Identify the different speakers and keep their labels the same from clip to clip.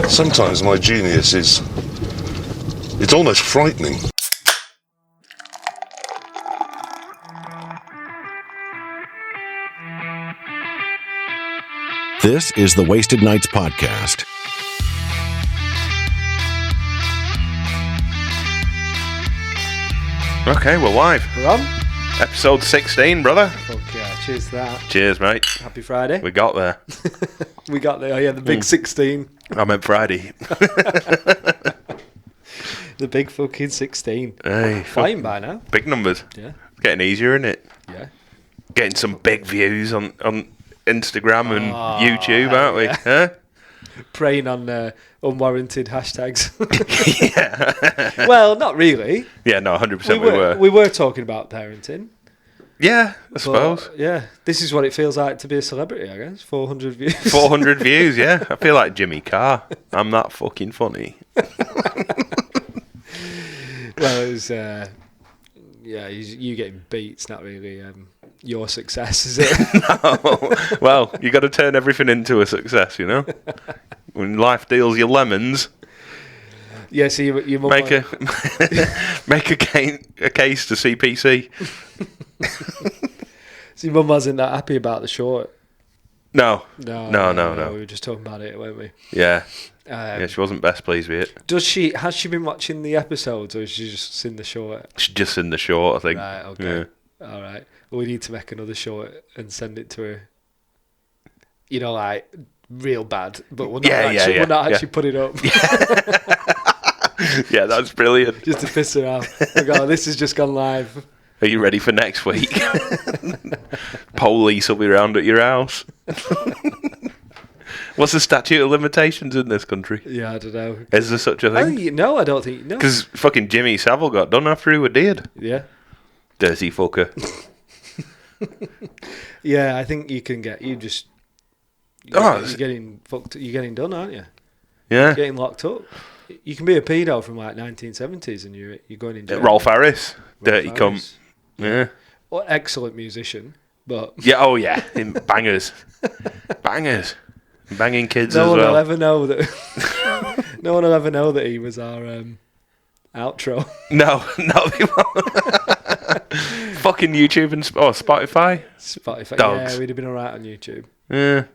Speaker 1: Sometimes my genius is... it's almost frightening.
Speaker 2: This is the Wasted Nights Podcast.
Speaker 3: Okay, we're live.
Speaker 4: We're on?
Speaker 3: Episode 16, brother.
Speaker 4: Fuck yeah, cheers to that.
Speaker 3: Cheers, mate.
Speaker 4: Happy Friday.
Speaker 3: We got there.
Speaker 4: We got there, the big 16.
Speaker 3: I meant Friday.
Speaker 4: The big fucking 16.
Speaker 3: Hey,
Speaker 4: Flying by now.
Speaker 3: big numbers.
Speaker 4: Yeah.
Speaker 3: Getting easier, isn't it?
Speaker 4: Yeah.
Speaker 3: Getting some big views on Instagram and YouTube,
Speaker 4: hell
Speaker 3: aren't we?
Speaker 4: yeah.
Speaker 3: Huh?
Speaker 4: Preying on unwarranted hashtags.
Speaker 3: Yeah.
Speaker 4: Well, not really.
Speaker 3: Yeah, no, 100% we were.
Speaker 4: We were talking about parenting.
Speaker 3: Yeah, I
Speaker 4: but,
Speaker 3: suppose.
Speaker 4: Yeah, this is what it feels like to be a celebrity, I guess. 400 views.
Speaker 3: 400 views, yeah. I feel like Jimmy Carr. I'm that fucking funny.
Speaker 4: Well, it was... you getting beat's not really your success, is it?
Speaker 3: No. Well, you got to turn everything into a success, you know? When life deals you lemons,
Speaker 4: Yeah, so your mum...
Speaker 3: make a case to CPC.
Speaker 4: So your mum wasn't that happy about the short?
Speaker 3: No.
Speaker 4: No. We were just talking about it, weren't we?
Speaker 3: Yeah. Yeah, she wasn't best pleased with it.
Speaker 4: Has she been watching the episodes, or has she just seen the short?
Speaker 3: She's just in the short, I think.
Speaker 4: Right, okay.
Speaker 3: Yeah.
Speaker 4: All right. Well, we need to make another short and send it to her. You know, like, real bad, but we're not actually put it up.
Speaker 3: Yeah, that's brilliant.
Speaker 4: Just to piss her off. This has just gone live.
Speaker 3: Are you ready for next week? Police will be round at your house. What's the statute of limitations in this country?
Speaker 4: Yeah, I don't know.
Speaker 3: Is there such a thing?
Speaker 4: No, I don't think. No.
Speaker 3: Because fucking Jimmy Savile got done after he was dead.
Speaker 4: Yeah.
Speaker 3: Dirty fucker.
Speaker 4: Yeah, I think you can get... You're getting fucked. You're getting done, aren't you?
Speaker 3: Yeah.
Speaker 4: Getting locked up. You can be a pedo from like 1970s and you're going in jail.
Speaker 3: Rolf Harris. Dirty cunt. Yeah.
Speaker 4: Well, excellent musician, but...
Speaker 3: Yeah, oh yeah. Bangers. Bangers. Banging kids as well.
Speaker 4: No one will ever know that he was our outro.
Speaker 3: No, they won't. Fucking YouTube and Spotify.
Speaker 4: Spotify.
Speaker 3: Dogs.
Speaker 4: Yeah, we'd have been alright on YouTube.
Speaker 3: Yeah.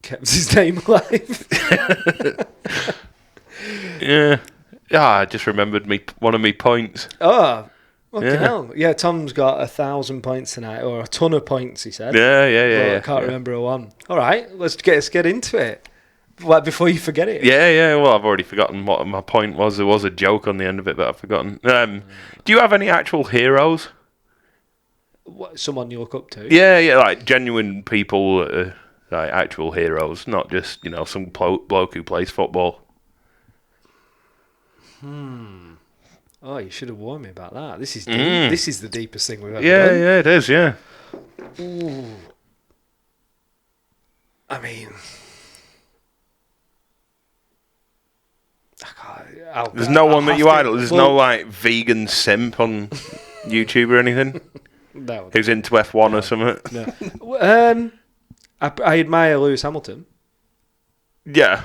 Speaker 4: Kept his name alive.
Speaker 3: Yeah. Yeah, I just remembered one of me points.
Speaker 4: Oh, fucking
Speaker 3: Yeah.
Speaker 4: hell. Yeah, Tom's got 1,000 points tonight, or a ton of points, he said.
Speaker 3: Yeah.
Speaker 4: I can't remember a one. All right, let's get into it. Like, before you forget it.
Speaker 3: Yeah. Well, I've already forgotten what my point was. There was a joke on the end of it, but I've forgotten. Do you have any actual heroes?
Speaker 4: What, someone you look up to?
Speaker 3: Yeah, like genuine people, like actual heroes, not just some bloke who plays football.
Speaker 4: Oh, you should have warned me about that. This is deep. This is the deepest thing we've ever done.
Speaker 3: Yeah, it is. Yeah.
Speaker 4: Ooh. I mean,
Speaker 3: There's no one that you idol. There's no like vegan simp on YouTube or anything.
Speaker 4: No.
Speaker 3: Who's into F1 or something?
Speaker 4: No. I admire Lewis Hamilton.
Speaker 3: Yeah.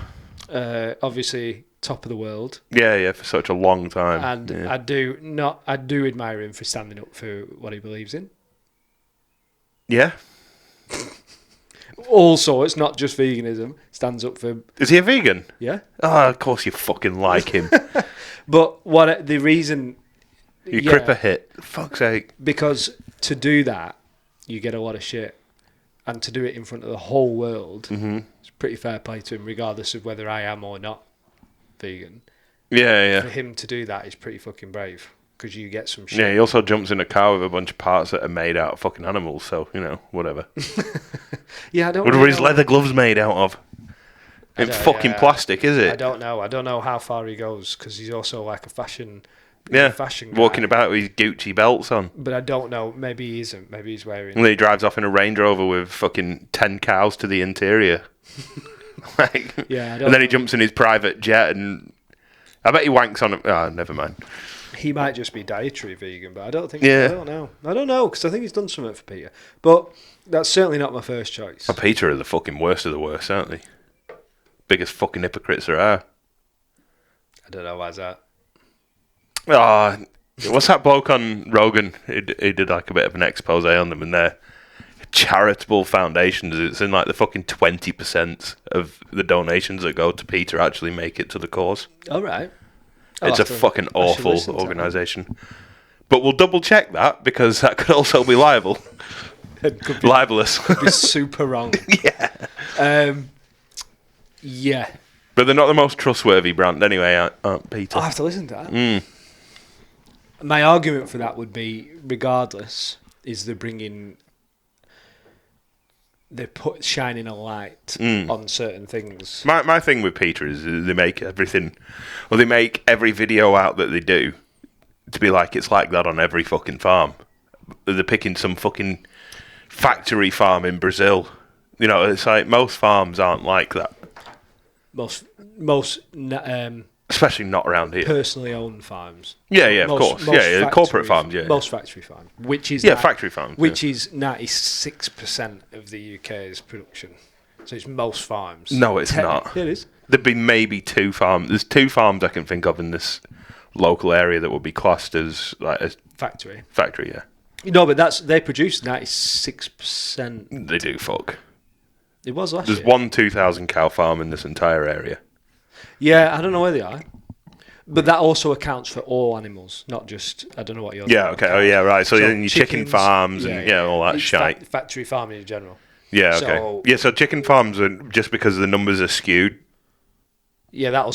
Speaker 4: Obviously, top of the world.
Speaker 3: Yeah, for such a long time.
Speaker 4: And
Speaker 3: yeah.
Speaker 4: I do admire him for standing up for what he believes in.
Speaker 3: Yeah.
Speaker 4: Also, it's not just veganism. Stands up for...
Speaker 3: Is he a vegan?
Speaker 4: Yeah.
Speaker 3: Oh, of course you fucking like him.
Speaker 4: But the reason...
Speaker 3: You crip a hit. Fuck's sake.
Speaker 4: Because to do that, you get a lot of shit. And to do it in front of the whole world, it's pretty fair play to him, regardless of whether I am or not vegan.
Speaker 3: Yeah.
Speaker 4: For him to do that is pretty fucking brave. Because you get some shit.
Speaker 3: Yeah, he also jumps in a car with a bunch of parts that are made out of fucking animals, so, whatever.
Speaker 4: Yeah, I don't
Speaker 3: What
Speaker 4: know.
Speaker 3: are his leather gloves made out of? It's fucking plastic, is it?
Speaker 4: I don't know how far he goes, because he's also like a fashion...
Speaker 3: Yeah,
Speaker 4: fashion guy.
Speaker 3: walking about with his Gucci belts on.
Speaker 4: But I don't know. Maybe he isn't. Maybe he's wearing...
Speaker 3: And then he drives off in a Range Rover with fucking 10 cows to the interior.
Speaker 4: Yeah,
Speaker 3: and then he jumps in his private jet and... I bet he wanks on it. Oh, never mind.
Speaker 4: He might just be dietary vegan, but I don't think...
Speaker 3: Yeah.
Speaker 4: I don't know, because I think he's done something for Peter. But that's certainly not my first choice.
Speaker 3: Well, Peter are the fucking worst of the worst, aren't they? biggest fucking hypocrites there are.
Speaker 4: I don't know why's that.
Speaker 3: Ah, what's that bloke on Rogan? He did like a bit of an expose on them and their charitable foundations. It's in like the fucking 20% of the donations that go to Peter actually make it to the cause.
Speaker 4: All right.
Speaker 3: It's a fucking awful organisation. But we'll double check that because that could also be liable.
Speaker 4: It could be,
Speaker 3: Libelous.
Speaker 4: could be super wrong.
Speaker 3: Yeah.
Speaker 4: Yeah.
Speaker 3: But they're not the most trustworthy brand anyway, aren't Peter?
Speaker 4: I'll have to listen to that. My argument for that would be, regardless, is they're shining a light on certain things.
Speaker 3: My thing with Peter is they make everything, well, they make every video out that they do to be like it's like that on every fucking farm. They're picking some fucking factory farm in Brazil. You know, it's like most farms aren't like that.
Speaker 4: Most
Speaker 3: Especially not around here.
Speaker 4: personally owned farms.
Speaker 3: Yeah, of course. Yeah, corporate farms, yeah.
Speaker 4: Most factory farms, which is
Speaker 3: factory farms.
Speaker 4: which is 96% of the UK's production. So it's most farms.
Speaker 3: No, it's not.
Speaker 4: It is.
Speaker 3: There'd be maybe 2 farms. There's 2 farms I can think of in this local area that would be classed as like a
Speaker 4: Factory.
Speaker 3: factory, yeah.
Speaker 4: No, but they produce 96%.
Speaker 3: They do, fuck.
Speaker 4: It was last
Speaker 3: There's
Speaker 4: year.
Speaker 3: one 2,000 cow farm in this entire area.
Speaker 4: Yeah, I don't know where they are. But that also accounts for all animals, not just, I don't know what you're
Speaker 3: Yeah, okay. Oh, yeah, right. So then your chicken
Speaker 4: chickens,
Speaker 3: farms and all that
Speaker 4: It's
Speaker 3: shite.
Speaker 4: Factory farming in general.
Speaker 3: Yeah, okay.
Speaker 4: So-
Speaker 3: Yeah, so chicken farms are just because the numbers are skewed.
Speaker 4: Yeah, that'll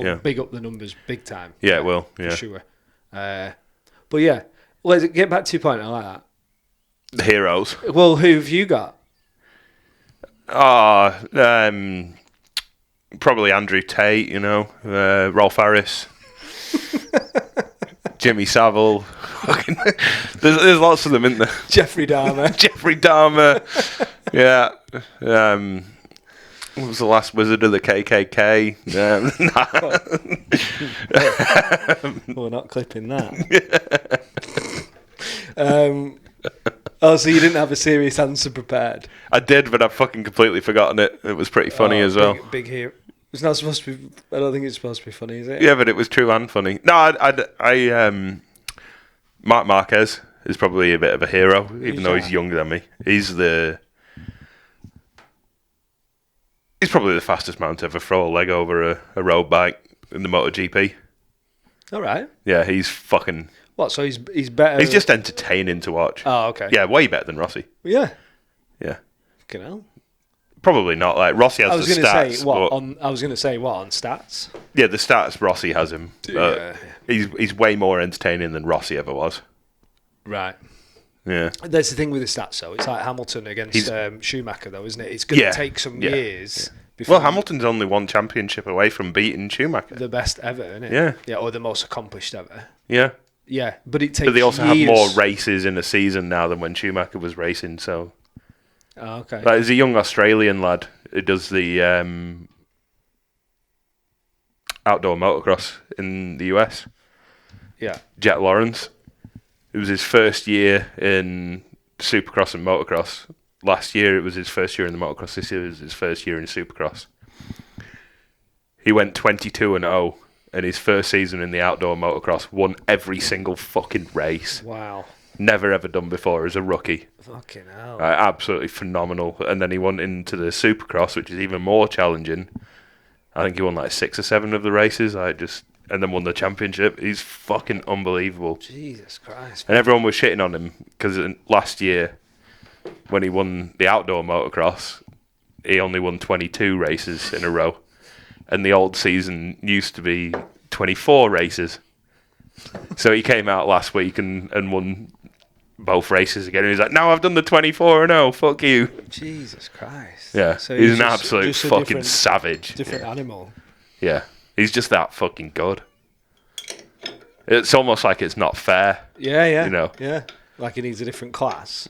Speaker 3: yeah.
Speaker 4: big up the numbers big time.
Speaker 3: Yeah, it will. Yeah.
Speaker 4: For sure. But yeah, let's get back to your point. I like that.
Speaker 3: The heroes.
Speaker 4: Well, who have you got?
Speaker 3: Probably Andrew Tate, Rolf Harris, Jimmy Savile. there's lots of them, isn't there?
Speaker 4: Jeffrey Dahmer.
Speaker 3: Jeffrey Dahmer. Yeah. What was the last wizard of the KKK?
Speaker 4: We're not clipping that. So you didn't have a serious answer prepared?
Speaker 3: I did, but I've fucking completely forgotten it. It was pretty funny as well.
Speaker 4: Big hero. It's not supposed to be. I don't think it's supposed to be funny, is it?
Speaker 3: Yeah, but it was true and funny. No, I Marc Marquez is probably a bit of a hero, even though he's younger than me. He's probably the fastest man to ever throw a leg over a road bike in the MotoGP.
Speaker 4: All right.
Speaker 3: Yeah, he's fucking.
Speaker 4: What? So he's better.
Speaker 3: He's just entertaining to watch.
Speaker 4: Oh, okay.
Speaker 3: Yeah, way better than Rossi.
Speaker 4: Yeah.
Speaker 3: Yeah.
Speaker 4: Fucking hell.
Speaker 3: Probably not. Like Rossi has the stats.
Speaker 4: I was going to say what on stats.
Speaker 3: Yeah, the stats Rossi has him.
Speaker 4: Yeah.
Speaker 3: He's way more entertaining than Rossi ever was.
Speaker 4: Right.
Speaker 3: Yeah.
Speaker 4: There's the thing with the stats, though. It's like Hamilton against Schumacher, though, isn't it? It's going to take some years.
Speaker 3: Well, Hamilton's only one championship away from beating Schumacher.
Speaker 4: The best ever, isn't it?
Speaker 3: Yeah.
Speaker 4: Yeah, or the most accomplished ever.
Speaker 3: Yeah.
Speaker 4: Yeah, but it takes.
Speaker 3: But they also
Speaker 4: years.
Speaker 3: have more races in a season now than when Schumacher was racing. So,
Speaker 4: okay.
Speaker 3: like, there's a young Australian lad who does the outdoor motocross in the US.
Speaker 4: Yeah.
Speaker 3: Jet Lawrence. It was his first year in Supercross and motocross. Last year it was his first year in the motocross. This year was his first year in Supercross. He went 22-0. And his first season in the outdoor motocross, won every single fucking race.
Speaker 4: Wow.
Speaker 3: Never ever done before as a rookie.
Speaker 4: Fucking hell.
Speaker 3: Absolutely phenomenal. And then he went into the Supercross, which is even more challenging. I think he won like 6 or 7 of the races. And then won the championship. He's fucking unbelievable.
Speaker 4: Jesus Christ.
Speaker 3: And everyone was shitting on him because last year, when he won the outdoor motocross, he only won 22 races in a row. And the old season used to be 24 races. So he came out last week and won both races again. And he's like, no, I've done the 24-0. Fuck you.
Speaker 4: Jesus Christ.
Speaker 3: Yeah.
Speaker 4: So
Speaker 3: he's an
Speaker 4: just-
Speaker 3: absolute
Speaker 4: just a
Speaker 3: fucking savage.
Speaker 4: Different animal.
Speaker 3: Yeah. He's just that fucking good. It's almost like it's not fair.
Speaker 4: Yeah.
Speaker 3: You know.
Speaker 4: Yeah. Like he needs a different class.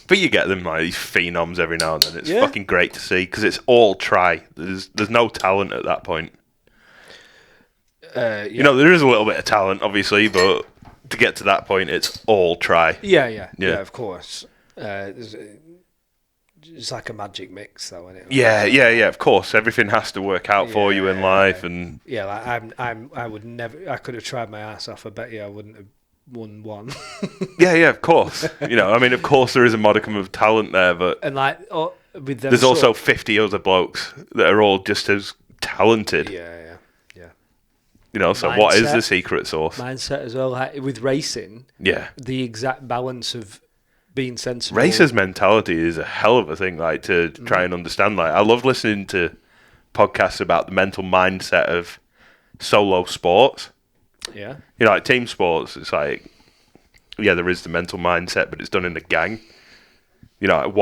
Speaker 3: But you get them, like these phenoms every now and then. It's
Speaker 4: Yeah.
Speaker 3: fucking great to see because it's all try. There's no talent at that point.
Speaker 4: Yeah.
Speaker 3: You know, there is a little bit of talent, obviously, but to get to that point, it's all try.
Speaker 4: Yeah, of course. it's like a magic mix, though, isn't it?
Speaker 3: Yeah. Of course, everything has to work out for you in life, and
Speaker 4: Yeah, like I would never. I could have tried my ass off. I bet you I wouldn't have won one.
Speaker 3: yeah, of course. I mean, of course, there is a modicum of talent there, but
Speaker 4: And like, with them,
Speaker 3: there's also 50 other blokes that are all just as talented.
Speaker 4: yeah.
Speaker 3: So what is
Speaker 4: Mindset.
Speaker 3: the secret sauce?
Speaker 4: Mindset as well. Like, with racing,
Speaker 3: Yeah.
Speaker 4: the exact balance of being sensible.
Speaker 3: Racers' mentality is a hell of a thing, like, to try and understand. Like, I love listening to podcasts about the mental mindset of solo sports.
Speaker 4: Yeah.
Speaker 3: Like team sports, it's like, there is the mental mindset, but it's done in a gang. Like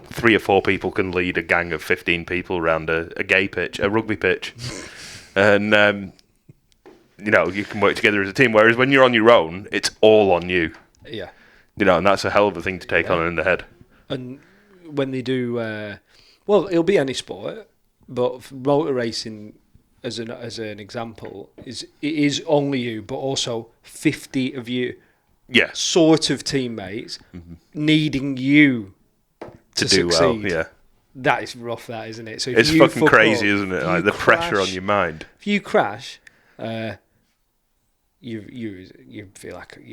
Speaker 3: 3 or 4 people can lead a gang of 15 people around a rugby pitch. And, you can work together as a team. Whereas when you're on your own, it's all on you.
Speaker 4: Yeah.
Speaker 3: And that's a hell of a thing to take on in the head.
Speaker 4: And when they do, well, it'll be any sport, but for motor racing, as an example, it is only you, but also 50 of you,
Speaker 3: Yeah.
Speaker 4: sort of teammates, needing you to
Speaker 3: do
Speaker 4: succeed.
Speaker 3: well, yeah.
Speaker 4: That is rough, that, isn't it? So if
Speaker 3: It's
Speaker 4: you
Speaker 3: fucking
Speaker 4: fuck
Speaker 3: crazy,
Speaker 4: up,
Speaker 3: isn't it?
Speaker 4: if
Speaker 3: Like
Speaker 4: you
Speaker 3: the pressure
Speaker 4: crash-
Speaker 3: on your mind.
Speaker 4: If you crash, you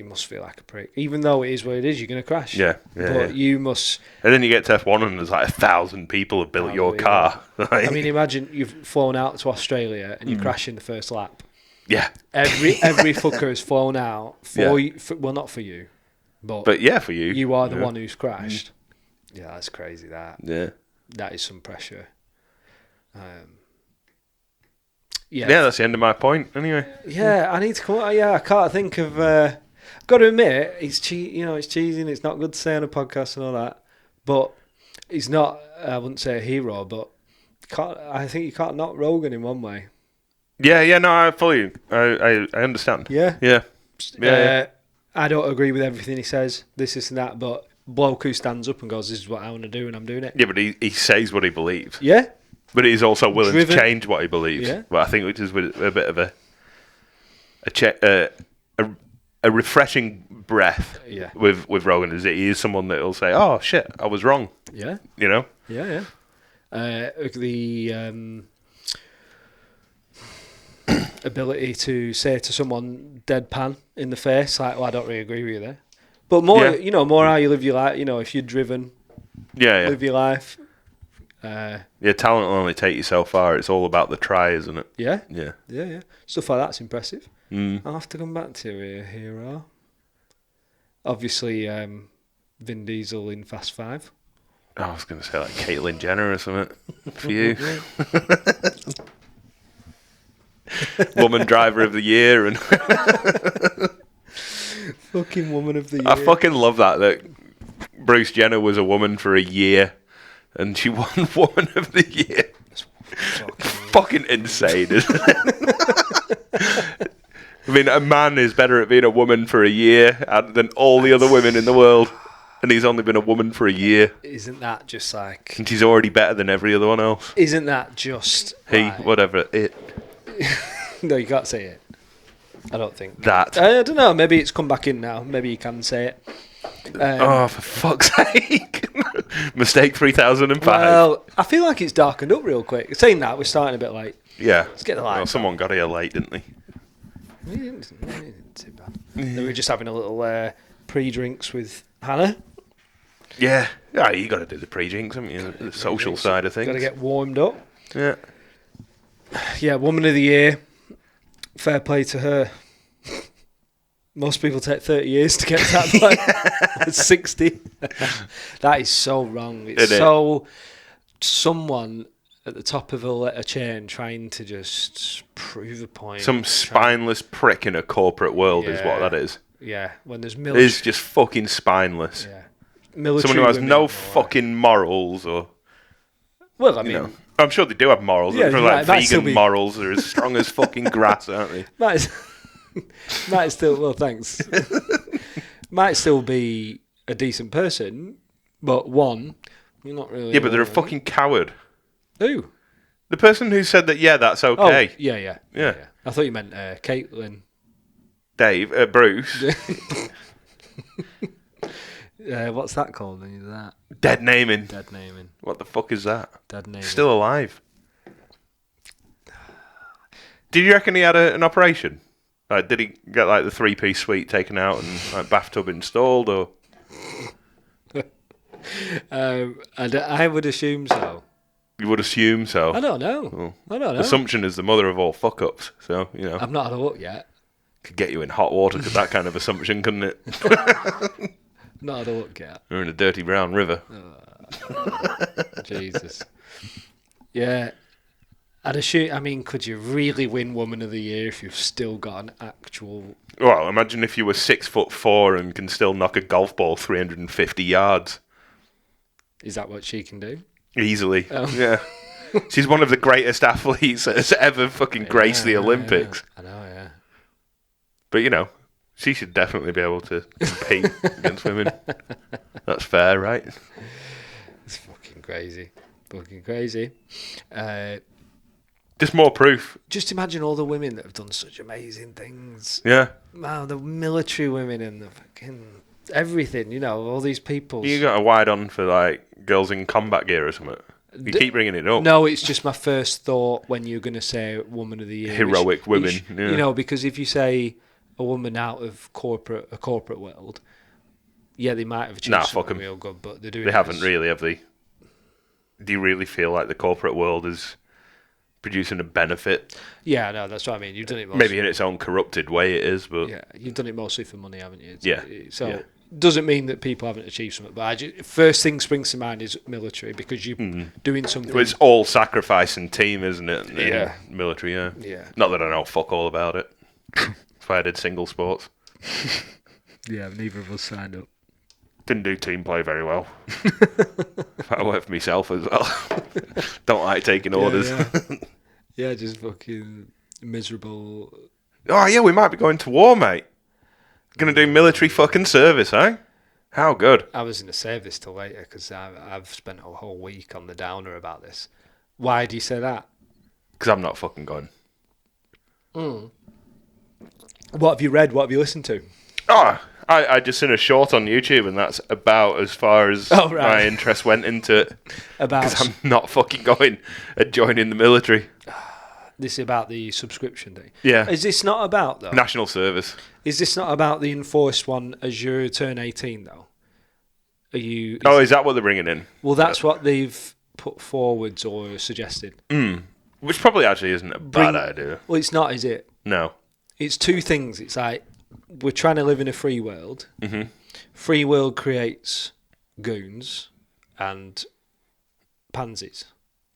Speaker 4: must feel like a prick, even though it is what it is. You're going to crash.
Speaker 3: Yeah.
Speaker 4: But you must.
Speaker 3: And then you get to F1 and there's like 1,000 people have built your car.
Speaker 4: I mean, imagine you've flown out to Australia and you crash in the first lap.
Speaker 3: yeah.
Speaker 4: Every fucker has flown out for you. Well, not for you,
Speaker 3: But yeah, for you.
Speaker 4: you are the one who's crashed. Yeah, that's crazy.
Speaker 3: Yeah.
Speaker 4: That is some pressure.
Speaker 3: Yeah, that's the end of my point. Anyway.
Speaker 4: Yeah, I need to come. Yeah, I can't think of. I've got to admit, it's it's cheesy and it's not good to say on a podcast and all that. But he's not. I wouldn't say a hero, but I think you can't knock Rogan in one way.
Speaker 3: Yeah. No, I fully. I understand.
Speaker 4: Yeah.
Speaker 3: Yeah. Yeah.
Speaker 4: I don't agree with everything he says. This and that, but bloke who stands up and goes, "This is what I want to do, and I'm doing it."
Speaker 3: Yeah, but he says what he believes.
Speaker 4: Yeah.
Speaker 3: But he's also willing
Speaker 4: Driven.
Speaker 3: to change what he believes.
Speaker 4: Yeah.
Speaker 3: But I think which is with a bit of a refreshing breath.
Speaker 4: Yeah.
Speaker 3: With Rogan is that he is someone that will say, "Oh shit, I was wrong."
Speaker 4: Yeah.
Speaker 3: Yeah.
Speaker 4: The ability to say to someone deadpan in the face, like, "Well, I don't really agree with you there," but more, more how you live your life. If you're driven,
Speaker 3: Yeah.
Speaker 4: live your life.
Speaker 3: Talent will only take you so far. It's all about the try, isn't it?
Speaker 4: Yeah.
Speaker 3: Yeah.
Speaker 4: Stuff like that's impressive. I'll have to come back to a hero. Obviously, Vin Diesel in Fast 5.
Speaker 3: I was going to say like Caitlyn Jenner or something for you. Woman driver of the year, and
Speaker 4: Fucking woman of the year.
Speaker 3: I fucking love that Bruce Jenner was a woman for a year, and she won Woman of the Year. Fucking insane, isn't it? I mean, a man is better at being a woman for a year than all the other women in the world, and he's only been a woman for a year.
Speaker 4: Isn't that just like...
Speaker 3: And she's already better than every other one else.
Speaker 4: Isn't that just...
Speaker 3: Whatever, it.
Speaker 4: No, you can't say it. I don't think.
Speaker 3: That.
Speaker 4: I don't know, maybe it's come back in now. Maybe you can say it.
Speaker 3: Oh, for fuck's sake. Mistake 3005.
Speaker 4: Well, I feel like it's darkened up real quick. Saying that, we're starting a bit late.
Speaker 3: Yeah.
Speaker 4: Let's get the light.
Speaker 3: Well, someone got here late, didn't they?
Speaker 4: It didn't too bad. Then we were just having a little pre-drinks with Hannah.
Speaker 3: Yeah. Yeah, you got to do the pre-drinks, haven't you? The social side of things.
Speaker 4: Got to get warmed up.
Speaker 3: Yeah.
Speaker 4: Yeah, Woman of the Year. Fair play to her. Most people take 30 years to get to that point. 60. That is so wrong. It's so... Someone at the top of a chain trying to just prove a point.
Speaker 3: Some spineless prick in a corporate world is what that is.
Speaker 4: Yeah, when there's military...
Speaker 3: It's just fucking spineless.
Speaker 4: Yeah. Military
Speaker 3: Someone who has
Speaker 4: women
Speaker 3: no
Speaker 4: or-
Speaker 3: fucking morals or...
Speaker 4: Well, I mean...
Speaker 3: I'm sure they do have morals.
Speaker 4: Yeah,
Speaker 3: Yeah,
Speaker 4: they
Speaker 3: like
Speaker 4: might still
Speaker 3: vegan
Speaker 4: be-
Speaker 3: morals are as strong as fucking grass, aren't they?
Speaker 4: might still... Well, thanks. Might still be a decent person, but one, you're not really...
Speaker 3: Yeah, but they're a fucking coward.
Speaker 4: Who?
Speaker 3: The person who said that, yeah, that's okay.
Speaker 4: Oh, yeah. I thought you meant Caitlyn.
Speaker 3: Bruce.
Speaker 4: What's that called when you do that?
Speaker 3: Dead naming.
Speaker 4: Dead naming.
Speaker 3: What the fuck is that?
Speaker 4: Dead naming.
Speaker 3: Still alive. Did you reckon he had an operation? Like, did he get like the 3-piece suite taken out and like bathtub installed, or?
Speaker 4: And I would assume so.
Speaker 3: You would assume so.
Speaker 4: I don't know.
Speaker 3: Oh.
Speaker 4: I don't know.
Speaker 3: Assumption is the mother of all fuck ups. So
Speaker 4: I've not had a look yet.
Speaker 3: could get you in hot water with that kind of assumption, couldn't it?
Speaker 4: Not had a look yet.
Speaker 3: Or in a dirty brown river.
Speaker 4: Jesus. Yeah. I'd assume. I mean, could you really win Woman of the Year if you've still got an actual?
Speaker 3: Well, imagine if you were 6'4" and can still knock a golf ball 350 yards
Speaker 4: Is that what she can do?
Speaker 3: easily.
Speaker 4: Oh.
Speaker 3: Yeah, she's one of the greatest athletes that has ever fucking graced the Olympics.
Speaker 4: I know, yeah.
Speaker 3: But she should definitely be able to compete against women. That's fair, right?
Speaker 4: It's fucking crazy. Fucking crazy.
Speaker 3: Just more proof.
Speaker 4: Just imagine all the women that have done such amazing things.
Speaker 3: Yeah.
Speaker 4: Wow, the military women and the fucking everything, all these people.
Speaker 3: You got a wide on for like girls in combat gear or something. You keep bringing it up.
Speaker 4: No, it's just my first thought when you're going to say Woman of the Year.
Speaker 3: Heroic women. Yeah.
Speaker 4: Because if you say a woman out of a corporate world, yeah, they might have achieved something real good, but they're doing.
Speaker 3: They haven't really, have they? Do you really feel like the corporate world is producing a benefit?
Speaker 4: Yeah, no, that's what I mean. You've done it mostly.
Speaker 3: Maybe in its own corrupted way it is, but
Speaker 4: Yeah, you've done it mostly for money, haven't you?
Speaker 3: Yeah.
Speaker 4: So
Speaker 3: Yeah.
Speaker 4: doesn't mean that people haven't achieved something. But first thing springs to mind is military because you're doing something.
Speaker 3: it's all sacrifice and team, isn't it? in
Speaker 4: Yeah.
Speaker 3: Military, yeah.
Speaker 4: Yeah.
Speaker 3: Not that I know fuck all about it. If I did single sports.
Speaker 4: Yeah, neither of us signed up.
Speaker 3: Didn't do team play very well. I work for myself as well. Don't like taking orders.
Speaker 4: Yeah, just fucking miserable.
Speaker 3: Oh, yeah, we might be going to war, mate. Gonna do military fucking service, eh? How good.
Speaker 4: I was going to save this till later because I've spent a whole week on the downer about this. Why do you say that?
Speaker 3: Because I'm not fucking going.
Speaker 4: What have you read? What have you listened to?
Speaker 3: Oh, I just seen a short on YouTube, and that's about as far as my interest went into it. Because I'm not fucking going and joining the military.
Speaker 4: This is about the subscription thing.
Speaker 3: Yeah.
Speaker 4: Is this not about, though?
Speaker 3: National service.
Speaker 4: Is this not about the enforced one as you turn 18, though? Is
Speaker 3: that what they're bringing in?
Speaker 4: Well, that's what they've put forwards or suggested.
Speaker 3: Which probably actually isn't a bad idea.
Speaker 4: Well, it's not, is it?
Speaker 3: No.
Speaker 4: It's two things. It's like we're trying to live in a free world.
Speaker 3: Mm-hmm.
Speaker 4: Free world creates goons and pansies.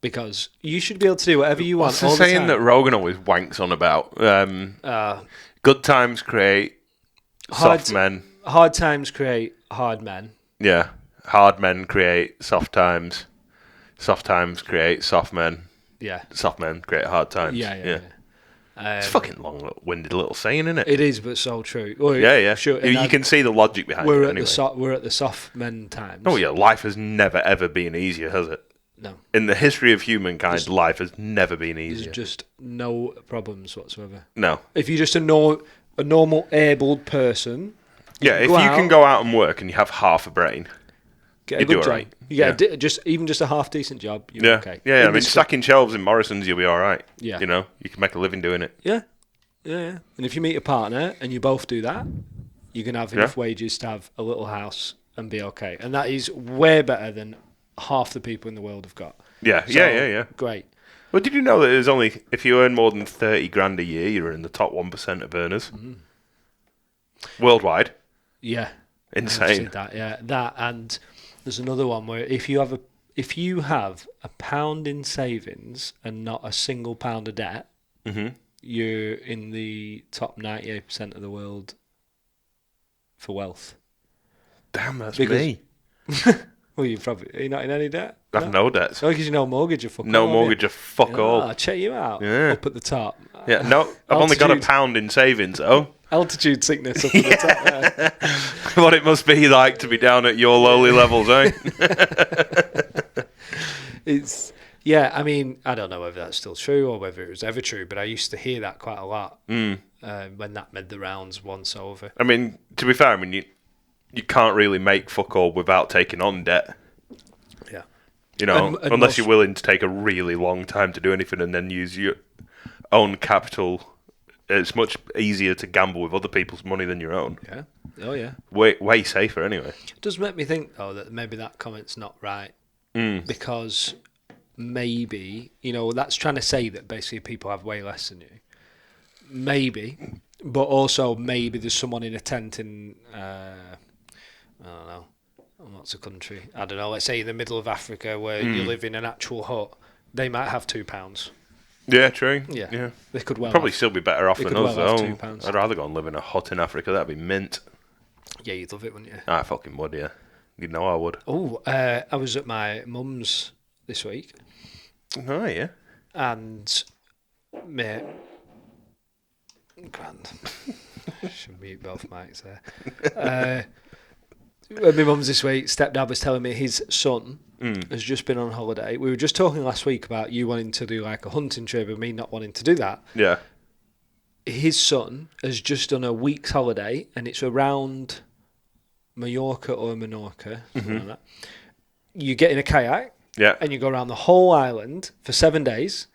Speaker 4: Because you should be able to do whatever you want.
Speaker 3: What's the saying that Rogan always wanks on about? Good times create soft men.
Speaker 4: Hard times create hard men.
Speaker 3: Yeah. Hard men create soft times. Soft times create soft men.
Speaker 4: Yeah.
Speaker 3: Soft men create hard times.
Speaker 4: Yeah.
Speaker 3: It's a fucking long-winded little saying, isn't it?
Speaker 4: It is, but so true. Well,
Speaker 3: yeah.
Speaker 4: Sure.
Speaker 3: You can see the logic behind it. Anyway.
Speaker 4: We're at the soft men times.
Speaker 3: Oh yeah, life has never ever been easier, has it?
Speaker 4: No.
Speaker 3: In the history of humankind, life has never been easier.
Speaker 4: There's just no problems whatsoever.
Speaker 3: No.
Speaker 4: If you're just a normal abled person.
Speaker 3: Yeah, if you can go out and work and you have half a brain,
Speaker 4: get a good job. You get just a half decent job. You're okay.
Speaker 3: Yeah. I mean, stacking shelves in Morrison's, you'll be all right.
Speaker 4: Yeah.
Speaker 3: You can make a living doing it.
Speaker 4: Yeah. And if you meet a partner and you both do that, you can have enough wages to have a little house and be okay. And that is way better than half the people in the world have got.
Speaker 3: Yeah. Yeah.
Speaker 4: Great.
Speaker 3: Well, did you know that there's only, if you earn more than 30 grand a year, you're in the top 1% of earners worldwide?
Speaker 4: Yeah.
Speaker 3: Insane.
Speaker 4: That and there's another one where if you have a pound in savings and not a single pound of debt, you're in the top 98% of the world for wealth.
Speaker 3: Damn, that's me.
Speaker 4: Well, you're not in any debt.
Speaker 3: I have no debts.
Speaker 4: No, because you no mortgage or fuck all.
Speaker 3: No mortgage or fuck all.
Speaker 4: I'll check you out.
Speaker 3: Yeah.
Speaker 4: Up at the top.
Speaker 3: Yeah, no, I've only got a pound in savings, though.
Speaker 4: Altitude sickness up at the top there.
Speaker 3: What it must be like to be down at your lowly levels, eh?
Speaker 4: I mean, I don't know whether that's still true or whether it was ever true, but I used to hear that quite a lot when that made the rounds once over.
Speaker 3: I mean, to be fair, you can't really make fuck all without taking on debt.
Speaker 4: Yeah.
Speaker 3: You know,
Speaker 4: And
Speaker 3: unless
Speaker 4: most-
Speaker 3: you're willing to take a really long time to do anything and then use your own capital. It's much easier to gamble with other people's money than your own.
Speaker 4: Yeah. Oh, yeah.
Speaker 3: Way safer, anyway.
Speaker 4: It does make me think, though, that maybe that comment's not right. Because maybe, that's trying to say that basically people have way less than you. Maybe. But also, maybe there's someone in a tent in, I don't know, what's a country? I don't know, let's say in the middle of Africa where you live in an actual hut. They might have £2.
Speaker 3: Yeah, true.
Speaker 4: Yeah. They could well
Speaker 3: Probably
Speaker 4: have.
Speaker 3: still be better off
Speaker 4: They
Speaker 3: than
Speaker 4: could
Speaker 3: us,
Speaker 4: well have
Speaker 3: though.
Speaker 4: £2.
Speaker 3: I'd rather go and live in a hut in Africa. That'd be mint.
Speaker 4: Yeah, you'd love it, wouldn't you?
Speaker 3: I fucking would, yeah. You know I would.
Speaker 4: Oh, I was at my mum's this week.
Speaker 3: Oh, yeah.
Speaker 4: And mate, grand. Should mute both mics there. When my mum's this week, stepdad was telling me his son has just been on holiday. We were just talking last week about you wanting to do like a hunting trip and me not wanting to do that.
Speaker 3: Yeah.
Speaker 4: His son has just done a week's holiday and it's around Mallorca or Menorca, something like that. You get in a kayak.
Speaker 3: Yeah.
Speaker 4: And you go around the whole island for 7 days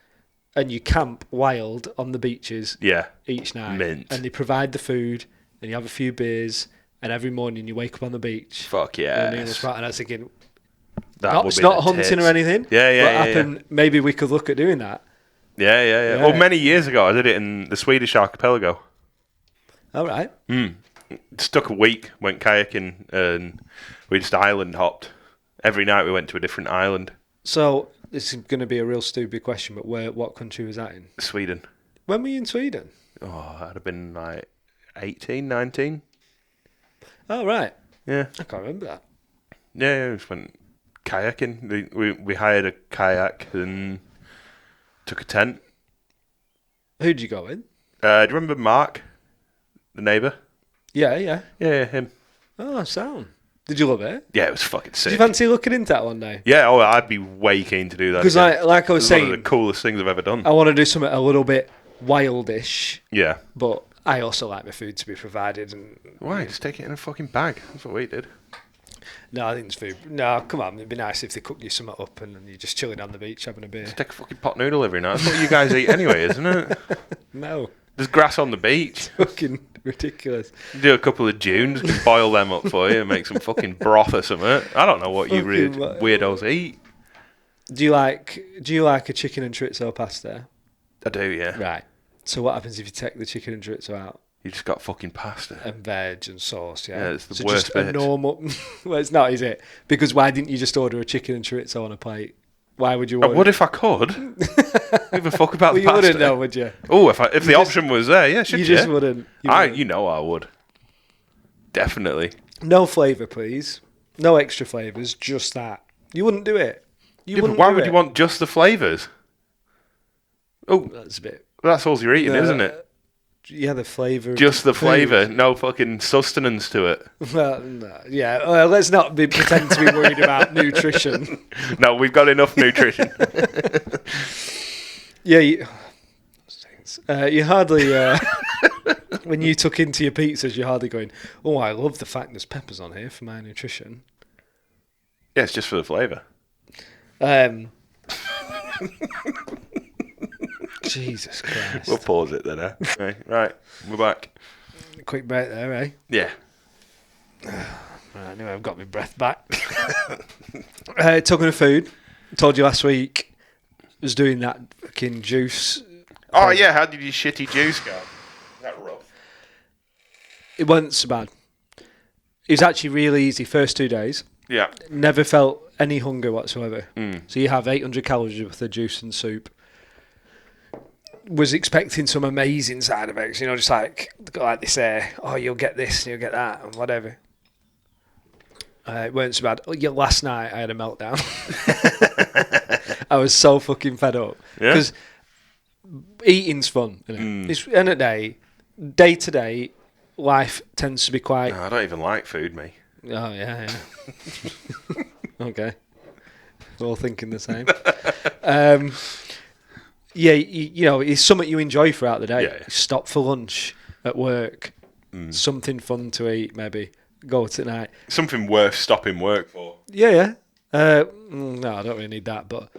Speaker 4: and you camp wild on the beaches
Speaker 3: Yeah.
Speaker 4: each night.
Speaker 3: Mint.
Speaker 4: And they provide the food and you have a few beers and every morning you wake up on the beach.
Speaker 3: Fuck yeah.
Speaker 4: And I was thinking,
Speaker 3: That would
Speaker 4: it's
Speaker 3: be
Speaker 4: not
Speaker 3: the
Speaker 4: hunting
Speaker 3: tits.
Speaker 4: or anything.
Speaker 3: Yeah, yeah,
Speaker 4: What
Speaker 3: yeah,
Speaker 4: happened, maybe we could look at doing that.
Speaker 3: Yeah.
Speaker 4: Yeah.
Speaker 3: Well, many years ago, I did it in the Swedish archipelago.
Speaker 4: All right.
Speaker 3: Stuck a week, went kayaking, and we just island hopped. Every night we went to a different island.
Speaker 4: So this is going to be a real stupid question, but what country was that in?
Speaker 3: Sweden.
Speaker 4: When were you in Sweden?
Speaker 3: Oh, I'd have been like 18, 19.
Speaker 4: Oh, right.
Speaker 3: Yeah.
Speaker 4: I can't remember that.
Speaker 3: Yeah, we just went kayaking. We hired a kayak and took a tent.
Speaker 4: Who'd you go with?
Speaker 3: Do you remember Mark, the neighbour?
Speaker 4: Yeah, yeah.
Speaker 3: Yeah, him.
Speaker 4: Oh, sound. Did you love it?
Speaker 3: Yeah, it was fucking sick.
Speaker 4: Did you fancy looking into that one day?
Speaker 3: Yeah, I'd be way keen to do that.
Speaker 4: Because
Speaker 3: again.
Speaker 4: like I was
Speaker 3: It's one of
Speaker 4: saying,
Speaker 3: the coolest things I've ever done.
Speaker 4: I want to do something a little bit wildish,
Speaker 3: Yeah.
Speaker 4: but I also like my food to be provided. And
Speaker 3: Why? Just take it in a fucking bag. That's what we did.
Speaker 4: no, I think it's food. No, come on, it'd be nice if they cook you something up and then you're just chilling on the beach having a beer.
Speaker 3: Just take a fucking pot noodle every night. That's what you guys eat anyway, isn't it?
Speaker 4: No,
Speaker 3: There's grass on the beach.
Speaker 4: fucking ridiculous.
Speaker 3: Do a couple of dunes, can boil them up for you and make some fucking broth or something. I don't know what you
Speaker 4: Fucking
Speaker 3: weirdos eat.
Speaker 4: Do you like a chicken and chorizo pasta?
Speaker 3: I do, yeah.
Speaker 4: Right. So what happens if you take the chicken and chorizo out
Speaker 3: You just got fucking pasta.
Speaker 4: and veg and sauce? Yeah,
Speaker 3: Yeah, it's the
Speaker 4: so
Speaker 3: worst
Speaker 4: just a
Speaker 3: bit.
Speaker 4: normal. Well, it's not, is it? Because why didn't you just order a chicken and chorizo on a plate? Why would you
Speaker 3: I
Speaker 4: order?
Speaker 3: would if I could. Give a fuck about
Speaker 4: Well,
Speaker 3: the
Speaker 4: you
Speaker 3: pasta.
Speaker 4: wouldn't know, would you?
Speaker 3: Oh, if the option was there, yeah, should
Speaker 4: You
Speaker 3: you?
Speaker 4: just wouldn't. You wouldn't.
Speaker 3: You know I would. Definitely.
Speaker 4: No flavour, please. No extra flavours. Just that. You wouldn't do it. You
Speaker 3: Yeah, but
Speaker 4: wouldn't.
Speaker 3: why
Speaker 4: do
Speaker 3: would
Speaker 4: it.
Speaker 3: you want just the flavours? Oh,
Speaker 4: That's a bit.
Speaker 3: that's all you're eating, isn't it?
Speaker 4: Yeah, the flavour. of
Speaker 3: Just the
Speaker 4: food.
Speaker 3: flavour, no fucking sustenance to it.
Speaker 4: Well, no, yeah. Well, let's not pretend to be worried about nutrition.
Speaker 3: No, we've got enough nutrition.
Speaker 4: Yeah, you hardly. When you took into your pizzas, you're hardly going, "Oh, I love the fact there's peppers on here for my nutrition."
Speaker 3: Yeah, it's just for the flavour.
Speaker 4: Jesus Christ!
Speaker 3: We'll pause it then, eh? Right, we're back.
Speaker 4: Quick break there, eh?
Speaker 3: Yeah.
Speaker 4: Right, anyway, I've got my breath back. Talking of food, told you last week, I was doing that fucking juice.
Speaker 3: Oh, yeah, how did your shitty juice go? That rough.
Speaker 4: It wasn't so bad. It was actually really easy first 2 days.
Speaker 3: Yeah.
Speaker 4: Never felt any hunger whatsoever. So you have 800 calories worth of juice and soup. Was expecting some amazing side effects, just like they say, oh, you'll get this and you'll get that and whatever. It weren't so bad. Yeah, last night I had a meltdown. I was so fucking fed up.
Speaker 3: Yeah?
Speaker 4: Because eating's fun. It's end of the day to day, life tends to be quite...
Speaker 3: No, I don't even like food, me.
Speaker 4: Oh, yeah. Okay. We're all thinking the same. Yeah, it's something you enjoy throughout the day.
Speaker 3: Yeah.
Speaker 4: Stop for lunch at work, something fun to eat maybe. go tonight.
Speaker 3: Something worth stopping work for.
Speaker 4: Yeah. No, I don't really need that, but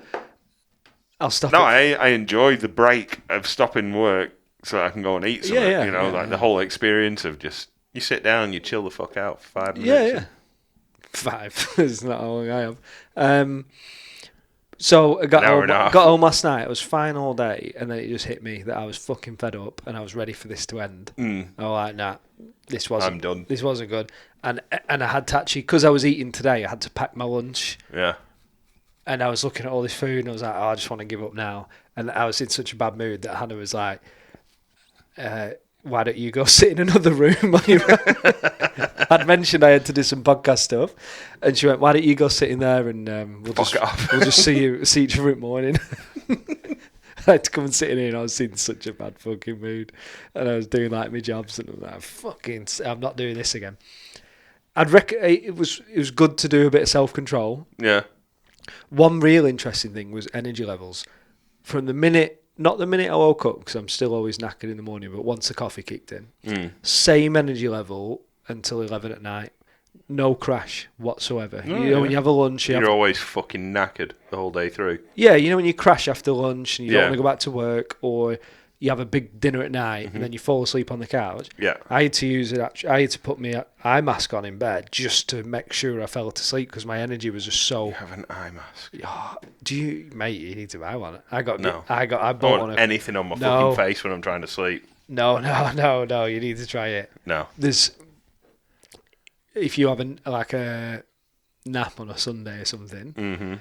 Speaker 4: I'll stop.
Speaker 3: No,
Speaker 4: it.
Speaker 3: I enjoy the break of stopping work so I can go and eat something. The whole experience of just you sit down, you chill the fuck out for 5 minutes.
Speaker 4: Yeah. 5 is not how long I have. So I got home last night. It was fine all day, and then it just hit me that I was fucking fed up, and I was ready for this to end. I was like, nah, this wasn't.
Speaker 3: I'm done.
Speaker 4: This wasn't good, and I had to actually, because I was eating today, I had to pack my lunch.
Speaker 3: Yeah.
Speaker 4: And I was looking at all this food, and I was like, oh, I just want to give up now. And I was in such a bad mood that Hannah was like, why don't you go sit in another room? I'd mentioned I had to do some podcast stuff, and she went, why don't you go sit in there and we'll just see each other in the morning. I had to come and sit in here, and I was in such a bad fucking mood, and I was doing like my jobs, and I was like, I'm not doing this again. I'd reckon it was good to do a bit of self-control.
Speaker 3: Yeah.
Speaker 4: One real interesting thing was energy levels. From the minute, not the minute I woke up, because I'm still always knackered in the morning, but once the coffee kicked in, same energy level until 11 at night. No crash whatsoever. When you have a lunch...
Speaker 3: You're always fucking knackered the whole day through.
Speaker 4: Yeah, when you crash after lunch and you don't want to go back to work, or you have a big dinner at night and then you fall asleep on the couch.
Speaker 3: Yeah.
Speaker 4: I had to put my eye mask on in bed just to make sure I fell to sleep because my energy was just so...
Speaker 3: You have an eye mask.
Speaker 4: Oh, mate, you need to buy one. I bought
Speaker 3: want anything on my fucking face when I'm trying to sleep.
Speaker 4: No, you need to try it.
Speaker 3: No.
Speaker 4: If you have a nap on a Sunday or something,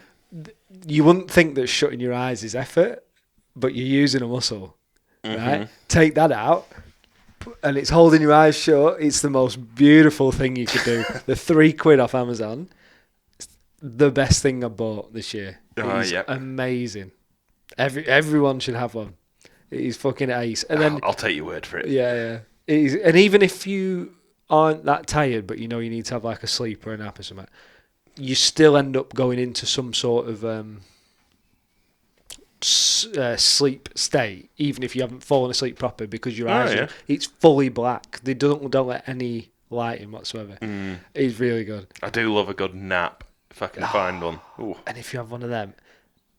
Speaker 4: you wouldn't think that shutting your eyes is effort, but you're using a muscle, right? Take that out, and it's holding your eyes shut. It's the most beautiful thing you could do. The £3 off Amazon, the best thing I bought this year. It's amazing. Everyone should have one. It is fucking ace. And then
Speaker 3: I'll take your word for it.
Speaker 4: Yeah. It is, and even if you aren't that tired, but you need to have like a sleep or a nap or something, you still end up going into some sort of sleep state, even if you haven't fallen asleep properly, because your eyes it's fully black. They don't let any light in whatsoever. It's really good.
Speaker 3: I do love a good nap if I can find one. Ooh.
Speaker 4: And if you have one of them,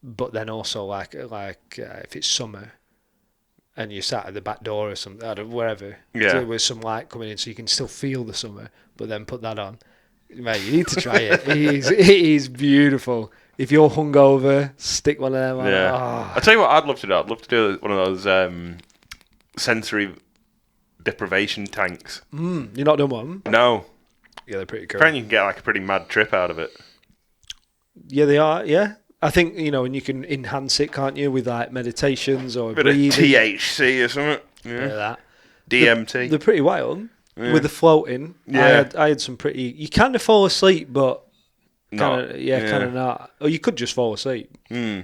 Speaker 4: but then also like if it's summer and you're sat at the back door or something, wherever, with some light coming in so you can still feel the summer, but then put that on. Mate, you need to try it. It is beautiful. If you're hungover, stick one of them on.
Speaker 3: Yeah.
Speaker 4: Oh.
Speaker 3: I'll tell you what I'd love to do. I'd love to do one of those sensory deprivation tanks.
Speaker 4: You're not done one?
Speaker 3: No.
Speaker 4: Yeah, they're pretty cool.
Speaker 3: Apparently you can get like a pretty mad trip out of it.
Speaker 4: Yeah, they are, yeah. I think, and you can enhance it, can't you, with like meditations or
Speaker 3: bit
Speaker 4: breathing.
Speaker 3: of THC or something. Yeah.
Speaker 4: That.
Speaker 3: DMT.
Speaker 4: They're pretty wild. Yeah. With the floating.
Speaker 3: Yeah.
Speaker 4: I had some pretty... You kind of fall asleep, but...
Speaker 3: Kind
Speaker 4: of not. Or you could just fall asleep.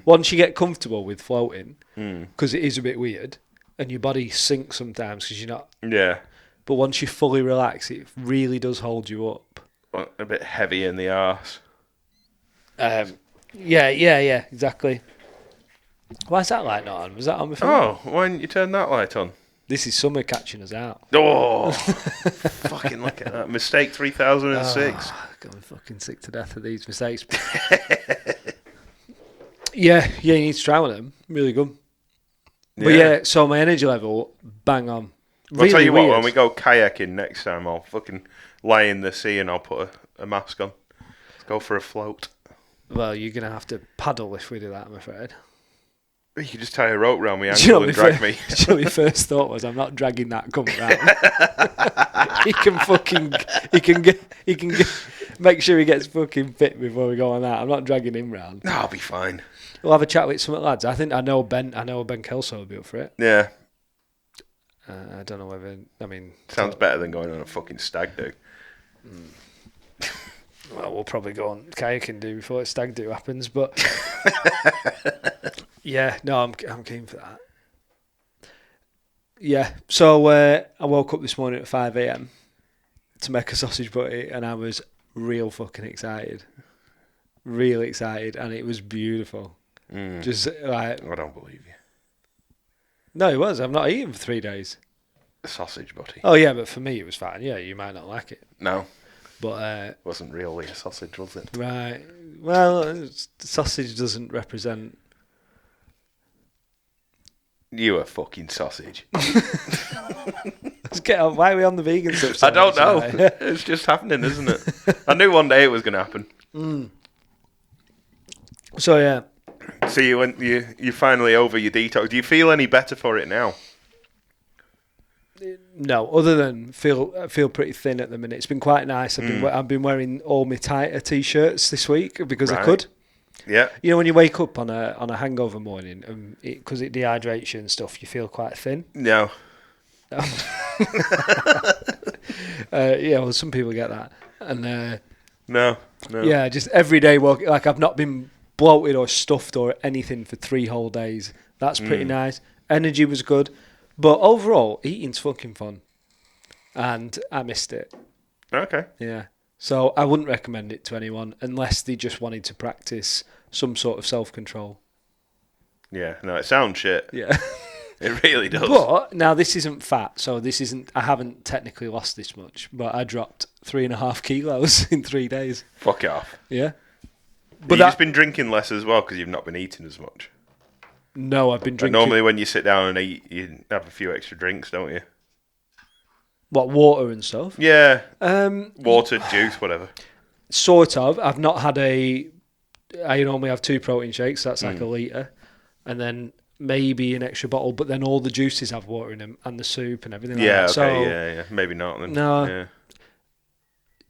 Speaker 4: Once you get comfortable with floating, because it is a bit weird, and your body sinks sometimes because you're not...
Speaker 3: Yeah.
Speaker 4: But once you fully relax, it really does hold you up.
Speaker 3: A bit heavy in the arse.
Speaker 4: Yeah, exactly. Why is that light not on? Was that on before?
Speaker 3: Oh, why didn't you turn that light on?
Speaker 4: This is summer catching us out.
Speaker 3: Oh, fucking look at that. Mistake 3006.
Speaker 4: I'm fucking sick to death of these mistakes. Yeah, you need to try one of them. Really good.
Speaker 3: Yeah.
Speaker 4: But yeah, so my energy level, bang on.
Speaker 3: I'll tell you what, when we go kayaking next time, I'll fucking lie in the sea and I'll put a mask on. Let's go for a float.
Speaker 4: Well, you're going to have to paddle if we do that, I'm afraid.
Speaker 3: You could just tie a rope around my ankle and drag me.
Speaker 4: My first thought was, I'm not dragging that cunt round. he can make sure he gets fucking fit before we go on that. I'm not dragging him round.
Speaker 3: No, I'll be fine.
Speaker 4: We'll have a chat with some lads. I know Ben Kelso will be up for it.
Speaker 3: Yeah.
Speaker 4: I don't know whether,
Speaker 3: sounds better than going on a fucking stag do.
Speaker 4: Well, we'll probably go on kayaking do before stag do happens, but yeah, no, I'm keen for that. Yeah, so I woke up this morning at 5 a.m. to make a sausage butty, and I was real fucking excited, and it was beautiful. Just like,
Speaker 3: I don't believe you.
Speaker 4: No, it was. I've not eaten for 3 days.
Speaker 3: A sausage butty.
Speaker 4: Oh yeah, but for me it was fine. Yeah, you might not like it.
Speaker 3: No.
Speaker 4: But
Speaker 3: Wasn't really a sausage, was it?
Speaker 4: right, well, sausage doesn't represent.
Speaker 3: You a fucking sausage.
Speaker 4: Let's get on. Why are we on the vegan stuff?
Speaker 3: I don't know.
Speaker 4: Right?
Speaker 3: It's just happening, isn't it? I knew one day it was going to happen.
Speaker 4: So yeah,
Speaker 3: So you finally over your detox. Do you feel any better for it now?
Speaker 4: no. Other than feel pretty thin at the minute. It's been quite nice. I've been wearing all my tighter t-shirts this week because I
Speaker 3: Right.
Speaker 4: could.
Speaker 3: Yeah.
Speaker 4: You know, when you wake up on a hangover morning, because it dehydrates you and stuff, you feel quite thin.
Speaker 3: No.
Speaker 4: Yeah, well, some people get that, and
Speaker 3: No.
Speaker 4: yeah, just every day like I've not been bloated or stuffed or anything for 3 whole days. That's pretty nice. Energy was good, but overall, eating's fucking fun, and I missed it.
Speaker 3: Okay.
Speaker 4: Yeah, so I wouldn't recommend it to anyone unless they just wanted to practice some sort of self-control.
Speaker 3: Yeah. No, it sounds shit.
Speaker 4: Yeah.
Speaker 3: It really does.
Speaker 4: But now this isn't fat, so this isn't. I haven't technically lost this much, but I dropped 3.5 kilos in 3 days.
Speaker 3: Fuck it off.
Speaker 4: Yeah,
Speaker 3: But you've just been drinking less as well because you've not been eating as much.
Speaker 4: no, I've been
Speaker 3: Like
Speaker 4: drinking.
Speaker 3: normally, when you sit down and eat, you have a few extra drinks, don't you?
Speaker 4: What, water and stuff?
Speaker 3: Yeah.
Speaker 4: Um,
Speaker 3: Water, juice, whatever.
Speaker 4: sort of. I've not had I normally have 2 protein shakes. That's like a litre, and then maybe an extra bottle. But then all the juices have water in them, and the soup and everything.
Speaker 3: Yeah.
Speaker 4: like that.
Speaker 3: Okay.
Speaker 4: So,
Speaker 3: Yeah. Maybe not then.
Speaker 4: No.
Speaker 3: Yeah.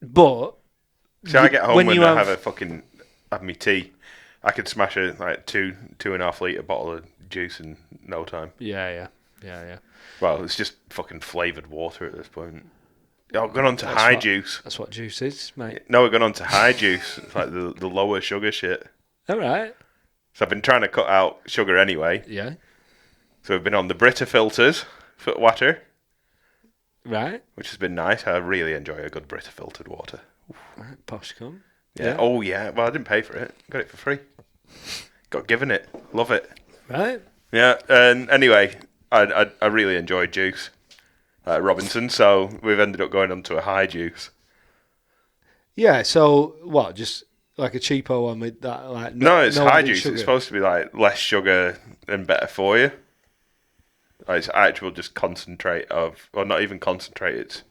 Speaker 4: but
Speaker 3: See, I get home
Speaker 4: when
Speaker 3: and
Speaker 4: you
Speaker 3: I
Speaker 4: have-
Speaker 3: have me tea. I could smash a 2.5 litre bottle of juice in no time.
Speaker 4: yeah.
Speaker 3: Well, it's just fucking flavoured water at this point. Yeah, I've gone on to
Speaker 4: That's
Speaker 3: high
Speaker 4: what-
Speaker 3: juice.
Speaker 4: That's what juice is, mate.
Speaker 3: No, we've gone on to high juice. It's like the lower sugar shit.
Speaker 4: All right.
Speaker 3: So I've been trying to cut out sugar anyway.
Speaker 4: Yeah.
Speaker 3: So we've been on the Brita filters for water,
Speaker 4: Right.
Speaker 3: which has been nice. I really enjoy a good Brita filtered water.
Speaker 4: Right. Posh cum.
Speaker 3: Yeah. Oh, yeah. Well, I didn't pay for it. Got it for free. Got given it. Love it.
Speaker 4: Right.
Speaker 3: Yeah. And anyway, I really enjoyed juice at Robinson, so we've ended up going on to a high juice.
Speaker 4: Yeah. So what? Just like a cheapo one with that, like
Speaker 3: No, it's
Speaker 4: no
Speaker 3: high
Speaker 4: added
Speaker 3: juice.
Speaker 4: sugar.
Speaker 3: It's supposed to be like less sugar and better for you. Like, it's actual just concentrate of, or not even concentrate. It's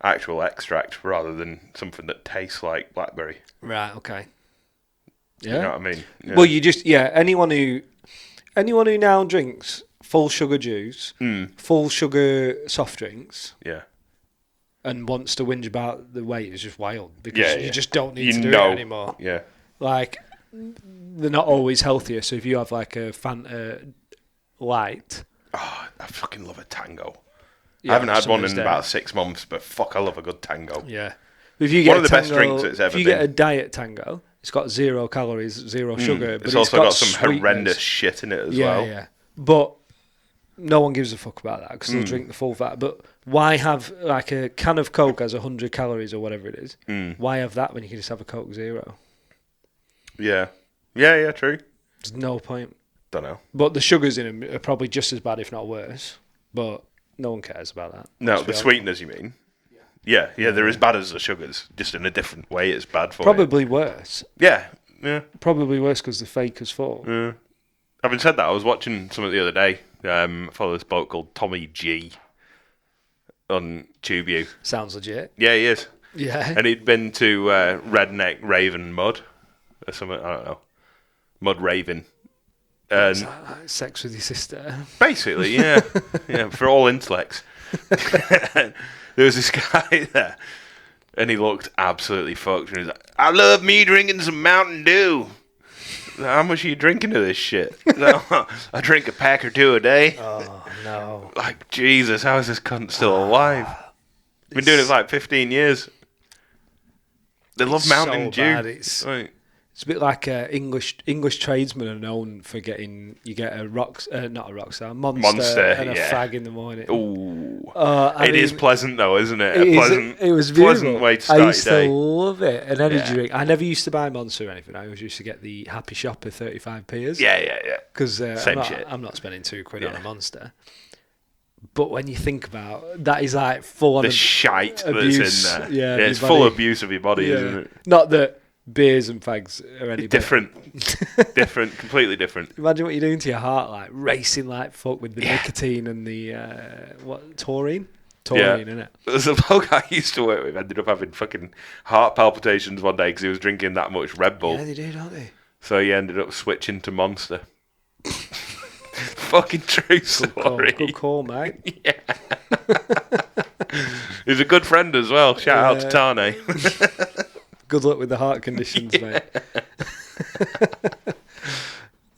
Speaker 3: actual extract rather than something that tastes like blackberry.
Speaker 4: Right. Okay. Yeah.
Speaker 3: You know what I mean? Yeah.
Speaker 4: Well, you just anyone who now drinks full sugar juice, full sugar soft drinks,
Speaker 3: yeah.
Speaker 4: and wants to whinge about the weight is just wild because
Speaker 3: Yeah,
Speaker 4: you
Speaker 3: yeah.
Speaker 4: just don't need
Speaker 3: You
Speaker 4: to do
Speaker 3: know.
Speaker 4: it anymore.
Speaker 3: Yeah.
Speaker 4: Like they're not always healthier. So if you have like a Fanta light,
Speaker 3: Oh, I fucking love a tango.
Speaker 4: yeah,
Speaker 3: I haven't had one in
Speaker 4: somebody's
Speaker 3: about 6 months, but fuck, I love a good tango.
Speaker 4: Yeah. If you get
Speaker 3: One of
Speaker 4: a
Speaker 3: the best
Speaker 4: tango,
Speaker 3: drinks it's ever
Speaker 4: if you get
Speaker 3: been.
Speaker 4: a diet tango, it's got 0 calories, 0 sugar, but
Speaker 3: It's also got some
Speaker 4: sweetness.
Speaker 3: horrendous shit in it as
Speaker 4: Yeah,
Speaker 3: well.
Speaker 4: yeah. But no one gives a fuck about that because
Speaker 3: Hmm.
Speaker 4: they'll drink the full fat. But why have like a can of Coke has 100 calories or whatever it is? Why have that when you can just have a Coke Zero?
Speaker 3: Yeah. Yeah, yeah, true.
Speaker 4: There's no point.
Speaker 3: Don't know.
Speaker 4: But the sugars in them are probably just as bad, if not worse. But no one cares about that.
Speaker 3: No,
Speaker 4: Let's
Speaker 3: the
Speaker 4: be honest.
Speaker 3: sweeteners, you mean? Yeah, they're as bad as the sugars, just in a different way. It's bad for you.
Speaker 4: Probably worse.
Speaker 3: Yeah, yeah.
Speaker 4: Probably worse because the fake as full.
Speaker 3: Having said that, I was watching something the other day. I follow this bloke called Tommy G on TubeView.
Speaker 4: Sounds legit.
Speaker 3: Yeah, he is.
Speaker 4: Yeah.
Speaker 3: And he'd been to Redneck Raven Mud or something. I don't know. Mud Raven. And
Speaker 4: Sex with your sister.
Speaker 3: basically, yeah, yeah, for all intellects. There was this guy there, and he looked absolutely fucked. And he was like, "I love me drinking some Mountain Dew." How much are you drinking of this shit? I drink a pack or 2 a day.
Speaker 4: Oh, no.
Speaker 3: Like, Jesus, how is this cunt still alive? Been doing it for like 15 years. They love
Speaker 4: It's
Speaker 3: Mountain
Speaker 4: so
Speaker 3: Dew.
Speaker 4: bad, it's-
Speaker 3: Like,
Speaker 4: It's a bit like English tradesmen are known for getting you get a not a rockstar monster and a
Speaker 3: yeah.
Speaker 4: fag in the morning.
Speaker 3: ooh.
Speaker 4: I
Speaker 3: It is
Speaker 4: mean,
Speaker 3: pleasant though, isn't it?
Speaker 4: it was beautiful.
Speaker 3: pleasant way to
Speaker 4: I
Speaker 3: start
Speaker 4: used
Speaker 3: your day.
Speaker 4: to love it. An energy
Speaker 3: Yeah.
Speaker 4: drink. I never used to buy Monster or anything. I always used to get the Happy Shopper 35p's.
Speaker 3: Yeah, yeah, yeah.
Speaker 4: Because
Speaker 3: Same shit.
Speaker 4: I'm not spending £2 on
Speaker 3: Yeah.
Speaker 4: a Monster. But when you think about that, is like full on
Speaker 3: The shite
Speaker 4: abuse.
Speaker 3: that's in there.
Speaker 4: Yeah,
Speaker 3: it's
Speaker 4: your
Speaker 3: full
Speaker 4: body.
Speaker 3: abuse of your body, isn't it?
Speaker 4: Not that beers and fags are any better.
Speaker 3: Different, completely different.
Speaker 4: Imagine what you're doing to your heart, like racing like fuck with the nicotine and the taurine. Taurine, innit?
Speaker 3: There's a bloke I used to work with ended up having fucking heart palpitations one day because he was drinking that much Red Bull.
Speaker 4: Yeah, they do, don't they?
Speaker 3: So he ended up switching to Monster. Fucking true story.
Speaker 4: Good call, mate.
Speaker 3: He's a good friend as well. Shout out to Tane.
Speaker 4: Good luck with the heart conditions, mate.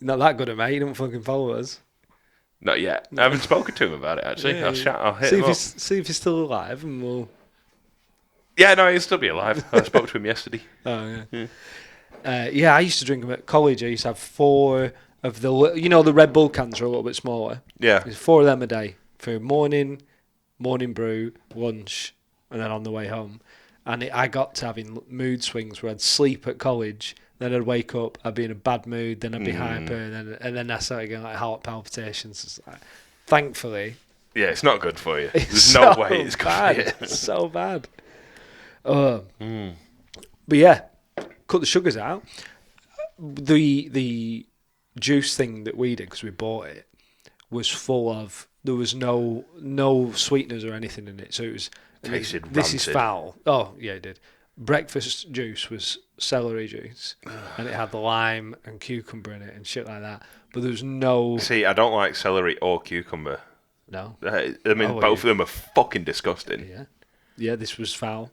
Speaker 4: Not that good at mate. He don't fucking follow us.
Speaker 3: Not yet. I haven't spoken to him about it actually.
Speaker 4: Yeah,
Speaker 3: I'll hit
Speaker 4: see
Speaker 3: him
Speaker 4: if
Speaker 3: up.
Speaker 4: see if he's still alive, and we'll.
Speaker 3: Yeah, no, he'll still be alive. I spoke to him yesterday.
Speaker 4: Oh yeah. Yeah, I used to drink them at college. I used to have 4 of the Red Bull cans are a little bit smaller.
Speaker 3: Yeah.
Speaker 4: There's 4 of them a day for morning brew, lunch, and then on the way home. And I got to having mood swings where I'd sleep at college, then I'd wake up, I'd be in a bad mood, then I'd be hyper, and then I started getting like heart palpitations. It's like, thankfully,
Speaker 3: Yeah, it's not good for you.
Speaker 4: it's
Speaker 3: There's
Speaker 4: so
Speaker 3: no way it's good
Speaker 4: bad.
Speaker 3: for you.
Speaker 4: It's so bad. But yeah, cut the sugars out. The juice thing that we did, because we bought it, was full of, there was no sweeteners or anything in it, so it was
Speaker 3: Tasted
Speaker 4: this is
Speaker 3: rancid.
Speaker 4: foul. Oh yeah, it did. Breakfast juice was celery juice, and it had lime and cucumber in it and shit like that, but there was no
Speaker 3: See, I don't like celery or cucumber.
Speaker 4: no.
Speaker 3: I mean,
Speaker 4: Oh,
Speaker 3: both of them are fucking disgusting.
Speaker 4: Yeah, this was foul.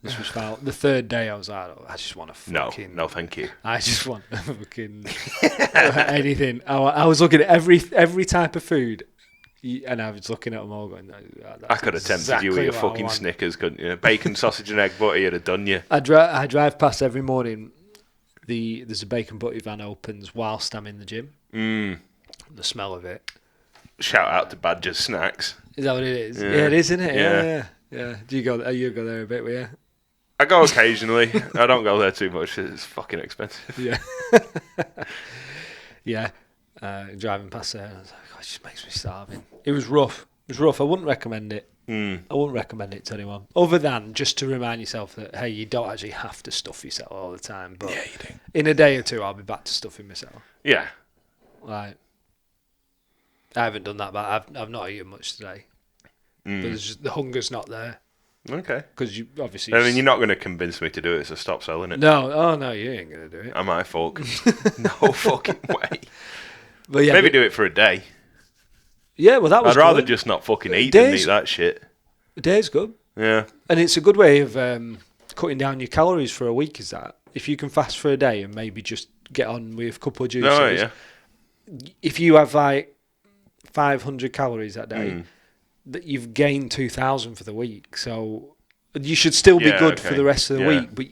Speaker 4: This was foul. The third day I was like, oh, I just want to
Speaker 3: No,
Speaker 4: fucking
Speaker 3: no, thank you.
Speaker 4: I just want fucking anything. I was looking at every type of food, and I was looking at them all going,
Speaker 3: I could have tempted you with your fucking Snickers, couldn't you? Bacon, sausage and egg butty would have done you.
Speaker 4: I drive past every morning. There's a bacon butty van opens whilst I'm in the gym. The smell of it.
Speaker 3: Shout out to Badger's Snacks.
Speaker 4: Is that what it is?
Speaker 3: Yeah.
Speaker 4: Yeah, it is, isn't it?
Speaker 3: Yeah.
Speaker 4: Yeah. Do you go? You go there a bit, will you?
Speaker 3: I go occasionally. I don't go there too much. It's fucking expensive.
Speaker 4: Yeah. Yeah. Driving past there, I was like, God, it just makes me starving. It was rough. I wouldn't recommend it. I wouldn't recommend it to anyone. Other than just to remind yourself that, hey, you don't actually have to stuff yourself all the time. But
Speaker 3: Yeah, you do.
Speaker 4: in a day or two, I'll be back to stuffing myself.
Speaker 3: Yeah.
Speaker 4: Like, I haven't done that, but I've not eaten much today. But there's just, the hunger's not there.
Speaker 3: Okay.
Speaker 4: Because you obviously...
Speaker 3: I mean, you're not going to convince me to do it, so stop selling it.
Speaker 4: No, you ain't going to do it.
Speaker 3: I might fuck. No fucking way.
Speaker 4: But yeah,
Speaker 3: Maybe do it for a day.
Speaker 4: Yeah, well, that was
Speaker 3: I'd rather
Speaker 4: good.
Speaker 3: just not fucking eat than
Speaker 4: Days-
Speaker 3: eat that shit.
Speaker 4: A day's good.
Speaker 3: Yeah.
Speaker 4: And it's a good way of cutting down your calories for a week, is that? If you can fast for a day and maybe just get on with a couple of juices.
Speaker 3: No, yeah.
Speaker 4: If you have like 500 calories that day, that you've gained 2,000 for the week. So you should still be
Speaker 3: Yeah,
Speaker 4: good for
Speaker 3: okay.
Speaker 4: the rest of the
Speaker 3: Yeah.
Speaker 4: week, but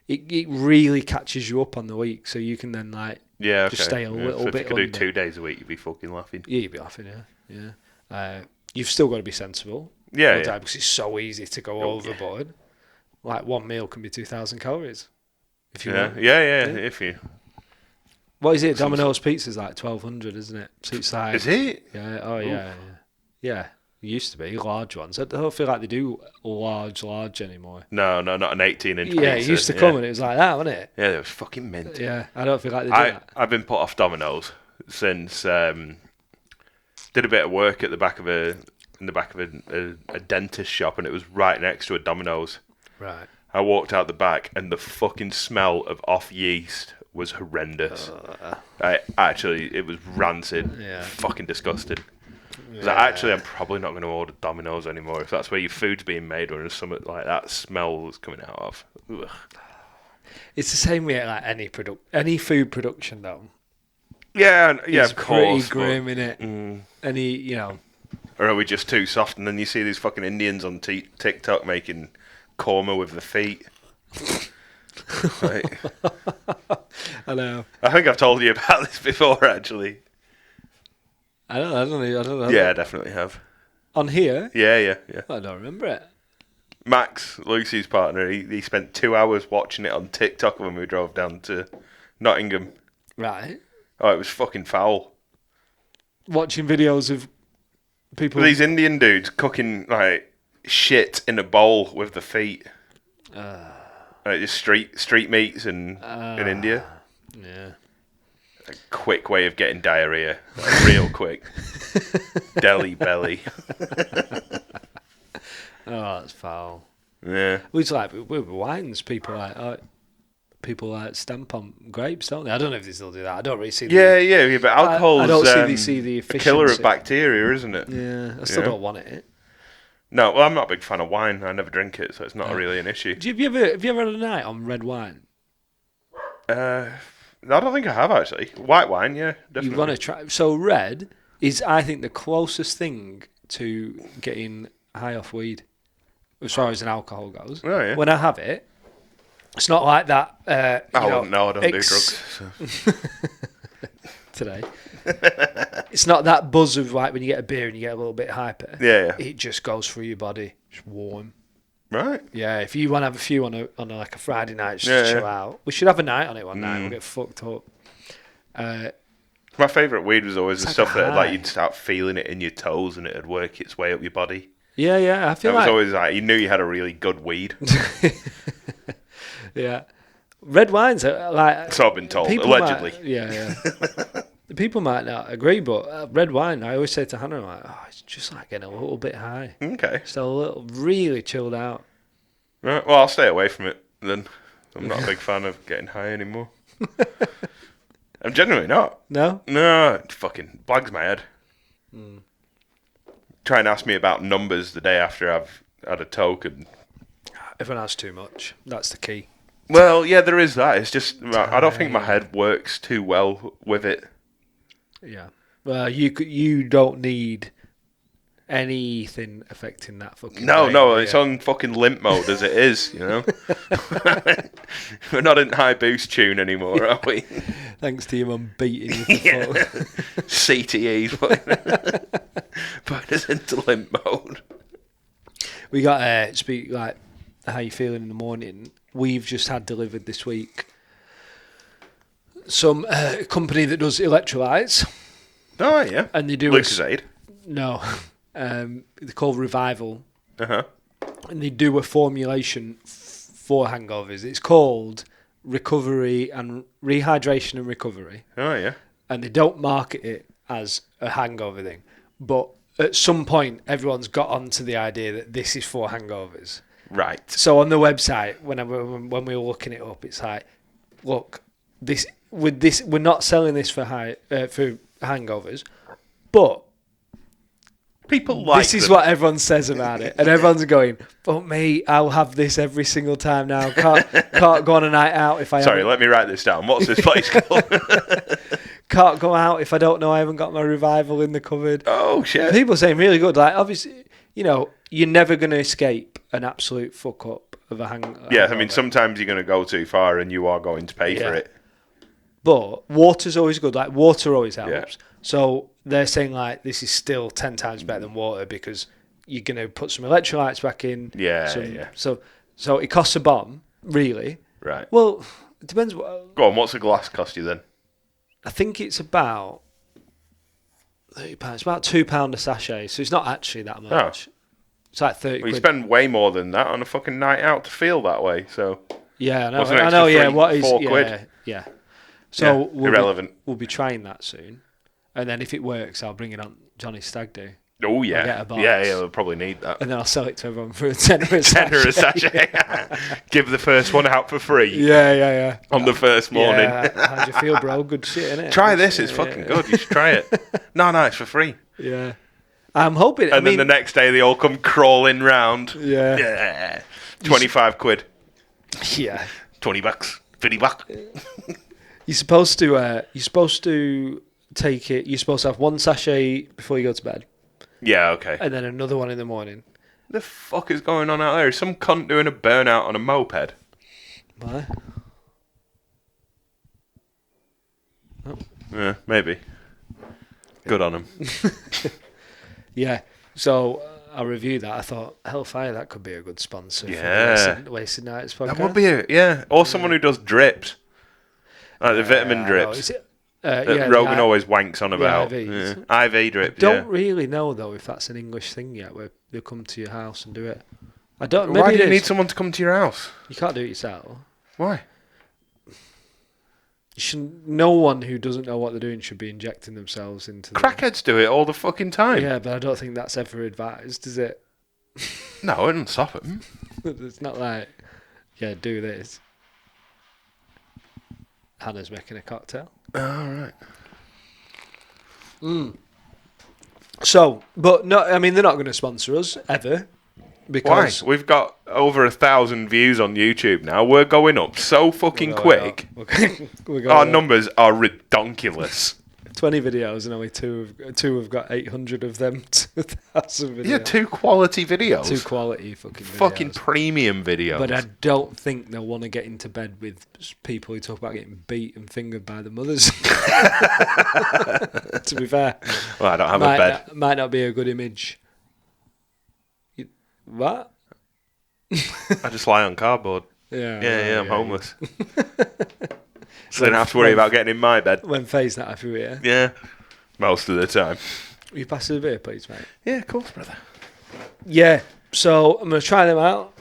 Speaker 4: it really catches you up on the week, so you can then like
Speaker 3: Yeah, okay.
Speaker 4: just stay a little
Speaker 3: so if
Speaker 4: bit
Speaker 3: you could do
Speaker 4: under.
Speaker 3: 2 days a week, you'd be fucking laughing.
Speaker 4: Yeah, you'd be laughing, yeah. You've still got to be sensible.
Speaker 3: Yeah,
Speaker 4: all the
Speaker 3: yeah.
Speaker 4: time, because it's so easy to go overboard. Like one meal can be 2,000 calories. If you
Speaker 3: Yeah,
Speaker 4: want.
Speaker 3: yeah, if you...
Speaker 4: What is it? Domino's pizza's like 1,200, isn't it? So it's like,
Speaker 3: Is it?
Speaker 4: yeah, yeah. It used to be large ones. I don't feel like they do large anymore.
Speaker 3: No, not an 18-inch
Speaker 4: Yeah,
Speaker 3: pizza.
Speaker 4: it used to come and it was like that, wasn't it?
Speaker 3: Yeah, it was fucking mint.
Speaker 4: Yeah, I don't feel like they do that.
Speaker 3: I've been put off Domino's since did a bit of work at the back of a dentist shop, and it was right next to a Domino's.
Speaker 4: Right.
Speaker 3: I walked out the back, and the fucking smell of off yeast was horrendous. It was rancid.
Speaker 4: Yeah.
Speaker 3: Fucking disgusting. I'm probably not going to order Domino's anymore if that's where your food's being made, or there's something like that smell is coming out of. Ugh.
Speaker 4: It's the same way like any food production though.
Speaker 3: Yeah,
Speaker 4: It's
Speaker 3: of course.
Speaker 4: pretty grim, innit? Any,
Speaker 3: Or are we just too soft? And then you see these fucking Indians on TikTok making korma with the feet. Like,
Speaker 4: I know.
Speaker 3: I think I've told you about this before, actually.
Speaker 4: I don't know.
Speaker 3: Yeah, I definitely have.
Speaker 4: On here?
Speaker 3: Yeah.
Speaker 4: I don't remember it.
Speaker 3: Max, Lucy's partner, he spent 2 hours watching it on TikTok when we drove down to Nottingham.
Speaker 4: Right.
Speaker 3: Oh, it was fucking foul.
Speaker 4: Watching videos of people.
Speaker 3: These Indian dudes cooking like shit in a bowl with the feet. Like just street meats in India.
Speaker 4: Yeah.
Speaker 3: A quick way of getting diarrhea, like, real quick. Deli belly.
Speaker 4: Oh, that's foul.
Speaker 3: Yeah.
Speaker 4: It's like with wines, people like stamp on grapes, don't they? I don't know if they still do that. I don't really see.
Speaker 3: Yeah, but alcohol's
Speaker 4: I don't see the
Speaker 3: a
Speaker 4: efficiency.
Speaker 3: killer of bacteria, isn't it?
Speaker 4: Yeah, I still don't want it.
Speaker 3: No, well, I'm not a big fan of wine. I never drink it, so it's not really an issue.
Speaker 4: Have you ever had a night on red wine?
Speaker 3: I don't think I have, actually. White wine, yeah, definitely.
Speaker 4: You want to try. So red is, I think, the closest thing to getting high off weed, as far as an alcohol goes.
Speaker 3: Oh, yeah.
Speaker 4: When I have it, it's not like that.
Speaker 3: I don't do drugs. So.
Speaker 4: Today. It's not that buzz of like when you get a beer and you get a little bit hyper.
Speaker 3: Yeah.
Speaker 4: It just goes through your body. It's warm.
Speaker 3: Right.
Speaker 4: Yeah, if you want to have a few on like a Friday night just to chill out. We should have a night on it one night. We'll get fucked up.
Speaker 3: My favourite weed was always the
Speaker 4: like
Speaker 3: stuff
Speaker 4: a
Speaker 3: that like
Speaker 4: high.
Speaker 3: you'd start feeling it in your toes and it'd work its way up your body.
Speaker 4: Yeah, I feel
Speaker 3: That was
Speaker 4: like
Speaker 3: always like, you knew you had a really good weed.
Speaker 4: yeah. Red wines are like
Speaker 3: So I've been told,
Speaker 4: people
Speaker 3: allegedly.
Speaker 4: Yeah. People might not agree, but red wine, I always say to Hannah, like, it's just like getting a little bit high.
Speaker 3: Okay.
Speaker 4: Still a little, really chilled out.
Speaker 3: Right. Well, I'll stay away from it then. I'm not a big fan of getting high anymore. I'm genuinely not.
Speaker 4: No?
Speaker 3: No, it fucking blags my head. Try and ask me about numbers the day after I've had a token.
Speaker 4: Everyone has too much. That's the key.
Speaker 3: Well, yeah, there is that. It's just, I don't think my head works too well with it.
Speaker 4: Yeah. Well, you don't need anything affecting that fucking
Speaker 3: No,
Speaker 4: brain,
Speaker 3: it's
Speaker 4: yeah.
Speaker 3: on fucking limp mode as it is, you know? We're not in high boost tune anymore, are we?
Speaker 4: Thanks to your mum beating you for fuck.
Speaker 3: CTE, putting us into limp mode.
Speaker 4: We got speak like how you feeling in the morning. We've just had delivered this week some company that does electrolytes,
Speaker 3: Oh, yeah.
Speaker 4: and they do
Speaker 3: Lucozade.
Speaker 4: no, they're called Revival,
Speaker 3: Uh-huh.
Speaker 4: and they do a formulation for hangovers. It's called Recovery and Rehydration and Recovery,
Speaker 3: Oh, yeah.
Speaker 4: and they don't market it as a hangover thing, but at some point everyone's got onto the idea that this is for hangovers.
Speaker 3: Right.
Speaker 4: So on the website, when we were looking it up, it's like, look, we're not selling this for for hangovers, but
Speaker 3: People like
Speaker 4: this is
Speaker 3: them.
Speaker 4: what everyone says about it, and everyone's going, "But me, I'll have this every single time now. Can't go on a night out if I
Speaker 3: Sorry,
Speaker 4: haven't-
Speaker 3: let me write this down. What's this place called?
Speaker 4: can't go out if I don't know I haven't got my Revival in the cupboard."
Speaker 3: Oh, shit.
Speaker 4: People are saying really good. Like obviously, you're never going to escape an absolute fuck up of a hangover.
Speaker 3: Yeah, I mean, sometimes you're going to go too far and you are going to pay for
Speaker 4: Yeah.
Speaker 3: it.
Speaker 4: But water's always good. Like water always helps.
Speaker 3: Yeah.
Speaker 4: So they're saying like this is still 10 times better than water because you're gonna put some electrolytes back in.
Speaker 3: Yeah,
Speaker 4: yeah.
Speaker 3: yeah.
Speaker 4: So it costs a bomb, really.
Speaker 3: Right.
Speaker 4: Well, it depends.
Speaker 3: Go on, what's a glass cost you then?
Speaker 4: I think it's about £30. It's about £2 a sachet. So it's not actually that much. It's like 30
Speaker 3: Well, you
Speaker 4: quid.
Speaker 3: spend way more than that on a fucking night out to feel that way, so...
Speaker 4: Yeah, I know.
Speaker 3: What's an
Speaker 4: I know.
Speaker 3: extra
Speaker 4: Yeah,
Speaker 3: three,
Speaker 4: what is
Speaker 3: 4
Speaker 4: yeah,
Speaker 3: quid?
Speaker 4: Yeah. So
Speaker 3: Yeah, irrelevant.
Speaker 4: We'll be trying that soon, and then if it works, I'll bring it on Johnny's Stag Do,
Speaker 3: Oh,
Speaker 4: I'll get
Speaker 3: yeah.
Speaker 4: a box.
Speaker 3: Yeah, we'll probably need that.
Speaker 4: and then I'll sell it to everyone for a tenner a
Speaker 3: Tenner a
Speaker 4: sachet.
Speaker 3: sachet. Give the first one out for free
Speaker 4: Yeah.
Speaker 3: on the first morning.
Speaker 4: Yeah, how'd you feel, bro? Good shit, innit?
Speaker 3: Try this, it's fucking good. You should try it. No, it's for free.
Speaker 4: Yeah. I'm hoping.
Speaker 3: And then the next day they all come crawling round.
Speaker 4: Yeah.
Speaker 3: Yeah. 25 quid.
Speaker 4: Yeah.
Speaker 3: 20 bucks. 50 bucks.
Speaker 4: You're supposed to take it. You're supposed to have one sachet before you go to bed,
Speaker 3: Yeah, okay.
Speaker 4: and then another one in the morning.
Speaker 3: The fuck is going on out there? Is some cunt doing a burnout on a moped?
Speaker 4: Why?
Speaker 3: Yeah, maybe. Good on him.
Speaker 4: Yeah. So I reviewed that. I thought Hellfire, that could be a good sponsor.
Speaker 3: Yeah.
Speaker 4: For the Wasted Nights podcast.
Speaker 3: That would be it, yeah. Or someone who does drips. Like the vitamin
Speaker 4: I know.
Speaker 3: drips.
Speaker 4: Is it Yeah,
Speaker 3: Rogan always wanks on about.
Speaker 4: IVs.
Speaker 3: Yeah. IV drip.
Speaker 4: Don't really know though if that's an English thing yet, where they come to your house and do it. I don't.
Speaker 3: Why
Speaker 4: Maybe
Speaker 3: do you
Speaker 4: it
Speaker 3: need
Speaker 4: is.
Speaker 3: someone to come to your house?
Speaker 4: You can't do it yourself.
Speaker 3: Why?
Speaker 4: No one who doesn't know what they're doing should be injecting themselves into.
Speaker 3: Crackheads do it all the fucking time.
Speaker 4: Yeah, but I don't think that's ever advised, is it?
Speaker 3: No, it doesn't stop them.
Speaker 4: It's not like, yeah, do this. Hannah's making a cocktail.
Speaker 3: All right.
Speaker 4: So, but no, I mean, they're not going to sponsor us ever.
Speaker 3: Why?
Speaker 4: Because
Speaker 3: We've got over 1,000 views on YouTube now. We're going up so fucking quick.
Speaker 4: We're going
Speaker 3: Our
Speaker 4: up.
Speaker 3: numbers are redonkulous.
Speaker 4: 20 videos and only two have got 800 of them. 2,000 videos.
Speaker 3: Yeah, 2 quality videos.
Speaker 4: 2 quality fucking videos.
Speaker 3: Fucking premium videos.
Speaker 4: But I don't think they'll want to get into bed with people who talk about getting beat and fingered by the mothers. To be fair.
Speaker 3: Well, I don't have a bed.
Speaker 4: Might not be a good image. What?
Speaker 3: I just lie on cardboard.
Speaker 4: Yeah,
Speaker 3: I'm homeless. So I don't have to worry about getting in my bed.
Speaker 4: When Faye's not happy with you.
Speaker 3: Yeah, most of the time.
Speaker 4: Will you pass us a beer, please, mate?
Speaker 3: Yeah, of course, brother.
Speaker 4: Yeah, so I'm going to try them out.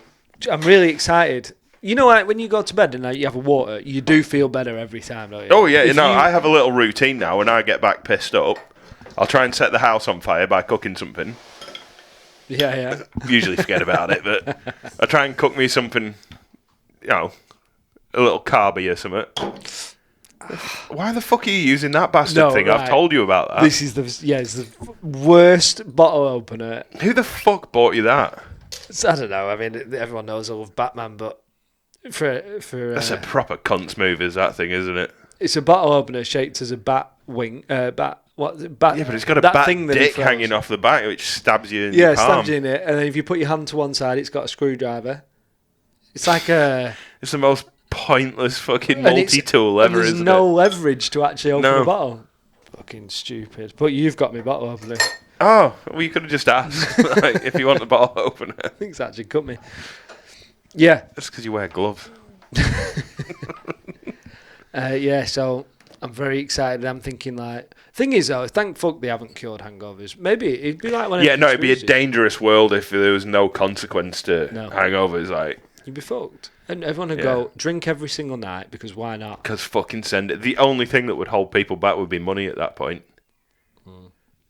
Speaker 4: I'm really excited. You know, like when you go to bed and like, you have a water, you do feel better every time, don't you?
Speaker 3: Oh, yeah,
Speaker 4: If
Speaker 3: I have a little routine now. When I get back pissed up, I'll try and set the house on fire by cooking something.
Speaker 4: Yeah.
Speaker 3: Usually forget about it, but I try and cook me something, a little carby or something. Why the fuck are you using that bastard thing?
Speaker 4: Right.
Speaker 3: I've told you about that.
Speaker 4: This is it's the worst bottle opener.
Speaker 3: Who the fuck bought you that?
Speaker 4: I don't know. I mean, everyone knows I love Batman, but for
Speaker 3: That's a proper cunt's move, is that thing, isn't it?
Speaker 4: it's a bottle opener shaped as a bat wing. Bat. What? Bat.
Speaker 3: Yeah, but it's got a
Speaker 4: that
Speaker 3: bat
Speaker 4: thing that he
Speaker 3: dick
Speaker 4: throws.
Speaker 3: hanging off the back, which stabs you in your
Speaker 4: Yeah,
Speaker 3: palm.
Speaker 4: stabs you in it, and then if you put your hand to one side, it's got a screwdriver. It's like a
Speaker 3: It's the most pointless fucking
Speaker 4: and it's-
Speaker 3: multi-tool
Speaker 4: and
Speaker 3: ever,
Speaker 4: there's
Speaker 3: isn't
Speaker 4: no
Speaker 3: it?
Speaker 4: leverage to actually open
Speaker 3: No.
Speaker 4: the bottle. Fucking stupid. But you've got me bottle opener.
Speaker 3: Oh, well, you could have just asked like, if you want the bottle opener.
Speaker 4: I think it's actually cut me. Yeah,
Speaker 3: That's because you wear gloves.
Speaker 4: yeah. So I'm very excited. I'm thinking like, thing is though, thank fuck they haven't cured hangovers. Maybe it'd be like when
Speaker 3: Yeah, no, it'd be a
Speaker 4: day.
Speaker 3: dangerous world if there was no consequence to
Speaker 4: No.
Speaker 3: hangovers. Like,
Speaker 4: You'd be fucked. And everyone would
Speaker 3: Yeah.
Speaker 4: go drink every single night because why not?
Speaker 3: because fucking send it. The only thing that would hold people back would be money at that point.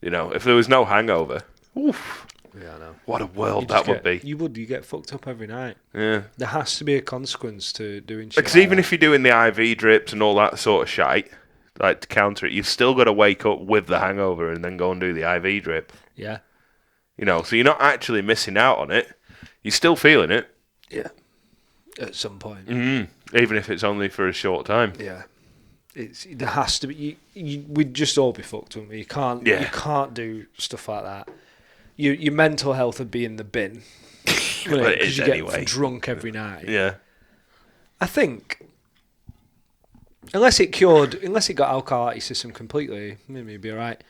Speaker 3: If there was no hangover, oof,
Speaker 4: Yeah, I know.
Speaker 3: what a world
Speaker 4: You
Speaker 3: that
Speaker 4: just
Speaker 3: would
Speaker 4: get-
Speaker 3: be.
Speaker 4: You would. You get fucked up every night.
Speaker 3: Yeah.
Speaker 4: There has to be a consequence to doing shit.
Speaker 3: Because
Speaker 4: like
Speaker 3: even
Speaker 4: that.
Speaker 3: if you're doing the IV drips and all that sort of shite, like to counter it, you've still got to wake up with the hangover and then go and do the IV drip.
Speaker 4: Yeah.
Speaker 3: So you're not actually missing out on it. You're still feeling it,
Speaker 4: Yeah. At some point.
Speaker 3: even if it's only for a short time.
Speaker 4: Yeah. There has to be. We'd just all be fucked, wouldn't we? You can't.
Speaker 3: Yeah.
Speaker 4: You can't do stuff like that. Your mental health would be in the bin.
Speaker 3: Well, it
Speaker 4: Because
Speaker 3: is
Speaker 4: you
Speaker 3: anyway.
Speaker 4: get drunk every night.
Speaker 3: Yeah.
Speaker 4: I think, unless it got alcohol out of your system completely, maybe it'd be alright.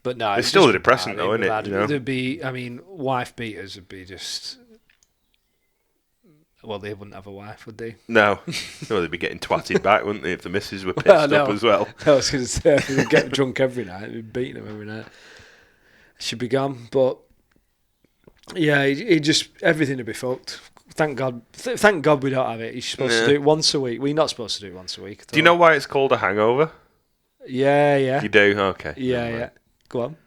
Speaker 4: But no,
Speaker 3: It's
Speaker 4: it'd
Speaker 3: still
Speaker 4: just
Speaker 3: a
Speaker 4: be
Speaker 3: depressant
Speaker 4: bad.
Speaker 3: though,
Speaker 4: It'd be
Speaker 3: isn't it?
Speaker 4: bad. There'd be, I mean, wife beaters would be just. Well, they wouldn't have a wife, would they?
Speaker 3: No. Well, they'd be getting twatted back, wouldn't they, if the missus were pissed
Speaker 4: Well,
Speaker 3: up
Speaker 4: no.
Speaker 3: as well.
Speaker 4: I was going to say, they'd get drunk every night, they'd be beating them every night. Should be gone, but yeah, it just everything would be fucked. Thank God, thank God we don't have it. You're supposed
Speaker 3: Yeah.
Speaker 4: to do it once a week. We're not supposed to do it once a week. at
Speaker 3: Do you
Speaker 4: all.
Speaker 3: know why it's called a hangover?
Speaker 4: Yeah.
Speaker 3: You do? Okay.
Speaker 4: Yeah. Go on.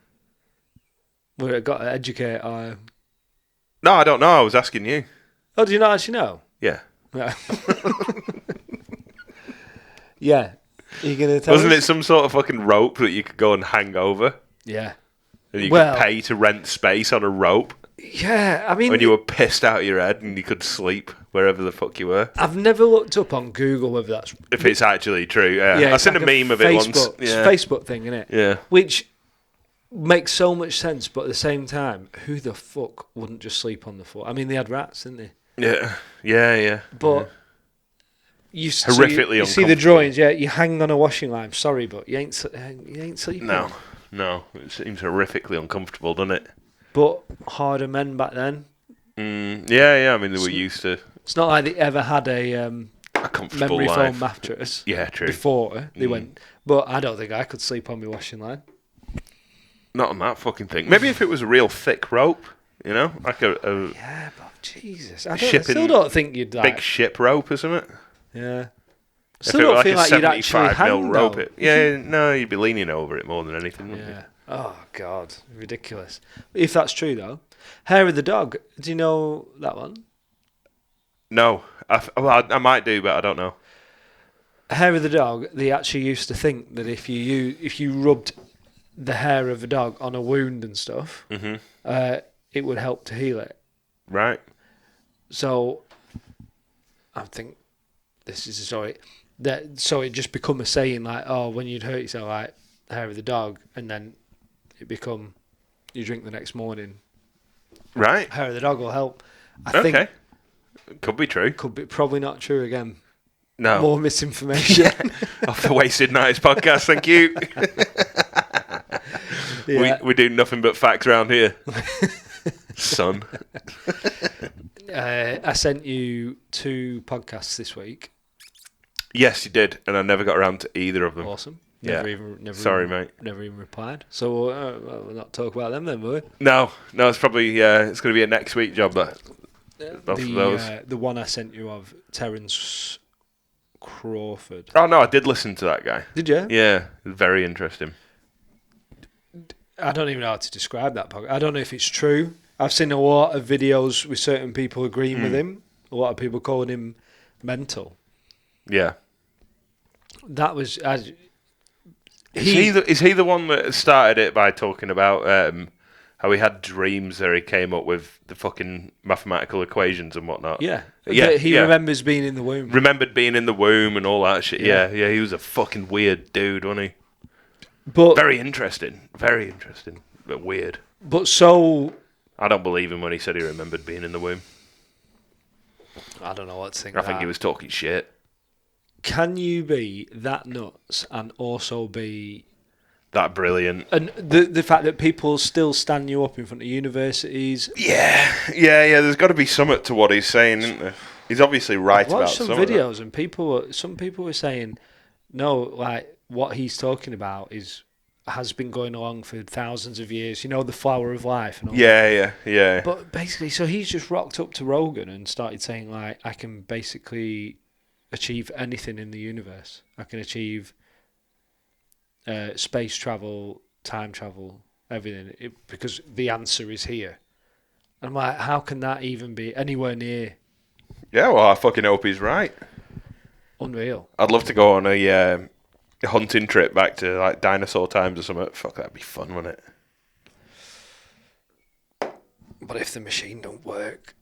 Speaker 4: We've got to educate our...
Speaker 3: No, I don't know. I was asking you.
Speaker 4: Oh, do you not actually know?
Speaker 3: Yeah.
Speaker 4: No. Yeah. Are you going to tell
Speaker 3: Wasn't
Speaker 4: us?
Speaker 3: it some sort of fucking rope that you could go and hang over?
Speaker 4: Yeah.
Speaker 3: And you
Speaker 4: Well-
Speaker 3: could pay to rent space on a rope
Speaker 4: Yeah, I mean...
Speaker 3: when you were pissed out of your head and you could sleep wherever the fuck you were.
Speaker 4: I've never looked up on Google whether that's...
Speaker 3: If it's actually true, yeah. I
Speaker 4: it's
Speaker 3: seen
Speaker 4: like
Speaker 3: a meme of it once.
Speaker 4: Facebook- it's
Speaker 3: Yeah.
Speaker 4: a Facebook thing, isn't it?
Speaker 3: Yeah.
Speaker 4: Which makes so much sense, but at the same time, who the fuck wouldn't just sleep on the floor? I mean, they had rats, didn't they?
Speaker 3: Yeah.
Speaker 4: But you
Speaker 3: Horrifically
Speaker 4: you see the
Speaker 3: uncomfortable.
Speaker 4: drawings, yeah. You hang on a washing line. Sorry, but you ain't sleeping.
Speaker 3: No. It seems horrifically uncomfortable, doesn't it?
Speaker 4: But harder men back then.
Speaker 3: Yeah. I mean, they were used to.
Speaker 4: It's not like they ever had a
Speaker 3: a comfortable
Speaker 4: memory
Speaker 3: life.
Speaker 4: foam mattress.
Speaker 3: Yeah, true.
Speaker 4: Before they went, but I don't think I could sleep on my washing line.
Speaker 3: Not on that fucking thing. Maybe if it was a real thick rope, you know, like a
Speaker 4: Yeah, but Jesus, I
Speaker 3: Shipping
Speaker 4: still don't think you'd like.
Speaker 3: big ship rope or something.
Speaker 4: Yeah.
Speaker 3: If
Speaker 4: Still
Speaker 3: it were
Speaker 4: don't feel
Speaker 3: a
Speaker 4: like you'd actually
Speaker 3: 75 mil
Speaker 4: hang
Speaker 3: rope,
Speaker 4: though.
Speaker 3: no, you'd be leaning over it more than anything. Wouldn't
Speaker 4: Yeah. Oh God, ridiculous. If that's true though, Hair of the Dog. Do you know that one?
Speaker 3: you? No, I might do, but I don't know.
Speaker 4: Hair of the Dog. They actually used to think that if you rubbed the hair of a dog on a wound and stuff, it would help to heal it.
Speaker 3: Right.
Speaker 4: So I think this is a story. So it just become a saying like, oh, when you'd hurt yourself, like hair of the dog, and then it become you drink the next morning.
Speaker 3: Right.
Speaker 4: Hair of the dog will help. I
Speaker 3: Okay.
Speaker 4: think
Speaker 3: Could be true.
Speaker 4: could be probably not true again.
Speaker 3: No.
Speaker 4: More misinformation.
Speaker 3: Off the Wasted Nights podcast, thank you.
Speaker 4: Yeah.
Speaker 3: We do nothing but facts around here. Son.
Speaker 4: I sent you 2 podcasts this week.
Speaker 3: Yes, you did, and I never got around to either of them.
Speaker 4: Awesome.
Speaker 3: Yeah.
Speaker 4: Never
Speaker 3: Sorry,
Speaker 4: even,
Speaker 3: mate.
Speaker 4: Never even replied. So we'll not talk about them then, will we?
Speaker 3: No, it's probably it's going to be a next week job. But both of those.
Speaker 4: The one I sent you of Terence Crawford.
Speaker 3: Oh no, I did listen to that guy.
Speaker 4: Did you?
Speaker 3: Yeah, very interesting.
Speaker 4: I don't even know how to describe that podcast. I don't know if it's true. I've seen a lot of videos with certain people agreeing with him. A lot of people calling him mental.
Speaker 3: Yeah.
Speaker 4: That was
Speaker 3: Is he the one that started it by talking about how he had dreams that he came up with the fucking mathematical equations and whatnot?
Speaker 4: Yeah.
Speaker 3: Yeah,
Speaker 4: But he
Speaker 3: yeah.
Speaker 4: remembers being in the womb.
Speaker 3: Remembered being in the womb and all that shit.
Speaker 4: Yeah.
Speaker 3: Yeah, he was a fucking weird dude, wasn't he?
Speaker 4: But
Speaker 3: Very interesting, but weird.
Speaker 4: but so
Speaker 3: I don't believe him when he said he remembered being in the womb.
Speaker 4: I don't know what to think.
Speaker 3: I think he was talking shit.
Speaker 4: Can you be that nuts and also be
Speaker 3: That brilliant.
Speaker 4: and the fact that people still stand you up in front of universities?
Speaker 3: Yeah. There's got to be something to what he's saying, isn't there? He's obviously right
Speaker 4: I
Speaker 3: about
Speaker 4: watched some
Speaker 3: some of that.
Speaker 4: videos and some people were saying, no, like what he's talking about has been going along for thousands of years. You know, the flower of life and all that.
Speaker 3: Yeah.
Speaker 4: But basically, so he's just rocked up to Rogan and started saying like, I can basically achieve anything in the universe. I can achieve space travel, time travel, everything, because the answer is here. And I'm like, how can that even be anywhere near
Speaker 3: Yeah, well, I fucking hope he's right.
Speaker 4: unreal?
Speaker 3: I'd love to go on a hunting trip back to like dinosaur times or something. Fuck, that'd be fun, wouldn't it?
Speaker 4: But if the machine don't work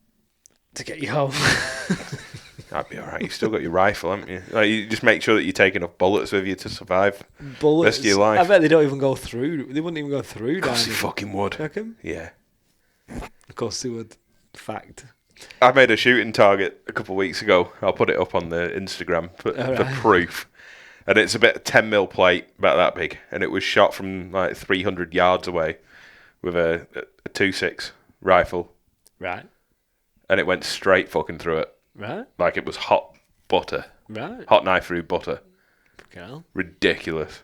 Speaker 4: to get you home,
Speaker 3: That'd be alright. You've still got your rifle, haven't you? Like, you just make sure that you take enough bullets with you to survive
Speaker 4: bullets.
Speaker 3: rest of your life.
Speaker 4: I bet they don't even go through. They wouldn't even go through.
Speaker 3: Of course, you
Speaker 4: dinosaurs.
Speaker 3: fucking would.
Speaker 4: Reckon?
Speaker 3: Yeah.
Speaker 4: Of course they would. Fact.
Speaker 3: I made a shooting target a couple of weeks ago. I'll put it up on the Instagram for
Speaker 4: Alright.
Speaker 3: proof. And it's about a 10mm plate, about that big. And it was shot from like 300 yards away with a 2.6 rifle.
Speaker 4: Right.
Speaker 3: And it went straight fucking through it.
Speaker 4: Right.
Speaker 3: Like it was hot butter.
Speaker 4: Right.
Speaker 3: Hot knife through butter.
Speaker 4: Fucking hell.
Speaker 3: Ridiculous.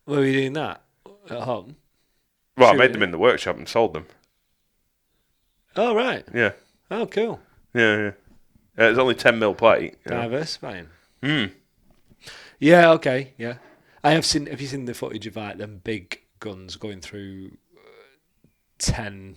Speaker 4: Were you doing that at home?
Speaker 3: Well, I
Speaker 4: Shooting
Speaker 3: made them
Speaker 4: it?
Speaker 3: in the workshop and sold them.
Speaker 4: Oh, right.
Speaker 3: Yeah.
Speaker 4: Oh, cool.
Speaker 3: Yeah. It's only 10mm plate. You know.
Speaker 4: Diversifying.
Speaker 3: Hmm.
Speaker 4: Yeah, okay, yeah. Have you seen the footage of like them big guns going through 10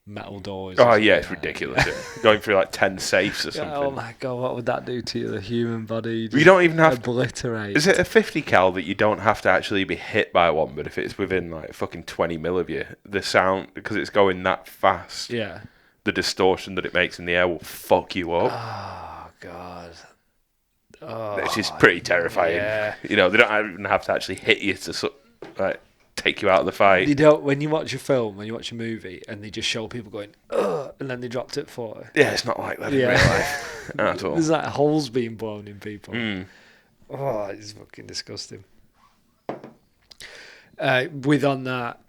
Speaker 4: metal doors? or
Speaker 3: Oh,
Speaker 4: something
Speaker 3: yeah, it's
Speaker 4: like that?
Speaker 3: ridiculous. isn't it? Going through like 10 safes or something.
Speaker 4: Oh my god, what would that do to the human body?
Speaker 3: You don't even have to...
Speaker 4: obliterate.
Speaker 3: Is it a 50 cal that you don't have to actually be hit by one, but if it's within like fucking 20mm of you, the sound, because it's going that fast,
Speaker 4: Yeah.
Speaker 3: the distortion that it makes in the air will fuck you up.
Speaker 4: Oh god. Oh,
Speaker 3: Which is pretty terrifying.
Speaker 4: yeah.
Speaker 3: You know, they don't even have to actually hit you to like take you out of the fight.
Speaker 4: You don't, when you watch a film, when you watch a movie, and they just show people going, ugh, and then they dropped it for it.
Speaker 3: Yeah, it's not like that in
Speaker 4: Yeah.
Speaker 3: real life at all.
Speaker 4: There's like holes being blown in people.
Speaker 3: Mm.
Speaker 4: Oh, it's fucking disgusting. With on that,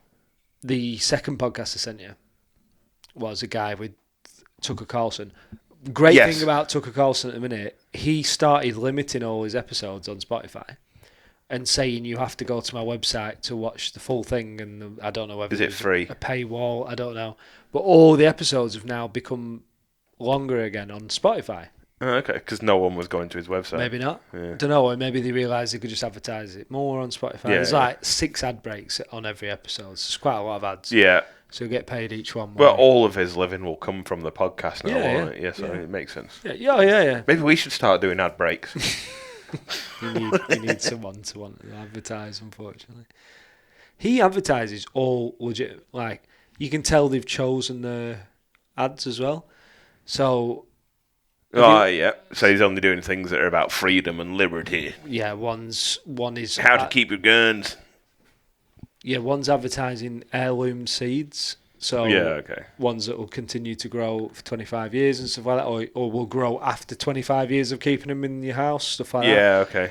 Speaker 4: the second podcast I sent you was a guy with Tucker Carlson. great
Speaker 3: Yes.
Speaker 4: thing about Tucker Carlson at the minute, he started limiting all his episodes on Spotify and saying you have to go to my website to watch the full thing. And I don't know whether
Speaker 3: Is it
Speaker 4: there's
Speaker 3: free?
Speaker 4: a paywall. I don't know. But all the episodes have now become longer again on Spotify.
Speaker 3: Oh, okay, because no one was going to his website.
Speaker 4: Maybe not.
Speaker 3: Yeah.
Speaker 4: Don't know. Or maybe they realised they could just advertise it more on Spotify.
Speaker 3: Yeah,
Speaker 4: There's
Speaker 3: yeah.
Speaker 4: like 6 ad breaks on every episode. So it's quite a lot of ads.
Speaker 3: Yeah.
Speaker 4: So you get paid each one.
Speaker 3: Well,
Speaker 4: more.
Speaker 3: all of his living will come from the podcast now,
Speaker 4: Yeah,
Speaker 3: won't it? Yeah, so
Speaker 4: yeah.
Speaker 3: it makes sense.
Speaker 4: Yeah.
Speaker 3: Maybe we should start doing ad breaks.
Speaker 4: You need someone to want to advertise, unfortunately. He advertises all legit. Like, you can tell they've chosen their ads as well. So,
Speaker 3: Oh, yeah. So he's only doing things that are about freedom and liberty.
Speaker 4: yeah, one is...
Speaker 3: How to keep your guns.
Speaker 4: Yeah, one's advertising heirloom seeds. So
Speaker 3: Yeah, okay.
Speaker 4: ones that will continue to grow for 25 years and stuff like that, or will grow after 25 years of keeping them in your house, stuff like
Speaker 3: Yeah, okay.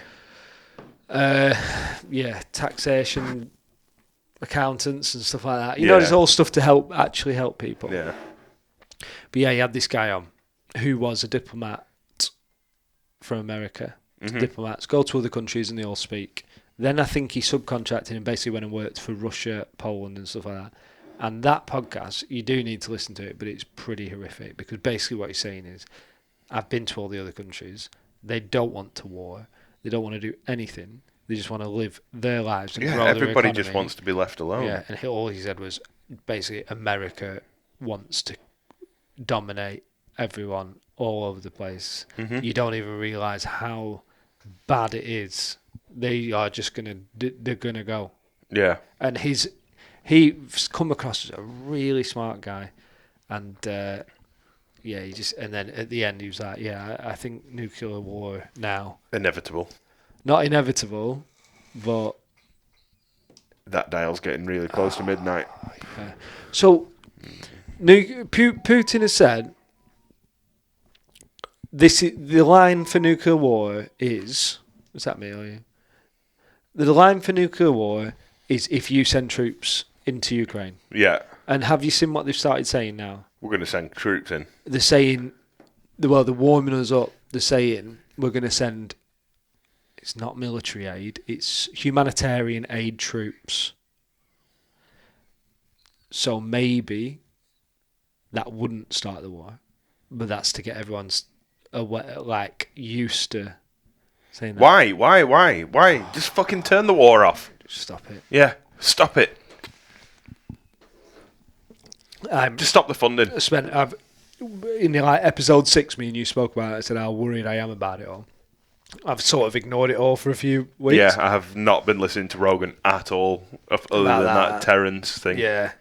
Speaker 4: that. Yeah, taxation, accountants and stuff like that. You
Speaker 3: Yeah.
Speaker 4: know, there's all stuff to actually help people.
Speaker 3: Yeah.
Speaker 4: But yeah, he had this guy on who was a diplomat from America. Diplomats go to other countries and they all speak. Then I think he subcontracted and basically went and worked for Russia, Poland and stuff like that. And that podcast, you do need to listen to it, but it's pretty horrific because basically what he's saying is, I've been to all the other countries. They don't want to war. They don't want to do anything. They just want to live their lives and
Speaker 3: Yeah,
Speaker 4: grow their
Speaker 3: everybody
Speaker 4: economy.
Speaker 3: just wants to be left alone.
Speaker 4: Yeah, and all he said was basically America wants to dominate everyone all over the place. You don't even realise how bad it is. They are just they're gonna go.
Speaker 3: Yeah.
Speaker 4: And he's come across as a really smart guy, and and then at the end he was like, I think nuclear war now,
Speaker 3: Inevitable.
Speaker 4: not inevitable, but
Speaker 3: That dial's getting really close to midnight.
Speaker 4: so Putin has said the line for nuclear war is, was that me or you? The line for nuclear war is if you send troops into Ukraine.
Speaker 3: Yeah.
Speaker 4: And have you seen what they've started saying now?
Speaker 3: We're going to send troops in.
Speaker 4: They're saying, they're warming us up. They're saying we're going to send, it's not military aid, it's humanitarian aid troops. So maybe that wouldn't start the war, but that's to get everyone used to saying that.
Speaker 3: Why? Just fucking turn the war off.
Speaker 4: Stop it.
Speaker 3: Yeah. Stop it. Just stop the funding.
Speaker 4: I've in episode 6, me and you spoke about it. I said how worried I am about it all. I've sort of ignored it all for a few weeks.
Speaker 3: Yeah, I have not been listening to Rogan at all, other than that Terrence thing.
Speaker 4: Yeah.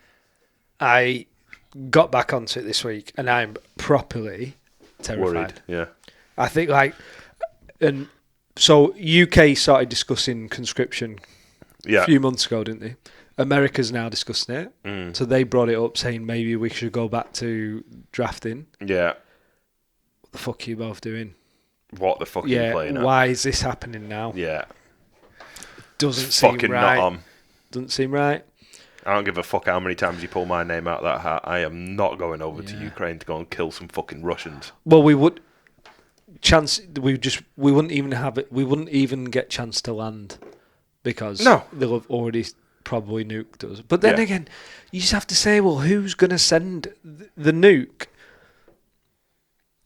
Speaker 4: I got back onto it this week, and I'm properly terrified.
Speaker 3: Worried. Yeah.
Speaker 4: I think and so UK started discussing conscription
Speaker 3: Yeah.
Speaker 4: a few months ago, didn't they? America's now discussing it. So they brought it up saying maybe we should go back to drafting.
Speaker 3: Yeah.
Speaker 4: What the fuck are you both doing?
Speaker 3: What the fuck are you playing at?
Speaker 4: Why is this happening now?
Speaker 3: Yeah.
Speaker 4: Doesn't seem
Speaker 3: Fucking
Speaker 4: right.
Speaker 3: not on.
Speaker 4: Doesn't seem right.
Speaker 3: I don't give a fuck how many times you pull my name out of that hat. I am not going over to Ukraine to go and kill some fucking Russians.
Speaker 4: Well, we wouldn't even have it. We wouldn't even get chance to land because they'll have already probably nuked us. But then again, you just have to say, well, who's going to send the nuke?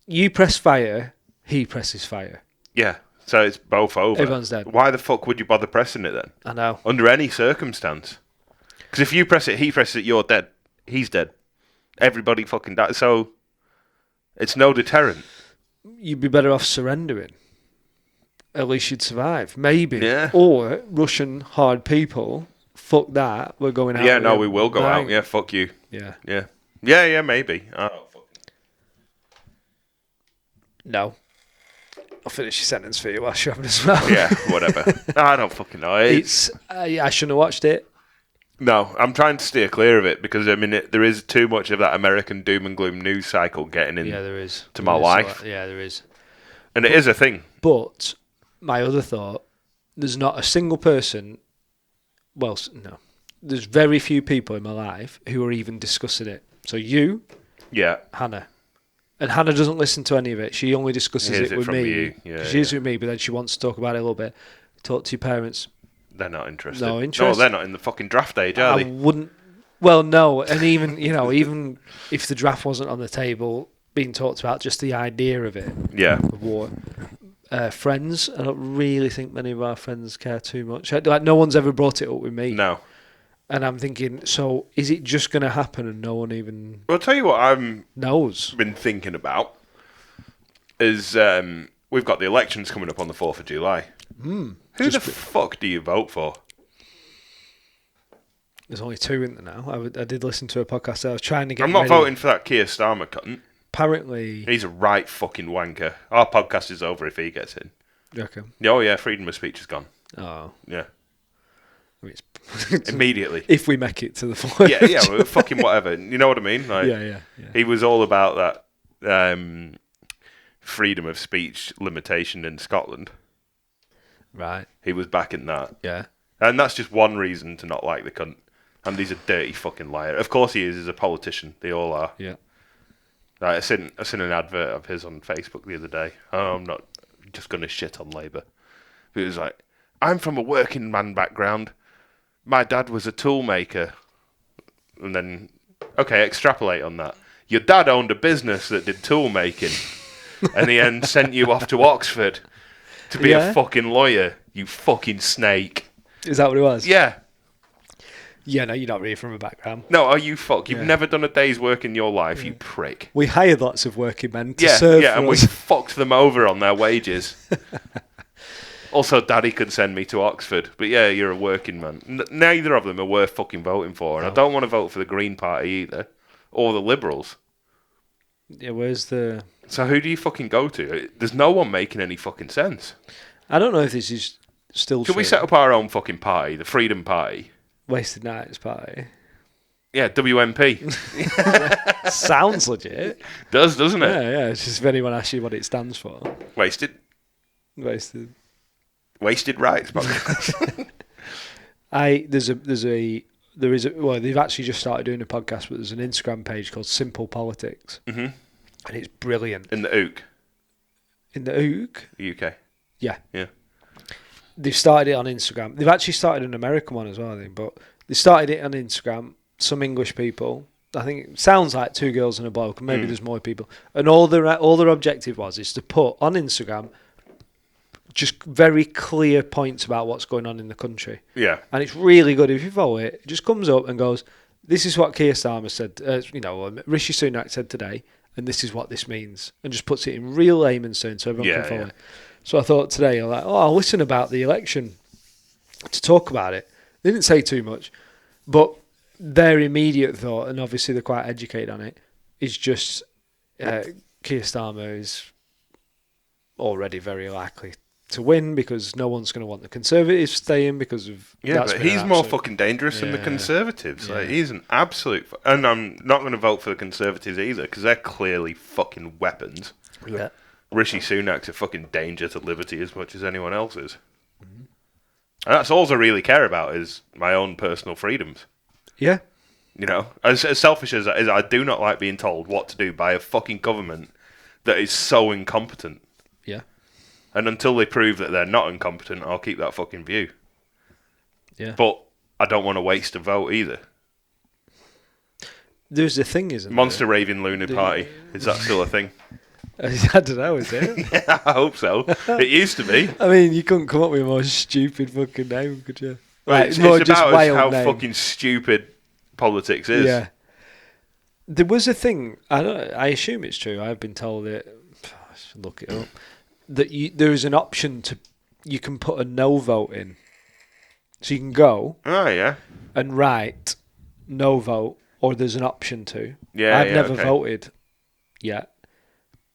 Speaker 4: You press fire, he presses fire.
Speaker 3: Yeah. So it's both over.
Speaker 4: Everyone's dead.
Speaker 3: Why the fuck would you bother pressing it then?
Speaker 4: I know.
Speaker 3: Under any circumstance. Because if you press it, he presses it, you're dead. He's dead. Everybody fucking dies. So it's no deterrent.
Speaker 4: You'd be better off surrendering. At least you'd survive. Maybe.
Speaker 3: Yeah.
Speaker 4: Or Russian hard people, fuck that, we're going out.
Speaker 3: Yeah, no, we will go out. Yeah, fuck you.
Speaker 4: Yeah.
Speaker 3: Yeah. Yeah, maybe. I don't fucking...
Speaker 4: No. I'll finish your sentence for you while you're having as well.
Speaker 3: Yeah, whatever. I don't fucking know.
Speaker 4: I shouldn't have watched it.
Speaker 3: No, I'm trying to steer clear of it because, I mean, there is too much of that American doom and gloom news cycle getting in
Speaker 4: Yeah, there is.
Speaker 3: to my life.
Speaker 4: Yeah, there is.
Speaker 3: And it is a thing.
Speaker 4: But my other thought, there's not a single person, well, no, there's very few people in my life who are even discussing it. So you,
Speaker 3: Yeah.
Speaker 4: Hannah, And Hannah doesn't listen to any of it. She only discusses
Speaker 3: Hears
Speaker 4: it
Speaker 3: it
Speaker 4: with
Speaker 3: from
Speaker 4: me.
Speaker 3: you. Yeah,
Speaker 4: She is with me, but then she wants to talk about it a little bit. Talk to your parents.
Speaker 3: They're not interested.
Speaker 4: No interest.
Speaker 3: No, they're not in the fucking draft age, are
Speaker 4: I
Speaker 3: they?
Speaker 4: wouldn't. Well, no, and even even if the draft wasn't on the table, being talked about, just the idea of it,
Speaker 3: Yeah.
Speaker 4: of war. Friends, I don't really think many of our friends care too much. Like, no one's ever brought it up with me.
Speaker 3: No.
Speaker 4: And I'm thinking, so is it just going to happen and no one even
Speaker 3: Well, I'll tell you what I've
Speaker 4: knows?
Speaker 3: been thinking about is we've got the elections coming up on the 4th of July. Who the fuck do you vote for?
Speaker 4: There's only 2 in there now. I did listen to a podcast. I was trying to get.
Speaker 3: I'm not
Speaker 4: ready.
Speaker 3: voting for that Keir Starmer cunt.
Speaker 4: Apparently,
Speaker 3: He's a right fucking wanker. Our podcast is over if he gets in.
Speaker 4: okay.
Speaker 3: Oh yeah, freedom of speech is gone.
Speaker 4: Oh,
Speaker 3: Yeah,
Speaker 4: I mean, it's
Speaker 3: immediately.
Speaker 4: if we make it to the 4th.
Speaker 3: Yeah, well, fucking whatever. You know what I mean? Like,
Speaker 4: yeah.
Speaker 3: he was all about that freedom of speech limitation in Scotland.
Speaker 4: Right.
Speaker 3: He was backing that.
Speaker 4: Yeah.
Speaker 3: And that's just one reason to not like the cunt. And he's a dirty fucking liar. Of course he is. He's a politician. They all are.
Speaker 4: Yeah.
Speaker 3: Like, I seen an advert of his on Facebook the other day. Oh, I'm not just going to shit on Labour. It was like, I'm from a working man background. My dad was a tool maker. And then, okay, extrapolate on that. Your dad owned a business that did tool making. And he then sent you off to Oxford to be a fucking lawyer, you fucking snake.
Speaker 4: Is that what it was?
Speaker 3: Yeah.
Speaker 4: Yeah, no, you're not really from a background.
Speaker 3: No, are you fuck? You've
Speaker 4: Yeah.
Speaker 3: never done a day's work in your life, you prick.
Speaker 4: We hired lots of working men to
Speaker 3: Yeah,
Speaker 4: serve
Speaker 3: yeah,
Speaker 4: for
Speaker 3: and we
Speaker 4: us.
Speaker 3: fucked them over on their wages. Also, Daddy could send me to Oxford, but yeah, you're a working man. Neither of them are worth fucking voting for, and I don't want to vote for the Green Party either, or the Liberals.
Speaker 4: Yeah, where's the...
Speaker 3: So who do you fucking go to? There's no one making any fucking sense.
Speaker 4: I don't know if this is still
Speaker 3: Should
Speaker 4: true.
Speaker 3: we set up our own fucking party, the Freedom Party?
Speaker 4: Wasted Nights Party.
Speaker 3: Yeah, WMP.
Speaker 4: Sounds legit.
Speaker 3: Does, doesn't it?
Speaker 4: Yeah. It's just if anyone asks you what it stands for.
Speaker 3: Wasted rights. Podcast.
Speaker 4: Well, they've actually just started doing a podcast, but there's an Instagram page called Simple Politics.
Speaker 3: Mm-hmm.
Speaker 4: And it's brilliant.
Speaker 3: In the Ook,
Speaker 4: In the Ook?
Speaker 3: UK.
Speaker 4: Yeah.
Speaker 3: Yeah.
Speaker 4: They've started it on Instagram. They've actually started an American one as well, I think. But they started it on Instagram. Some English people. I think it sounds like 2 girls and a bloke. And maybe there's more people. And all their objective is to put on Instagram just very clear points about what's going on in the country.
Speaker 3: Yeah.
Speaker 4: And it's really good. If you follow it, it just comes up and goes, this is what Keir Starmer said, Rishi Sunak said today, and this is what this means. And just puts it in real layman's terms so everyone can follow it. So I thought today, I'll listen about the election to talk about it. They didn't say too much, but their immediate thought, and obviously they're quite educated on it, is just Keir Starmer is already very likely to win because no one's going to want the Conservatives staying because of...
Speaker 3: Yeah, but he's more fucking dangerous than the Conservatives.
Speaker 4: Yeah.
Speaker 3: Like, he's an absolute... And I'm not going to vote for the Conservatives either because they're clearly fucking weapons.
Speaker 4: Yeah.
Speaker 3: Rishi Sunak's a fucking danger to liberty as much as anyone else is. Mm-hmm. And that's all I really care about is my own personal freedoms.
Speaker 4: Yeah.
Speaker 3: You know, as selfish as I do not like being told what to do by a fucking government that is so incompetent.
Speaker 4: Yeah.
Speaker 3: And until they prove that they're not incompetent, I'll keep that fucking view.
Speaker 4: Yeah.
Speaker 3: But I don't want to waste a vote either.
Speaker 4: There's a thing, isn't
Speaker 3: Monster Raving Lunar Party. Is that still a thing?
Speaker 4: there? I don't know, is it?
Speaker 3: Yeah, I hope so. It used to be.
Speaker 4: I mean, you couldn't come up with a more stupid fucking name, could you?
Speaker 3: Well, it's
Speaker 4: more
Speaker 3: about how
Speaker 4: name.
Speaker 3: fucking stupid politics is.
Speaker 4: Yeah. There was a thing, I assume it's true, I've been told it, I should look it up, that there is an option you can put a no vote in. So you can go
Speaker 3: Oh, yeah.
Speaker 4: and write no vote, or there's an option to.
Speaker 3: Yeah,
Speaker 4: I've
Speaker 3: yeah,
Speaker 4: never
Speaker 3: okay.
Speaker 4: voted yet.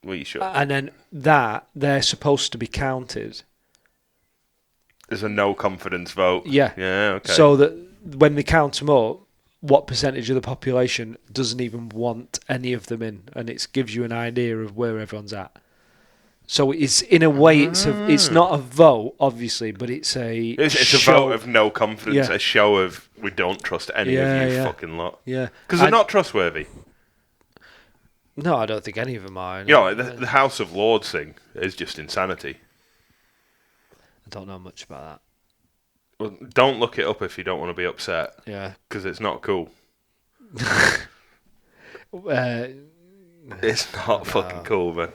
Speaker 3: Well, you should.
Speaker 4: And then they're supposed to be counted.
Speaker 3: There's a no confidence vote.
Speaker 4: Yeah.
Speaker 3: Yeah, okay.
Speaker 4: So that when they count them up, what percentage of the population doesn't even want any of them in, and it gives you an idea of where everyone's at. So it's in a way it's not a vote, obviously, but it's a
Speaker 3: a vote of no confidence,
Speaker 4: Yeah.
Speaker 3: a show of we don't trust any of you fucking lot.
Speaker 4: Yeah,
Speaker 3: Because they're not trustworthy.
Speaker 4: No, I don't think any of them are.
Speaker 3: You know, like the House of Lords thing is just insanity.
Speaker 4: I don't know much about
Speaker 3: Well, don't look it up if you don't want to be upset,
Speaker 4: that. Yeah.
Speaker 3: because it's not cool. It's not fucking cool, man.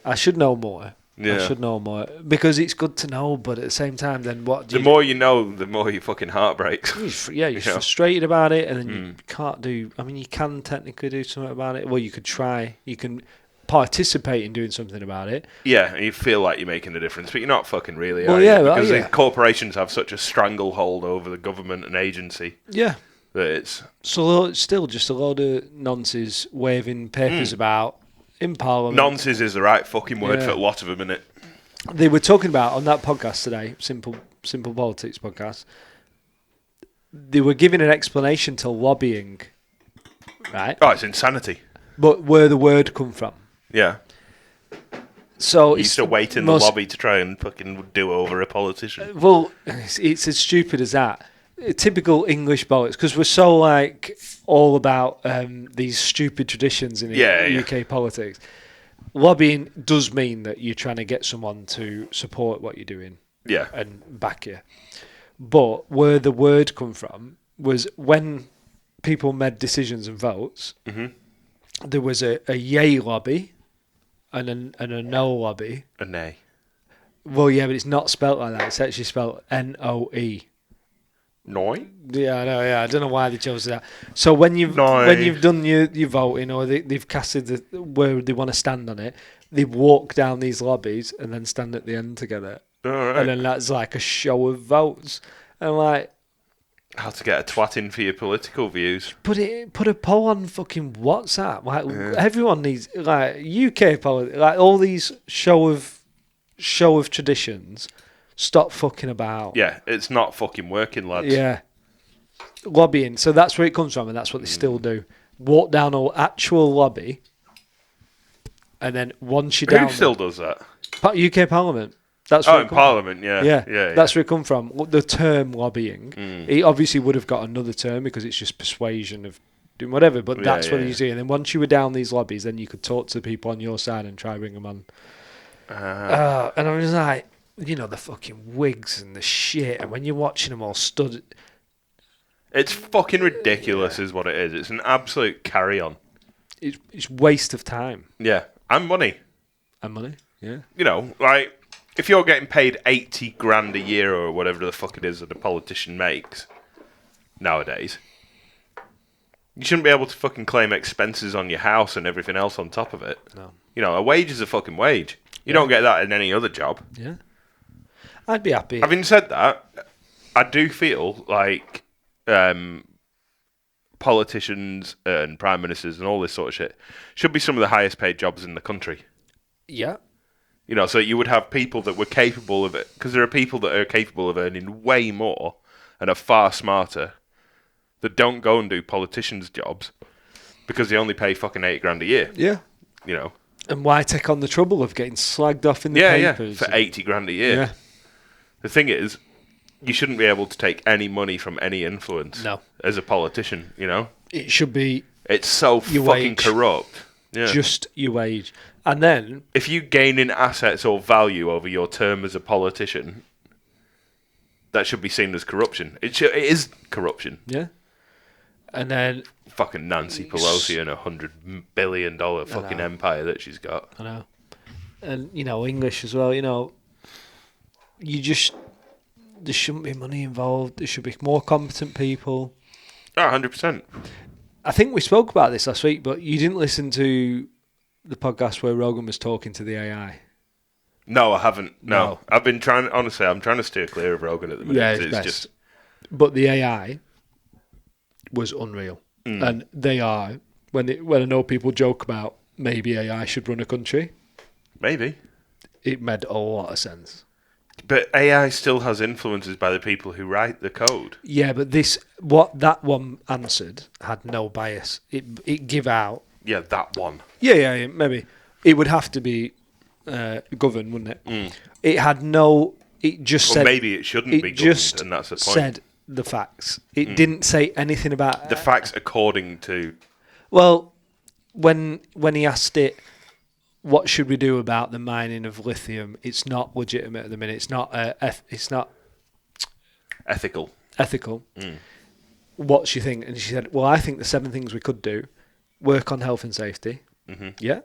Speaker 4: I should know more.
Speaker 3: Yeah.
Speaker 4: I should know more because it's good to know, but at the same time, then what?
Speaker 3: The more you know, the more your fucking heart breaks.
Speaker 4: You're
Speaker 3: Yeah.
Speaker 4: frustrated about it, and then you can't do. I mean, you can technically do something about it. Well, you could try. You can participate in doing something about it.
Speaker 3: Yeah, and you feel like you're making a difference, but you're not fucking really.
Speaker 4: Well,
Speaker 3: are you?
Speaker 4: yeah, well,
Speaker 3: because
Speaker 4: yeah.
Speaker 3: the corporations have such a stranglehold over the government and agency
Speaker 4: Yeah.
Speaker 3: that it's
Speaker 4: So it's still just a load of nonsense waving papers about in Parliament.
Speaker 3: nonsense is the right fucking word
Speaker 4: Yeah.
Speaker 3: for a lot of them, innit?
Speaker 4: They were talking about on that podcast today, Simple Politics podcast. They were giving an explanation to lobbying, right?
Speaker 3: Oh, it's insanity.
Speaker 4: But where the word come from.
Speaker 3: Yeah.
Speaker 4: So
Speaker 3: You used to wait in the lobby to try and fucking do over a politician.
Speaker 4: Well, it's as stupid as that. Typical English bollocks, because we're so like all about these stupid traditions in UK politics. Lobbying does mean that you're trying to get someone to support what you're doing
Speaker 3: Yeah.
Speaker 4: and back you. But where the word come from was when people made decisions and votes, there was a yay lobby and a no lobby.
Speaker 3: A nay.
Speaker 4: Well, yeah, but it's not spelt like that. It's actually spelled Noe.
Speaker 3: Noi?
Speaker 4: Yeah, I know. Yeah, I don't know why they chose that. So when you've done your voting or they've casted where they want to stand on it, they walk down these lobbies and then stand at the end together,
Speaker 3: All right.
Speaker 4: and then that's like a show of votes. And like,
Speaker 3: How to get a twat in for your political views.
Speaker 4: put a poll on fucking WhatsApp. Like everyone needs like UK politics, like all these show of traditions. Stop fucking about.
Speaker 3: Yeah, it's not fucking working, lads.
Speaker 4: Yeah. Lobbying. So that's where it comes from, and that's what they still do. Walk down an actual lobby, and then once you're down
Speaker 3: Who still does that?
Speaker 4: UK Parliament. That's where
Speaker 3: Oh,
Speaker 4: it
Speaker 3: in
Speaker 4: come
Speaker 3: Parliament, yeah.
Speaker 4: from. Yeah.
Speaker 3: Yeah.
Speaker 4: That's where it come from. The term lobbying. It obviously would have got another term because it's just persuasion of doing whatever, but that's what you do. And then once you were down these lobbies, then you could talk to the people on your side and try to bring them on. And I was like, you know, the fucking wigs and the shit, and when you're watching them all stood...
Speaker 3: It's fucking ridiculous is what it is. It's an absolute carry-on.
Speaker 4: It's waste of time.
Speaker 3: Yeah. And money.
Speaker 4: And money, yeah.
Speaker 3: You know, like, if you're getting paid 80 grand a year or whatever the fuck it is that a politician makes nowadays, you shouldn't be able to fucking claim expenses on your house and everything else on top of it.
Speaker 4: No.
Speaker 3: You know, a wage is a fucking wage. You don't get that in any other job.
Speaker 4: Yeah. I'd be happy.
Speaker 3: Having said that, I do feel like politicians and prime ministers and all this sort of shit should be some of the highest paid jobs in the country.
Speaker 4: Yeah.
Speaker 3: You know, so you would have people that were capable of it, because there are people that are capable of earning way more and are far smarter that don't go and do politicians' jobs because they only pay fucking 80 grand a year.
Speaker 4: Yeah.
Speaker 3: You know.
Speaker 4: And why take on the trouble of getting slagged off in the papers?
Speaker 3: For 80 grand a year.
Speaker 4: Yeah.
Speaker 3: The thing is, you shouldn't be able to take any money from any influence as a politician, you know?
Speaker 4: It should be
Speaker 3: It's so
Speaker 4: Your
Speaker 3: fucking
Speaker 4: wage.
Speaker 3: corrupt. Yeah.
Speaker 4: just your wage. And then,
Speaker 3: If you gain in assets or value over your term as a politician, that should be seen as corruption. It is corruption.
Speaker 4: yeah. And then,
Speaker 3: Fucking Nancy Pelosi and $100 billion fucking empire that she's got.
Speaker 4: I know. And, you know, English as well, you know, there shouldn't be money involved. There should be more competent people.
Speaker 3: Oh, 100%.
Speaker 4: I think we spoke about this last week, but you didn't listen to the podcast where Rogan was talking to the AI.
Speaker 3: No, I haven't. No.
Speaker 4: No.
Speaker 3: I've been trying, honestly, I'm trying to steer clear of Rogan at the minute.
Speaker 4: Yeah,
Speaker 3: it's
Speaker 4: best.
Speaker 3: just,
Speaker 4: But the AI was unreal. And they are, when I know people joke about maybe AI should run a country,
Speaker 3: maybe.
Speaker 4: it made a lot of sense.
Speaker 3: But AI still has influences by the people who write the code.
Speaker 4: Yeah, but what that one answered had no bias. It give out.
Speaker 3: Yeah, that one.
Speaker 4: Yeah, maybe. It would have to be governed, wouldn't it? It had no... It just
Speaker 3: Or
Speaker 4: said...
Speaker 3: maybe it shouldn't
Speaker 4: it
Speaker 3: be governed,
Speaker 4: just
Speaker 3: and that's the point.
Speaker 4: said the facts. It didn't say anything about...
Speaker 3: The facts according to...
Speaker 4: Well, when he asked it, what should we do about the mining of lithium? It's not legitimate at the minute. It's not. It's not
Speaker 3: Ethical.
Speaker 4: ethical. What do you think? And she said, well, I think the 7 things we could do: work on health and safety. Yeah.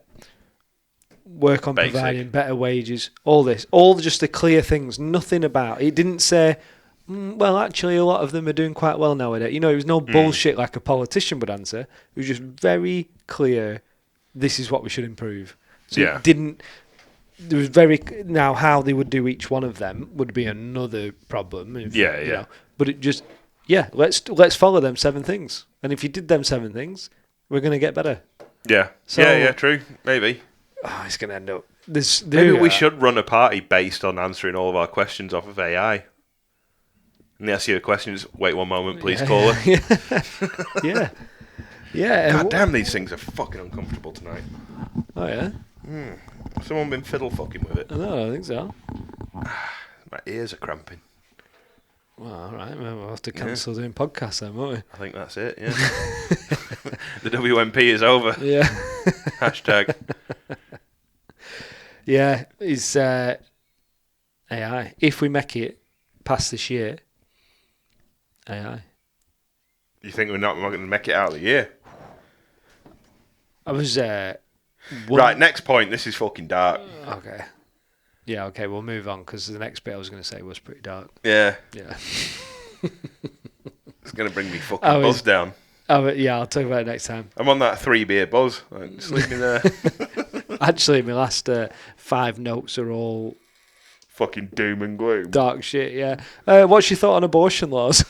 Speaker 4: Work on
Speaker 3: Basic.
Speaker 4: providing better wages. All this, all just the clear things. Nothing about it. Didn't say, well, actually, a lot of them are doing quite well nowadays. It was no bullshit like a politician would answer. It was just very clear. This is what we should improve. So
Speaker 3: Yeah.
Speaker 4: it didn't. There was very now how they would do each one of them would be another problem.
Speaker 3: Yeah.
Speaker 4: But it just let's follow them 7 things, and if you did them 7 things, we're gonna get better.
Speaker 3: Yeah.
Speaker 4: So-
Speaker 3: yeah, true. Maybe.
Speaker 4: Oh, it's gonna end up this.
Speaker 3: Maybe we should run a party based on answering all of our questions off of AI. And they ask you a question, just wait one moment, please, caller.
Speaker 4: Yeah. Yeah.
Speaker 3: God damn, these things are fucking uncomfortable tonight.
Speaker 4: Oh yeah.
Speaker 3: Has someone been fiddle fucking with it?
Speaker 4: No, I don't think so.
Speaker 3: My ears are cramping.
Speaker 4: Well, all right. Well, we'll have to cancel doing podcasts then, won't
Speaker 3: I think that's it, yeah. The WMP is over.
Speaker 4: we? Yeah.
Speaker 3: Hashtag.
Speaker 4: Yeah. It's AI. If we make it past this year, AI.
Speaker 3: You think we're not going to make it out of the year?
Speaker 4: I was
Speaker 3: Right, next point. This is fucking dark.
Speaker 4: Okay. Yeah. Okay. We'll move on because the next bit I was going to say was pretty dark.
Speaker 3: Yeah,
Speaker 4: Yeah.
Speaker 3: it's going to bring me fucking
Speaker 4: I was-
Speaker 3: buzz down.
Speaker 4: Oh, but yeah. I'll talk about it next time.
Speaker 3: I'm on that 3 beer buzz. Like, just leave me there.
Speaker 4: Actually, my last 5 notes are all
Speaker 3: Fucking doom and gloom.
Speaker 4: dark shit. Yeah. What's your thought on abortion laws?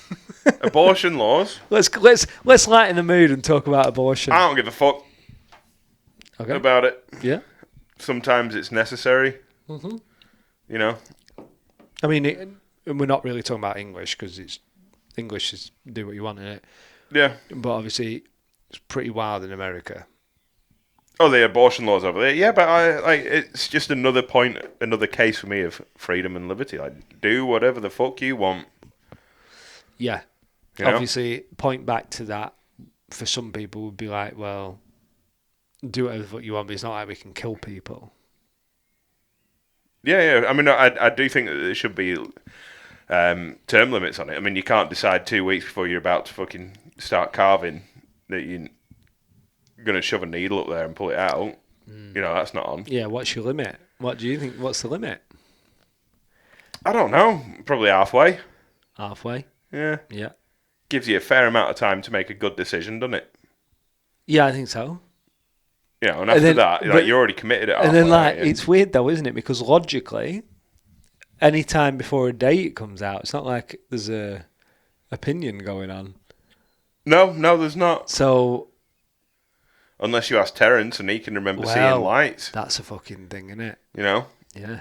Speaker 3: Abortion laws.
Speaker 4: Let's lighten the mood and talk about abortion.
Speaker 3: I don't give a fuck
Speaker 4: Okay.
Speaker 3: about it.
Speaker 4: Yeah.
Speaker 3: Sometimes it's necessary. You know?
Speaker 4: I mean, and we're not really talking about English because English is do what you want in it.
Speaker 3: Yeah.
Speaker 4: But obviously, it's pretty wild in America.
Speaker 3: Oh, the abortion laws over there. Yeah, but it's just another case for me of freedom and liberty. Like, do whatever the fuck you want.
Speaker 4: Yeah.
Speaker 3: You know?
Speaker 4: Obviously, point back to that for some people would be like, well, do whatever the fuck you want, but it's not like we can kill people.
Speaker 3: Yeah. I mean, I do think that there should be term limits on it. I mean, you can't decide 2 weeks before you're about to fucking start carving that you're going to shove a needle up there and pull it out. You know, that's not on.
Speaker 4: Yeah, what's your limit? What do you think? What's the limit?
Speaker 3: I don't know. Probably halfway.
Speaker 4: Halfway?
Speaker 3: Yeah.
Speaker 4: Yeah.
Speaker 3: Gives you a fair amount of time to make a good decision, doesn't it?
Speaker 4: Yeah, I think so.
Speaker 3: You know, and after
Speaker 4: then-
Speaker 3: that,
Speaker 4: but-
Speaker 3: you're already committed at halfway.
Speaker 4: And then, like,
Speaker 3: aren't you?
Speaker 4: it's weird though, isn't it? Because logically, any time before a date comes out, it's not like there's a opinion going on.
Speaker 3: No, there's not.
Speaker 4: So
Speaker 3: Unless you ask Terence and he can remember
Speaker 4: Well,
Speaker 3: seeing lights.
Speaker 4: that's a fucking thing, isn't it?
Speaker 3: You know?
Speaker 4: Yeah.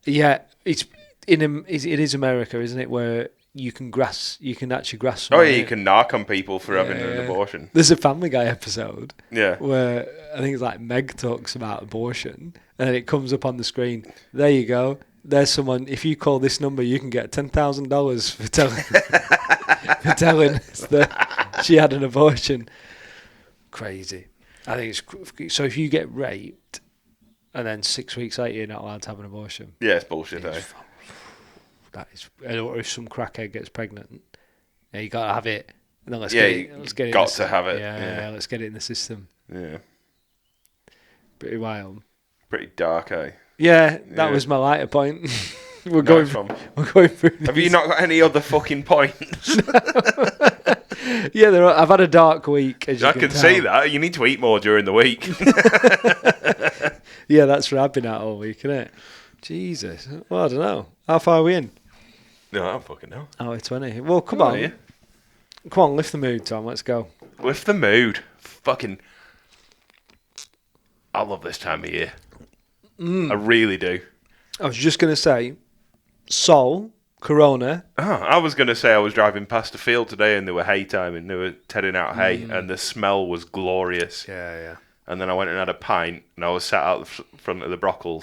Speaker 4: Yeah, it is America, isn't it? Where you can actually grasp.
Speaker 3: Oh,
Speaker 4: someone,
Speaker 3: yeah, you
Speaker 4: innit?
Speaker 3: can knock on people for having
Speaker 4: Yeah.
Speaker 3: an abortion.
Speaker 4: There's a Family Guy episode
Speaker 3: Yeah.
Speaker 4: where I think it's like Meg talks about abortion, and then it comes up on the screen. There you go. There's someone. If you call this number, you can get $10,000 for telling us that she had an abortion. Crazy. I think it's so. If you get raped, and then 6 weeks later you're not allowed to have an abortion,
Speaker 3: Yeah, it's bullshit, eh?
Speaker 4: that is. Or if some crackhead gets pregnant, yeah, you gotta have it. And then let's
Speaker 3: Yeah,
Speaker 4: get
Speaker 3: you
Speaker 4: it. Let's get it.
Speaker 3: got to have it,
Speaker 4: Yeah,
Speaker 3: yeah.
Speaker 4: let's get it in the system.
Speaker 3: Yeah.
Speaker 4: Pretty wild.
Speaker 3: Pretty dark, eh?
Speaker 4: Yeah, that
Speaker 3: Yeah.
Speaker 4: was my lighter point. We're going.
Speaker 3: Nice one.
Speaker 4: We're going through.
Speaker 3: Have you
Speaker 4: these.
Speaker 3: not got any other fucking points?
Speaker 4: Yeah, I've had a dark week. As you
Speaker 3: I
Speaker 4: can
Speaker 3: can
Speaker 4: tell.
Speaker 3: see that. You need to eat more during the week.
Speaker 4: Yeah, that's where I've been at all week, isn't it? Jesus. Well, I don't know. How far are we in?
Speaker 3: No, I don't fucking know.
Speaker 4: Hour 20. Well, come
Speaker 3: Oh,
Speaker 4: on.
Speaker 3: yeah.
Speaker 4: Come on, lift the mood, Tom. Let's go.
Speaker 3: Lift the mood. Fucking. I love this time of year. I really do.
Speaker 4: I was just going to say, Sol, Corona.
Speaker 3: Oh, I was going to say I was driving past a field today and there were hay time and they were tedding out hay and the smell was glorious.
Speaker 4: Yeah.
Speaker 3: And then I went and had a pint and I was sat out the front of the broccoli.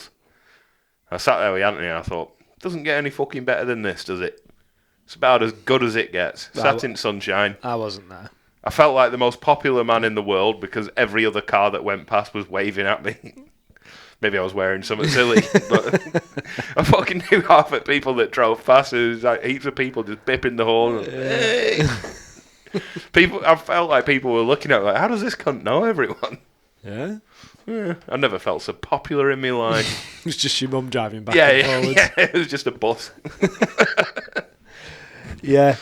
Speaker 3: I sat there with Anthony and I thought, doesn't get any fucking better than this, does it? It's about as good as it gets.
Speaker 4: Well,
Speaker 3: Sat in sunshine.
Speaker 4: I wasn't there.
Speaker 3: I felt like the most popular man in the world because every other car that went past was waving at me. Maybe I was wearing something silly, but I fucking knew half the people that drove past. There was like heaps of people just bipping the horn. Hey! I felt like people were looking at me like, how does this cunt know everyone?
Speaker 4: Yeah.
Speaker 3: Yeah, I never felt so popular in my life.
Speaker 4: It was just your mum driving back
Speaker 3: yeah,
Speaker 4: and
Speaker 3: yeah,
Speaker 4: forwards.
Speaker 3: yeah, it was just a bus.
Speaker 4: Yeah.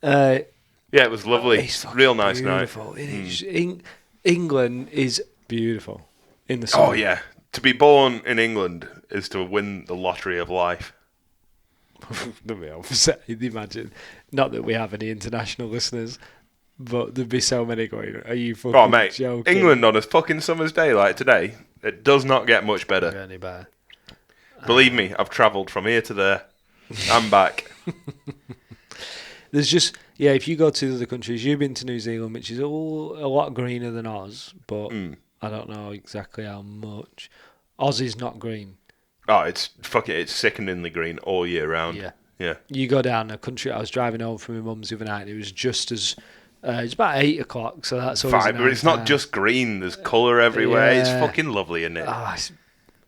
Speaker 3: Yeah, it was lovely.
Speaker 4: It's fucking
Speaker 3: Real nice
Speaker 4: beautiful.
Speaker 3: night.
Speaker 4: It is. England is beautiful in the summer.
Speaker 3: Oh, yeah. To be born in England is to win the lottery of life.
Speaker 4: Imagine. Not that we have any international listeners, but there'd be so many going, are you fucking
Speaker 3: Oh, mate.
Speaker 4: joking?
Speaker 3: England on a fucking summer's day like today, it does not get much better.
Speaker 4: Any better.
Speaker 3: Believe me, I've travelled from here to there and back.
Speaker 4: There's just, yeah, if you go to other countries, you've been to New Zealand, which is all a lot greener than Oz, but I don't know exactly how much. Oz is not green.
Speaker 3: Oh, it's sickeningly green all year round.
Speaker 4: Yeah.
Speaker 3: Yeah.
Speaker 4: You go down a country, I was driving home from my mum's the other night, and it was just as, it's about 8 o'clock, so that's always
Speaker 3: Fine, but it's not just green, there's colour everywhere. It's
Speaker 4: Yeah.
Speaker 3: fucking lovely, isn't it?
Speaker 4: Ah, it's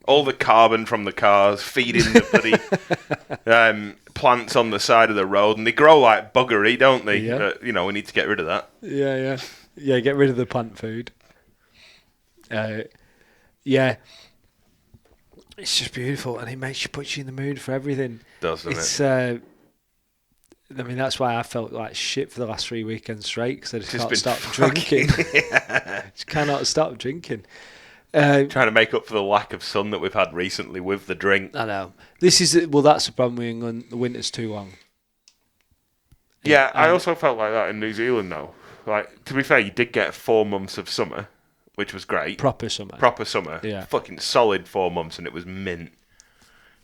Speaker 3: All the carbon from the cars feeding the bloody plants on the side of the road, and they grow like buggery, don't they?
Speaker 4: Yeah.
Speaker 3: We need to get rid of that.
Speaker 4: Yeah, get rid of the plant food. Yeah. It's just beautiful, and puts you in the mood for everything.
Speaker 3: Does, doesn't
Speaker 4: It's,
Speaker 3: it?
Speaker 4: I mean, that's why I felt like shit for the last 3 weekends straight, because I just
Speaker 3: Just
Speaker 4: can't
Speaker 3: been
Speaker 4: stop
Speaker 3: fucking-
Speaker 4: drinking. Just cannot stop drinking.
Speaker 3: Trying to make up for the lack of sun that we've had recently with the drink.
Speaker 4: I know. That's the problem with England. The winter's too long.
Speaker 3: Yeah, I also felt like that in New Zealand, though. Like, to be fair, you did get 4 months of summer, which was great.
Speaker 4: Proper summer.
Speaker 3: Proper summer.
Speaker 4: Yeah.
Speaker 3: Fucking solid 4 months, and it was mint.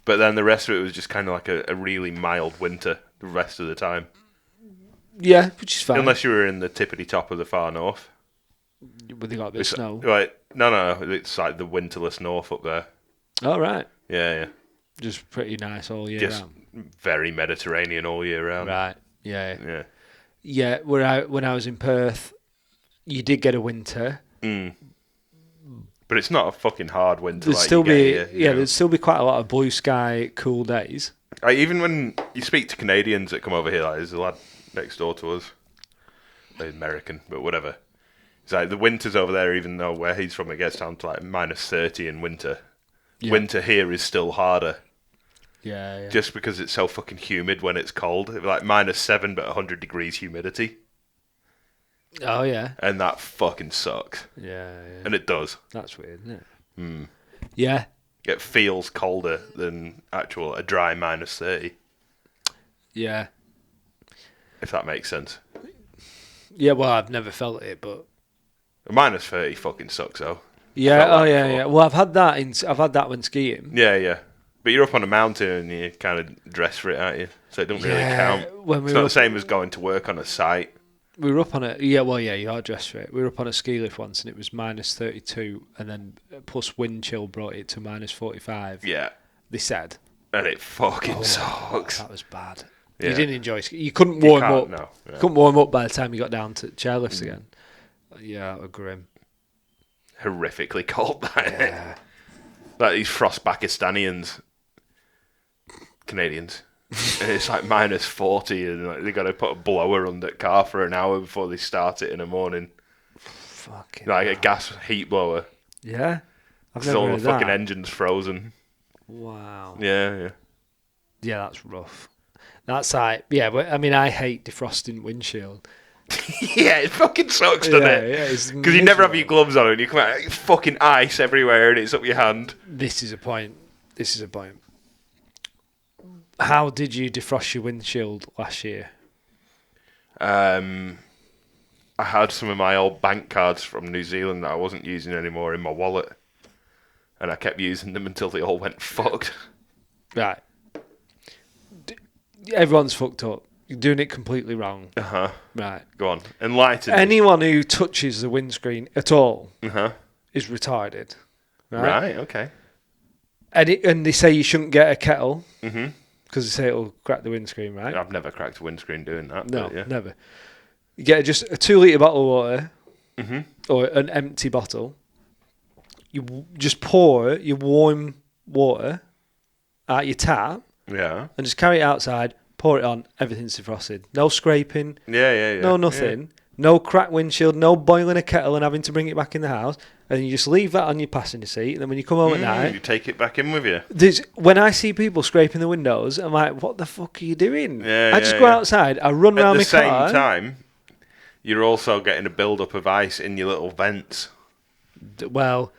Speaker 3: But then the rest of it was just kind of like a really mild winter the rest of the time.
Speaker 4: Yeah, which is fine.
Speaker 3: Unless you were in the tippity top of the far north.
Speaker 4: But they got a bit of snow.
Speaker 3: Right. No, it's like the winterless north up there.
Speaker 4: Oh, right.
Speaker 3: Yeah.
Speaker 4: Just pretty nice all year
Speaker 3: Just
Speaker 4: round.
Speaker 3: very Mediterranean all year round.
Speaker 4: Right. Yeah.
Speaker 3: Yeah.
Speaker 4: Yeah, when I was in Perth, you did get a winter.
Speaker 3: But it's not a fucking hard winter.
Speaker 4: There'd
Speaker 3: like
Speaker 4: still
Speaker 3: you
Speaker 4: be
Speaker 3: get here, you know.
Speaker 4: there'd still be quite a lot of blue sky, cool days.
Speaker 3: Even when you speak to Canadians that come over here, like there's a lad next door to us, he's American, but whatever. It's like the winters over there, even though where he's from, it gets down to like minus 30 in winter.
Speaker 4: Yeah.
Speaker 3: Winter here is still harder,
Speaker 4: Yeah.
Speaker 3: just because it's so fucking humid when it's cold. It's like minus 7, but 100 degrees humidity,
Speaker 4: Oh yeah.
Speaker 3: and that fucking sucks.
Speaker 4: Yeah.
Speaker 3: And it does.
Speaker 4: That's weird, isn't it? Yeah.
Speaker 3: It feels colder than a dry minus 30,
Speaker 4: Yeah.
Speaker 3: if that makes sense.
Speaker 4: Yeah. Well, I've never felt it, but
Speaker 3: A minus 30 fucking sucks, though.
Speaker 4: yeah.
Speaker 3: Felt
Speaker 4: Oh
Speaker 3: that
Speaker 4: yeah.
Speaker 3: before.
Speaker 4: Yeah. Well, I've had that when skiing.
Speaker 3: Yeah. But you're up on a mountain and you kind of dress for it, aren't you? So it don't really
Speaker 4: Yeah,
Speaker 3: count.
Speaker 4: when we
Speaker 3: It's
Speaker 4: were
Speaker 3: not the
Speaker 4: up-
Speaker 3: same as going to work on a site.
Speaker 4: We were up on it. Yeah. Well, yeah. You are dressed for it. We were up on a ski lift once, and it was minus 32, and then plus wind chill brought it to minus 45.
Speaker 3: Yeah.
Speaker 4: They said.
Speaker 3: And it fucking sucks.
Speaker 4: That was bad.
Speaker 3: Yeah.
Speaker 4: You didn't enjoy skiing. You couldn't warm
Speaker 3: can't,
Speaker 4: up.
Speaker 3: no, yeah.
Speaker 4: Couldn't warm up by the time you got down to chairlifts again. Yeah, that was grim.
Speaker 3: Horrifically cold, that, isn't it?
Speaker 4: Yeah.
Speaker 3: Like these frost Pakistanians. Canadians. And it's like minus 40 and like, they got to put a blower under the car for an hour before they start it in the morning.
Speaker 4: Fucking
Speaker 3: Like a gas heat blower.
Speaker 4: yeah. I've
Speaker 3: Because
Speaker 4: never
Speaker 3: all the
Speaker 4: heard
Speaker 3: fucking
Speaker 4: that.
Speaker 3: engine's frozen.
Speaker 4: Wow.
Speaker 3: Yeah.
Speaker 4: Yeah, that's rough. That's like yeah. But I mean, I hate defrosting windshield.
Speaker 3: Yeah, it fucking sucks, doesn't it?
Speaker 4: it's
Speaker 3: Because you never have your
Speaker 4: miserable.
Speaker 3: gloves on and you come out, it's fucking ice everywhere and it's up your hand.
Speaker 4: This is a point. How did you defrost your windshield last year?
Speaker 3: I had some of my old bank cards from New Zealand that I wasn't using anymore in my wallet. And I kept using them until they all went fucked.
Speaker 4: Right. Everyone's fucked up. You're doing it completely wrong.
Speaker 3: Uh-huh.
Speaker 4: Right.
Speaker 3: Go on. Enlighten me.
Speaker 4: Anyone who touches the windscreen at all
Speaker 3: Uh-huh.
Speaker 4: is retarded.
Speaker 3: Right, okay.
Speaker 4: And they say you shouldn't get a kettle
Speaker 3: Mm-hmm.
Speaker 4: because they say it'll crack the windscreen, right?
Speaker 3: I've never cracked a windscreen doing that.
Speaker 4: No,
Speaker 3: but yeah.
Speaker 4: never. You get just a 2 litre bottle of water, or an empty bottle. You just pour your warm water out your tap,
Speaker 3: Yeah.
Speaker 4: and just carry it outside. Pour it on. Everything's defrosted. No scraping.
Speaker 3: Yeah.
Speaker 4: No nothing. No cracked windshield. No boiling a kettle and having to bring it back in the house. And you just leave that on your passenger seat. And then when you come home at night,
Speaker 3: You take it back in with you.
Speaker 4: when I see people scraping the windows, I'm like, what the fuck are you doing?
Speaker 3: Yeah,
Speaker 4: I just
Speaker 3: yeah,
Speaker 4: go
Speaker 3: yeah.
Speaker 4: outside, I run
Speaker 3: At
Speaker 4: around
Speaker 3: the
Speaker 4: my
Speaker 3: same
Speaker 4: car.
Speaker 3: time, you're also getting a build-up of ice in your little vents.
Speaker 4: Well,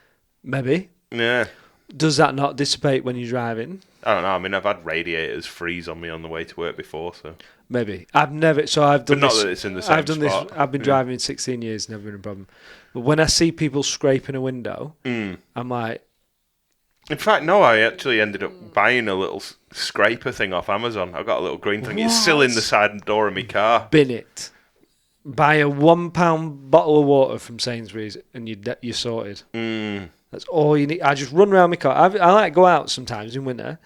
Speaker 4: maybe.
Speaker 3: Yeah.
Speaker 4: Does that not dissipate when you're driving?
Speaker 3: I don't know. I mean, I've had radiators freeze on me on the way to work before, so.
Speaker 4: Maybe. I've never. So I've done
Speaker 3: But not
Speaker 4: this.
Speaker 3: that it's in the same
Speaker 4: I've done
Speaker 3: spot.
Speaker 4: this. I've been driving 16 years, never been a problem. But when I see people scraping a window, I'm like,
Speaker 3: In fact, no, I actually ended up buying a little scraper thing off Amazon. I've got a little green thing. It's still in the side door of my car.
Speaker 4: bin it. Buy a £1 bottle of water from Sainsbury's, and you're sorted. That's all you need. I just run around my car. I like to go out sometimes in winter,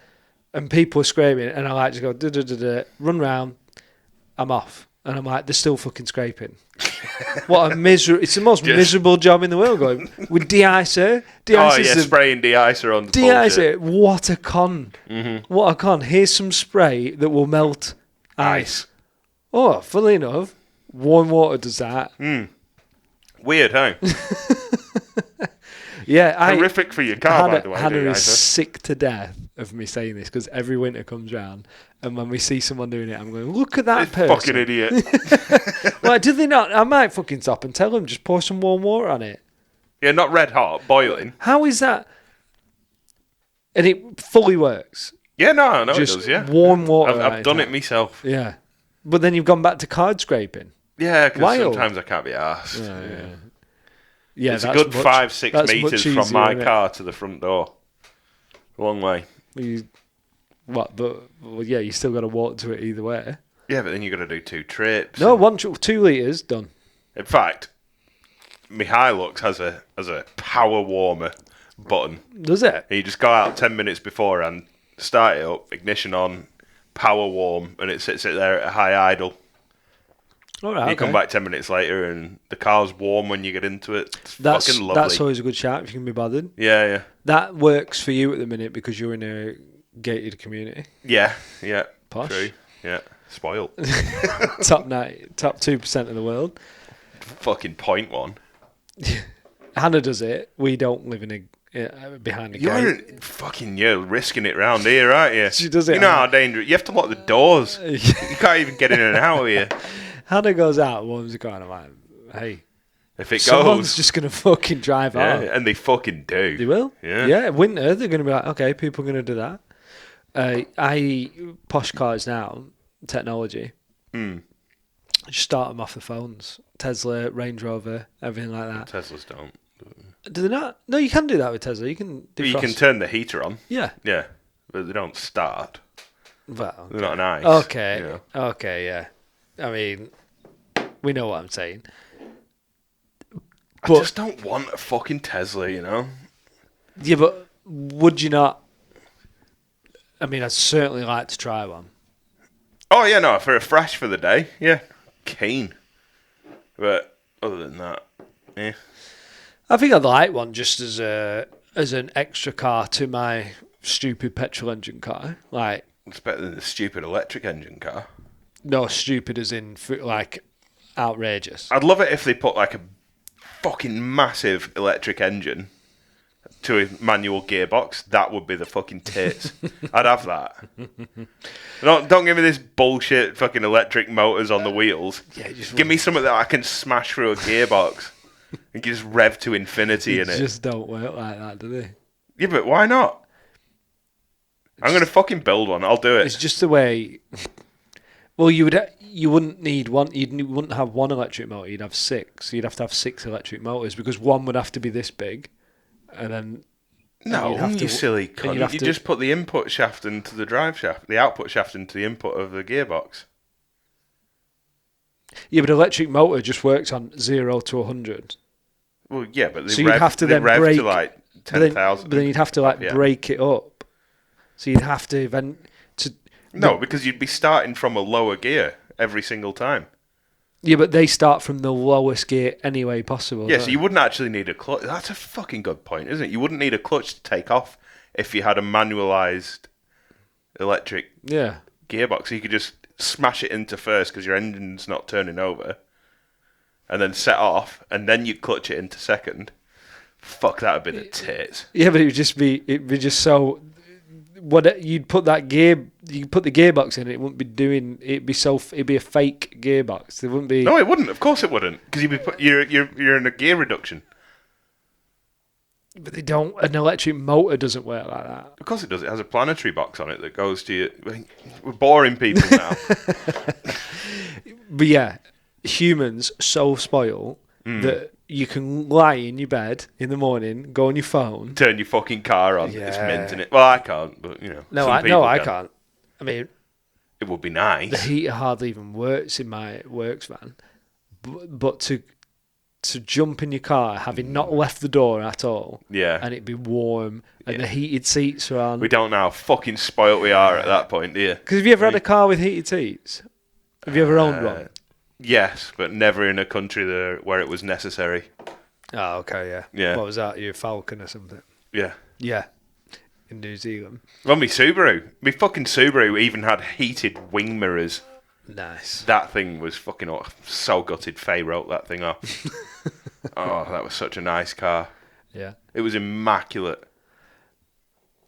Speaker 4: and people are scraping, and I like to go run round. I'm off, and I'm like, they're still fucking scraping. What a miserable! It's the most miserable job in the world. Going with de-icer.
Speaker 3: Oh, yeah, spraying de-icer on the
Speaker 4: de-icer. What a con! What a con! Here's some spray that will melt ice. Oh, funnily enough, warm water does that.
Speaker 3: Weird, huh?
Speaker 4: Yeah,
Speaker 3: Horrific for your car, by the way.
Speaker 4: Hannah is
Speaker 3: de-icer.
Speaker 4: sick to death of me saying this because every winter comes round, and when we see someone doing it, I'm going, look at that person.
Speaker 3: Fucking idiot.
Speaker 4: Like, do they not? I might fucking stop and tell them, just pour some warm water on it.
Speaker 3: Yeah, not red hot, boiling.
Speaker 4: How is that? And it fully works.
Speaker 3: Yeah, no, I know
Speaker 4: Just
Speaker 3: it does, yeah.
Speaker 4: warm water.
Speaker 3: I've done it myself.
Speaker 4: Yeah. But then you've gone back to card scraping.
Speaker 3: Yeah, because
Speaker 4: Wild.
Speaker 3: sometimes I can't be arsed.
Speaker 4: Yeah,
Speaker 3: It's a
Speaker 4: that's
Speaker 3: good
Speaker 4: much-
Speaker 3: 5-6
Speaker 4: that's
Speaker 3: metres
Speaker 4: much
Speaker 3: from
Speaker 4: easier,
Speaker 3: my
Speaker 4: innit?
Speaker 3: car to the front door. Long way.
Speaker 4: What? But well, yeah, you still got to walk to it either way.
Speaker 3: Yeah, but then you've got to do 2 trips.
Speaker 4: No, 2 litres done.
Speaker 3: In fact, my Hilux has a power warmer button.
Speaker 4: Does it?
Speaker 3: And you just go out 10 minutes before and start it up, ignition on, power warm, and it sits it there at a high idle.
Speaker 4: All right.
Speaker 3: You come back 10 minutes later and the car's warm when you get into it. It's fucking lovely.
Speaker 4: That's always a good shout if you can be bothered.
Speaker 3: Yeah.
Speaker 4: That works for you at the minute because you're in a gated community.
Speaker 3: Yeah.
Speaker 4: Posh.
Speaker 3: True. Yeah. Spoiled.
Speaker 4: top 2% of the world.
Speaker 3: Fucking point one.
Speaker 4: Hannah does it. We don't live in behind a gate.
Speaker 3: You're risking it round here, aren't you?
Speaker 4: She does it.
Speaker 3: You know how dangerous. You have to lock the doors. You can't even get in and out of here.
Speaker 4: Hannah goes out, warms the car, and I'm like, hey,
Speaker 3: If it
Speaker 4: someone's
Speaker 3: goes,
Speaker 4: just going to fucking drive
Speaker 3: yeah,
Speaker 4: out.
Speaker 3: and they fucking do.
Speaker 4: They will?
Speaker 3: Yeah.
Speaker 4: Winter, they're going to be like, okay, people are going to do that. Posh cars now, technology. Just start them off the phones. Tesla, Range Rover, everything like that.
Speaker 3: Teslas don't.
Speaker 4: Do they not? No, you can do that with Tesla. You can defrost.
Speaker 3: You can turn the heater on.
Speaker 4: Yeah.
Speaker 3: Yeah, but they don't start.
Speaker 4: Well,
Speaker 3: They're not nice.
Speaker 4: okay.
Speaker 3: you know.
Speaker 4: Okay, yeah. I mean, we know what I'm saying.
Speaker 3: I
Speaker 4: But-
Speaker 3: just don't want a fucking Tesla, you know?
Speaker 4: Yeah, but would you not? I mean, I'd certainly like to try one.
Speaker 3: Oh, yeah, no, for a fresh for the day. Yeah, keen. But other than that, yeah.
Speaker 4: I think I'd like one just as an extra car to my stupid petrol engine car. Like,
Speaker 3: It's better than the stupid electric engine car.
Speaker 4: no, stupid as in like outrageous.
Speaker 3: I'd love it if they put like a fucking massive electric engine to a manual gearbox. That would be the fucking tits. I'd have that. Don't give me this bullshit fucking electric motors on the wheels.
Speaker 4: Yeah, just
Speaker 3: Give me something that I can smash through a gearbox and just rev to infinity in it.
Speaker 4: just don't work like that, do they?
Speaker 3: Yeah, but why not? I'm going to fucking build one. I'll do
Speaker 4: It's
Speaker 3: it.
Speaker 4: just the way. Well, you wouldn't need one. You wouldn't have one electric motor. You'd have 6. You'd have to have 6 electric motors because one would have to be this big, and then
Speaker 3: No,
Speaker 4: you'd have
Speaker 3: you
Speaker 4: to-
Speaker 3: silly
Speaker 4: and
Speaker 3: cunt.
Speaker 4: you'd have
Speaker 3: You
Speaker 4: to-
Speaker 3: just put the input shaft into the drive shaft, the output shaft into the input of the gearbox.
Speaker 4: Yeah, but electric motor just works on 0 to 100.
Speaker 3: Well, yeah, but they
Speaker 4: So you'd
Speaker 3: rev,
Speaker 4: have to
Speaker 3: they
Speaker 4: then
Speaker 3: rev
Speaker 4: brake-
Speaker 3: to like
Speaker 4: But then,
Speaker 3: 10,000.
Speaker 4: but then you'd have to like
Speaker 3: Yeah.
Speaker 4: break it up. So you'd have to then to
Speaker 3: No, because you'd be starting from a lower gear every single time.
Speaker 4: Yeah, but they start from the lowest gear anyway possible.
Speaker 3: Yeah,
Speaker 4: don't
Speaker 3: so
Speaker 4: they?
Speaker 3: you wouldn't actually need a clutch. That's a fucking good point, isn't it? You wouldn't need a clutch to take off if you had a manualised electric
Speaker 4: Yeah.
Speaker 3: gearbox. You could just smash it into first because your engine's not turning over, and then set off, and then you clutch it into second. Fuck, that would be the tits.
Speaker 4: Yeah, but it'd be just so. What you'd put that gear, you put the gearbox in, it wouldn't be doing. It'd be a fake gearbox. There wouldn't be.
Speaker 3: No, it wouldn't. Of course, it wouldn't, because you're in a gear reduction.
Speaker 4: But they don't. An electric motor doesn't work like that.
Speaker 3: Of course, it does. It has a planetary box on it that goes to you. We're boring people now.
Speaker 4: But yeah, humans so spoiled
Speaker 3: Hmm.
Speaker 4: that you can lie in your bed in the morning, go on your phone.
Speaker 3: Turn your fucking car on. It's
Speaker 4: Yeah.
Speaker 3: mint in it. Well, I can't, but
Speaker 4: No,
Speaker 3: some
Speaker 4: I
Speaker 3: people
Speaker 4: I
Speaker 3: can.
Speaker 4: can't. I mean,
Speaker 3: It would be
Speaker 4: the
Speaker 3: nice.
Speaker 4: heater hardly even works in my works van. But to jump in your car, having not left the door at all,
Speaker 3: Yeah.
Speaker 4: and it'd be warm, and
Speaker 3: Yeah.
Speaker 4: the heated seats are on.
Speaker 3: We don't know how fucking spoilt we are at that point, do you?
Speaker 4: Because have you ever had a car with heated seats? Have you ever owned one?
Speaker 3: Yes, but never in a country where it was necessary.
Speaker 4: Oh, okay, yeah.
Speaker 3: Yeah.
Speaker 4: What was that? Your Falcon or something?
Speaker 3: Yeah.
Speaker 4: Yeah. In New Zealand.
Speaker 3: Well, my Subaru. My fucking Subaru even had heated wing mirrors.
Speaker 4: Nice.
Speaker 3: That thing was fucking so gutted. Faye wrote that thing off. Oh, that was such a nice car.
Speaker 4: Yeah.
Speaker 3: It was immaculate.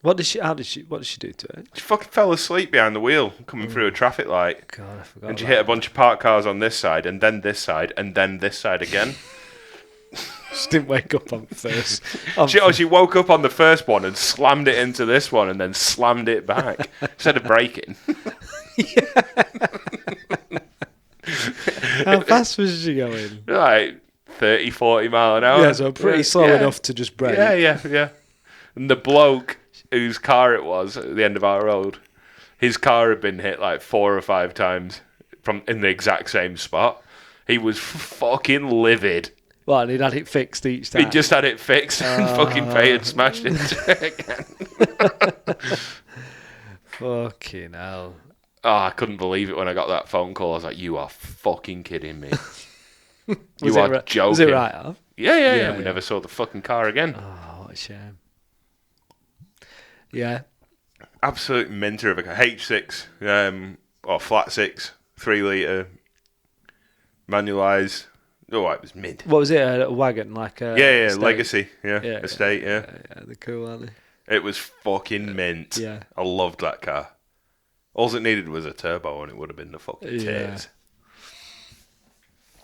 Speaker 4: What did she do to it?
Speaker 3: She fucking fell asleep behind the wheel coming through a traffic light.
Speaker 4: God, I forgot.
Speaker 3: And she
Speaker 4: about
Speaker 3: hit a bunch of parked cars on this side, and then this side, and then this side again.
Speaker 4: that. She didn't wake up on first.
Speaker 3: She woke up on the first one and slammed it into this one, and then slammed it back instead of braking.
Speaker 4: How fast was she going?
Speaker 3: Like 30, 40 mile an hour.
Speaker 4: Yeah, so pretty slow enough to just brake.
Speaker 3: Yeah. And the bloke whose car it was at the end of our road, his car had been hit like 4 or 5 times in the exact same spot. He was fucking livid.
Speaker 4: Well, and he'd had it fixed each time.
Speaker 3: He just had it fixed and fucking Faye had smashed into it again.
Speaker 4: Fucking hell.
Speaker 3: Oh, I couldn't believe it when I got that phone call. I was like, you are fucking kidding me.
Speaker 4: Was
Speaker 3: You
Speaker 4: it
Speaker 3: are joking.
Speaker 4: Was it right off?
Speaker 3: Yeah. We
Speaker 4: yeah.
Speaker 3: never saw the fucking car again.
Speaker 4: Oh, what a shame. Yeah.
Speaker 3: Absolute minter of a car. H6, or flat 6, 3 litre, manualised. Oh, it was mint.
Speaker 4: What was it? A wagon? Like a
Speaker 3: Yeah,
Speaker 4: estate?
Speaker 3: legacy,
Speaker 4: Yeah,
Speaker 3: estate, yeah.
Speaker 4: They're cool, aren't
Speaker 3: It was fucking mint.
Speaker 4: Yeah.
Speaker 3: I loved that car. All it needed was a turbo and it would have been the fucking
Speaker 4: Yeah.
Speaker 3: tits.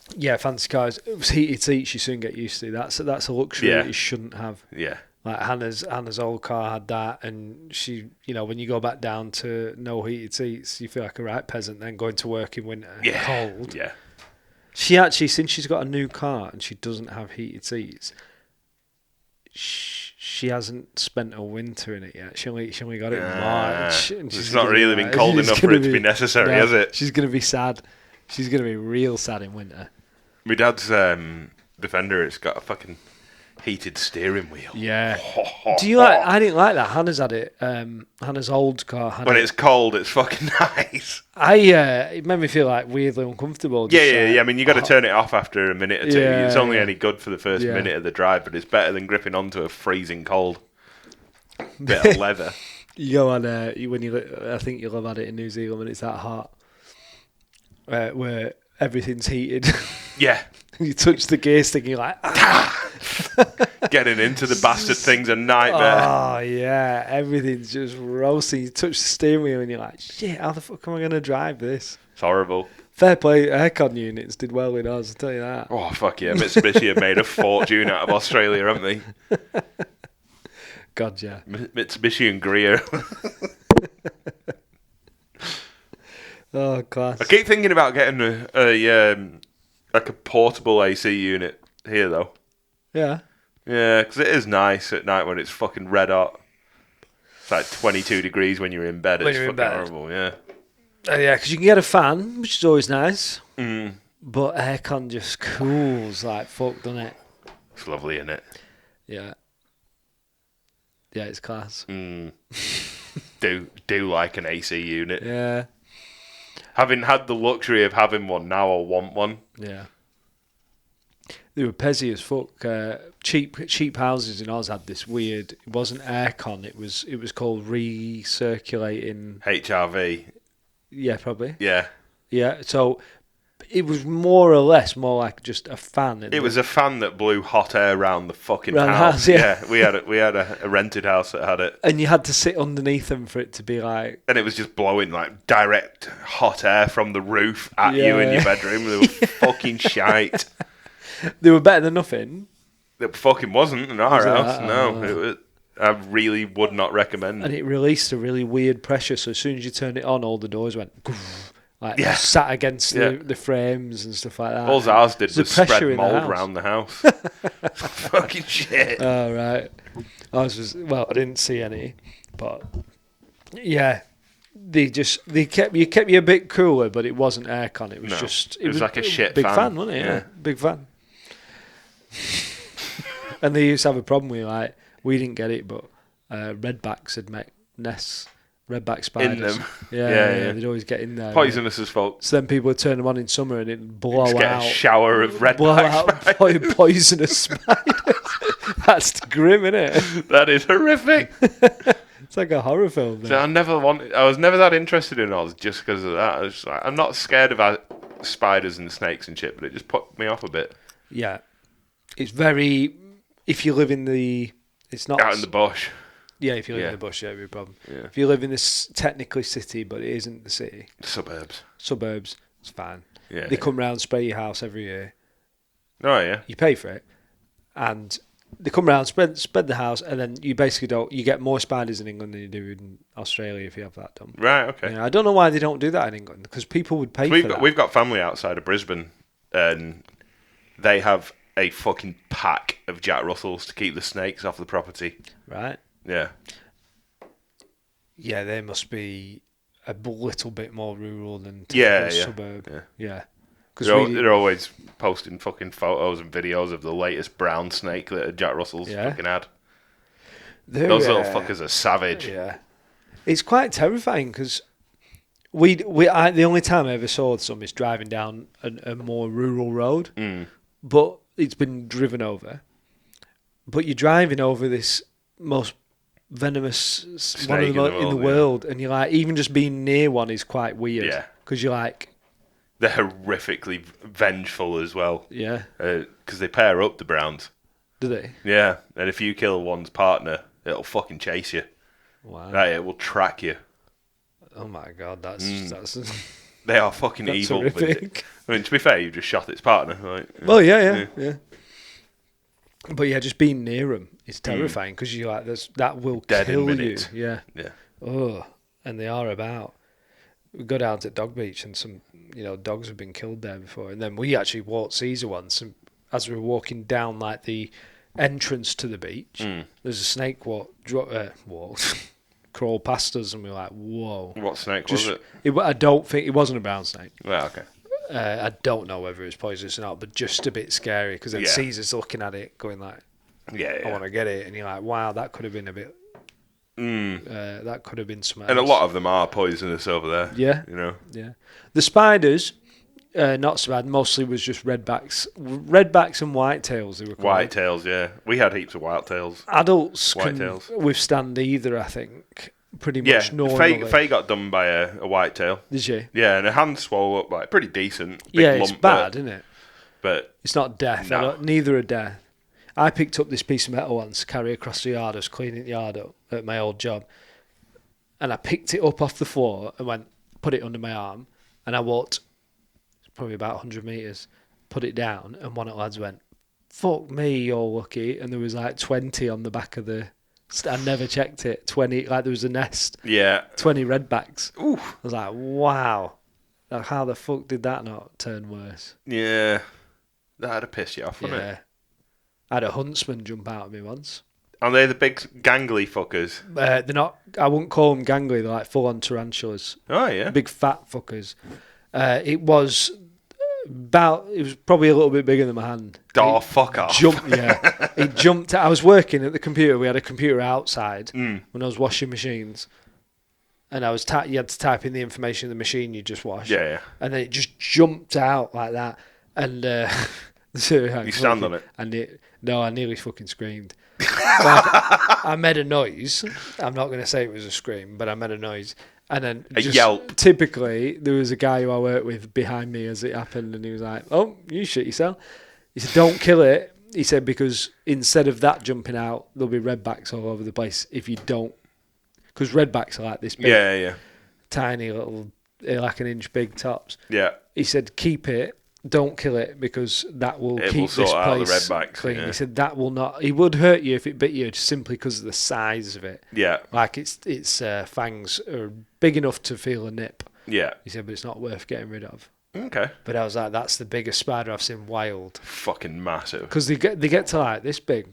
Speaker 4: they? Yeah, fancy cars. It was heated seats you soon get used to. That's a luxury
Speaker 3: Yeah.
Speaker 4: that you shouldn't have.
Speaker 3: Yeah.
Speaker 4: Like Hannah's old car had that, and she, when you go back down to no heated seats, you feel like a right peasant. Then going to work in winter,
Speaker 3: Yeah.
Speaker 4: cold.
Speaker 3: Yeah.
Speaker 4: She actually, since she's got a new car and she doesn't have heated seats, she hasn't spent a winter in it yet. She only got it in March. And
Speaker 3: It's
Speaker 4: she's
Speaker 3: not
Speaker 4: gonna
Speaker 3: really
Speaker 4: be
Speaker 3: been
Speaker 4: like-
Speaker 3: cold
Speaker 4: she's
Speaker 3: enough for
Speaker 4: gonna
Speaker 3: it to be necessary,
Speaker 4: no,
Speaker 3: has it?
Speaker 4: She's gonna be sad. She's gonna be real sad in winter.
Speaker 3: My dad's Defender, it's got a fucking heated steering wheel.
Speaker 4: Yeah. Do you like? I didn't like that. Hannah's had it. Hannah's old car. Had
Speaker 3: When
Speaker 4: it.
Speaker 3: it's cold, it's fucking nice.
Speaker 4: It made me feel like weirdly uncomfortable. just
Speaker 3: Yeah.
Speaker 4: like,
Speaker 3: I mean, you got to turn it off after a minute or two.
Speaker 4: Yeah,
Speaker 3: It's only
Speaker 4: yeah.
Speaker 3: any good for the first
Speaker 4: Yeah.
Speaker 3: minute of the drive, but it's better than gripping onto a freezing cold bit of leather.
Speaker 4: You go on I think you'll have had it in New Zealand when it's that hot, where everything's heated.
Speaker 3: Yeah.
Speaker 4: You touch the gear stick, and you're like,
Speaker 3: Getting into the bastard thing's a nightmare.
Speaker 4: oh yeah, everything's just roasting. You touch the steering wheel, and you're like, shit, how the fuck am I going to drive this?
Speaker 3: It's horrible.
Speaker 4: Fair play, aircon units did well with us, I'll tell you that.
Speaker 3: Oh, fuck yeah. Mitsubishi have made a fortune out of Australia, haven't they?
Speaker 4: God, yeah.
Speaker 3: Mitsubishi and Greer.
Speaker 4: Oh, class.
Speaker 3: I keep thinking about getting like a portable AC unit here, though.
Speaker 4: Yeah.
Speaker 3: Yeah, because it is nice at night when it's fucking red hot. It's like 22 degrees when you're in bed.
Speaker 4: When
Speaker 3: It's
Speaker 4: you're in
Speaker 3: fucking
Speaker 4: bed.
Speaker 3: horrible, yeah.
Speaker 4: Yeah, because you can get a fan, which is always nice.
Speaker 3: Mm.
Speaker 4: But aircon just cools like fuck, doesn't it?
Speaker 3: It's lovely, isn't it?
Speaker 4: Yeah. Yeah, it's class.
Speaker 3: Mm. do like an AC unit.
Speaker 4: Yeah.
Speaker 3: Having had the luxury of having one, now I want one.
Speaker 4: Yeah. They were pezzy as fuck. Cheap houses in Oz had this weird. It wasn't aircon. It was called recirculating.
Speaker 3: HRV.
Speaker 4: Yeah, probably.
Speaker 3: Yeah.
Speaker 4: Yeah. So it was more or less more like just a fan.
Speaker 3: It was a fan that blew hot air around the fucking
Speaker 4: Round the
Speaker 3: house.
Speaker 4: house, yeah.
Speaker 3: We had a rented house that had it,
Speaker 4: and you had to sit underneath them for it to be like.
Speaker 3: and it was just blowing like direct hot air from the roof at you in
Speaker 4: Yeah.
Speaker 3: your bedroom. They were fucking shite.
Speaker 4: They were better than nothing.
Speaker 3: It fucking wasn't in our
Speaker 4: Was it
Speaker 3: house.
Speaker 4: that?
Speaker 3: No,
Speaker 4: Oh.
Speaker 3: it was, I really would not recommend.
Speaker 4: And it released a really weird pressure. So as soon as you turned it on, all the doors went. Like
Speaker 3: Yeah.
Speaker 4: sat against
Speaker 3: Yeah.
Speaker 4: the frames and stuff like that.
Speaker 3: All ours did
Speaker 4: There's a
Speaker 3: was spread
Speaker 4: pressure in the
Speaker 3: mould
Speaker 4: house.
Speaker 3: around the house. Fucking shit.
Speaker 4: Oh right. I didn't see any, but yeah, they kept you a bit cooler, but it wasn't aircon. It was
Speaker 3: No,
Speaker 4: just
Speaker 3: it was like a shit
Speaker 4: big
Speaker 3: fan.
Speaker 4: wasn't it?
Speaker 3: Yeah.
Speaker 4: Big fan. And they used to have a problem with like we didn't get it, but redbacks had met nests, redback spiders
Speaker 3: them.
Speaker 4: Yeah,
Speaker 3: Yeah.
Speaker 4: they'd always get in there.
Speaker 3: Poisonous as fuck.
Speaker 4: So then people would turn them on in summer and it'd blow
Speaker 3: Just get
Speaker 4: out.
Speaker 3: a shower of red
Speaker 4: Blow
Speaker 3: back
Speaker 4: out
Speaker 3: spiders.
Speaker 4: poisonous spiders. That's grim, isn't it?
Speaker 3: That is horrific.
Speaker 4: It's like a horror film.
Speaker 3: So I was never that interested in Oz just because of that. I was just like, I'm not scared of spiders and snakes and shit, but it just put me off a bit.
Speaker 4: Yeah, it's very. If you live in the, it's not
Speaker 3: Out in the bush.
Speaker 4: Yeah, if you live
Speaker 3: Yeah.
Speaker 4: in the bush, yeah, it'd be a problem.
Speaker 3: Yeah.
Speaker 4: If you live in this technically city, but it isn't the city,
Speaker 3: Suburbs.
Speaker 4: suburbs, it's fine.
Speaker 3: Yeah.
Speaker 4: They come round, spray your house every year.
Speaker 3: Oh yeah.
Speaker 4: You pay for it, and they come round, spread the house, and then you basically don't. You get more spiders in England than you do in Australia if you have that done.
Speaker 3: Right. Okay.
Speaker 4: Yeah, I don't know why they don't do that in England because people would pay for that.
Speaker 3: We've got family outside of Brisbane, and they have a fucking pack of Jack Russells to keep the snakes off the property.
Speaker 4: Right?
Speaker 3: Yeah.
Speaker 4: Yeah, they must be a little bit more rural than
Speaker 3: Yeah,
Speaker 4: typical
Speaker 3: yeah,
Speaker 4: suburb.
Speaker 3: yeah.
Speaker 4: Yeah. Because
Speaker 3: They're always posting fucking photos and videos of the latest brown snake that Jack Russell's
Speaker 4: Yeah.
Speaker 3: fucking had. Those little fuckers are savage.
Speaker 4: Yeah. It's quite terrifying because the only time I ever saw some is driving down a more rural road, but it's been driven over. But you're driving over this most venomous one of
Speaker 3: Snake
Speaker 4: the
Speaker 3: in the
Speaker 4: in the
Speaker 3: world,
Speaker 4: world, and you're like, even just being near one is quite weird.
Speaker 3: Yeah.
Speaker 4: Because you're like,
Speaker 3: They're horrifically vengeful as well.
Speaker 4: yeah,
Speaker 3: Because they pair up, the Browns.
Speaker 4: do they?
Speaker 3: Yeah. And if you kill one's partner, it'll fucking chase you.
Speaker 4: Wow.
Speaker 3: Right, it will track you.
Speaker 4: Oh my god, that's
Speaker 3: They are fucking
Speaker 4: that's
Speaker 3: evil.
Speaker 4: horrific.
Speaker 3: I mean, to be fair, you just shot its partner. Like,
Speaker 4: Well, yeah. But yeah, just being near them is terrifying because you're like, that will
Speaker 3: Dead in
Speaker 4: kill you.
Speaker 3: minutes.
Speaker 4: Yeah.
Speaker 3: yeah.
Speaker 4: Oh, and they are about. We go down to Dog Beach and some, dogs have been killed there before. And then we actually walked Caesar once, and as we were walking down like the entrance to the beach, there's a snake walked, crawled past us, and we were like, whoa.
Speaker 3: What snake was it?
Speaker 4: I don't think it wasn't a brown snake.
Speaker 3: Well, okay.
Speaker 4: I don't know whether it's poisonous or not, but just a bit scary because then
Speaker 3: Yeah.
Speaker 4: Caesar's looking at it, going like,
Speaker 3: Yeah,
Speaker 4: I want to get it, and you're like, wow, that could have been a bit. That could have been something.
Speaker 3: And a
Speaker 4: else.
Speaker 3: lot of them are poisonous over there.
Speaker 4: Yeah.
Speaker 3: You know?
Speaker 4: Yeah, the spiders, not so bad. Mostly was just redbacks and whitetails. They were called.
Speaker 3: Whitetails, yeah. We had heaps of whitetails.
Speaker 4: Adults can
Speaker 3: Whitetails.
Speaker 4: withstand either, I think. Pretty
Speaker 3: Yeah,
Speaker 4: much normally.
Speaker 3: Faye got done by a whitetail.
Speaker 4: Did she?
Speaker 3: Yeah, and her hand swole up like pretty decent. Big
Speaker 4: Yeah, it's
Speaker 3: lump,
Speaker 4: bad, isn't it?
Speaker 3: But
Speaker 4: It's not death.
Speaker 3: No.
Speaker 4: Neither are death. I picked up this piece of metal once to carry across the yard. I was cleaning the yard up at my old job. And I picked it up off the floor and put it under my arm. And I walked probably about 100 metres, put it down. And one of the lads went, fuck me, you're lucky. And there was like 20 on the back of the... I never checked it. 20, like there was a nest.
Speaker 3: yeah.
Speaker 4: 20 redbacks.
Speaker 3: Ooh.
Speaker 4: I was like, wow. Like, how the fuck did that not turn worse?
Speaker 3: Yeah. That'd have pissed you off, wouldn't it?
Speaker 4: I had a huntsman jump out at me once.
Speaker 3: Are they the big gangly fuckers?
Speaker 4: They're not. I wouldn't call them gangly. They're like full-on tarantulas,
Speaker 3: Oh, yeah.
Speaker 4: big fat fuckers. It was probably a little bit bigger than my hand.
Speaker 3: Oh,
Speaker 4: It
Speaker 3: fuck off.
Speaker 4: Jumped, yeah. It jumped. I was working at the computer. We had a computer outside when I was washing machines, and I was you had to type in the information in the machine you just washed.
Speaker 3: Yeah, yeah.
Speaker 4: And then it just jumped out like that, and so
Speaker 3: You stand on it?
Speaker 4: No, I nearly fucking screamed. I made a noise. I'm not going to say it was a scream, but I made a noise. And then
Speaker 3: A yelp.
Speaker 4: Typically, there was a guy who I worked with behind me as it happened, and he was like, "Oh, you shit yourself." He said, "Don't kill it." He said, because instead of that jumping out, there'll be redbacks all over the place if you don't. Because redbacks are like this big,
Speaker 3: Yeah.
Speaker 4: tiny little, like an inch big tops.
Speaker 3: Yeah.
Speaker 4: He said, keep it, don't kill it, because that will
Speaker 3: It
Speaker 4: keep
Speaker 3: will sort
Speaker 4: this
Speaker 3: out the
Speaker 4: place
Speaker 3: redbacks,
Speaker 4: clean.
Speaker 3: yeah.
Speaker 4: He said, that will not, it would hurt you if it bit you simply because of the size of it.
Speaker 3: Yeah.
Speaker 4: Like its fangs are big enough to feel a nip.
Speaker 3: Yeah.
Speaker 4: He said, but it's not worth getting rid of.
Speaker 3: Okay.
Speaker 4: But I was like, that's the biggest spider I've seen wild.
Speaker 3: Fucking massive.
Speaker 4: Because they get to like this big.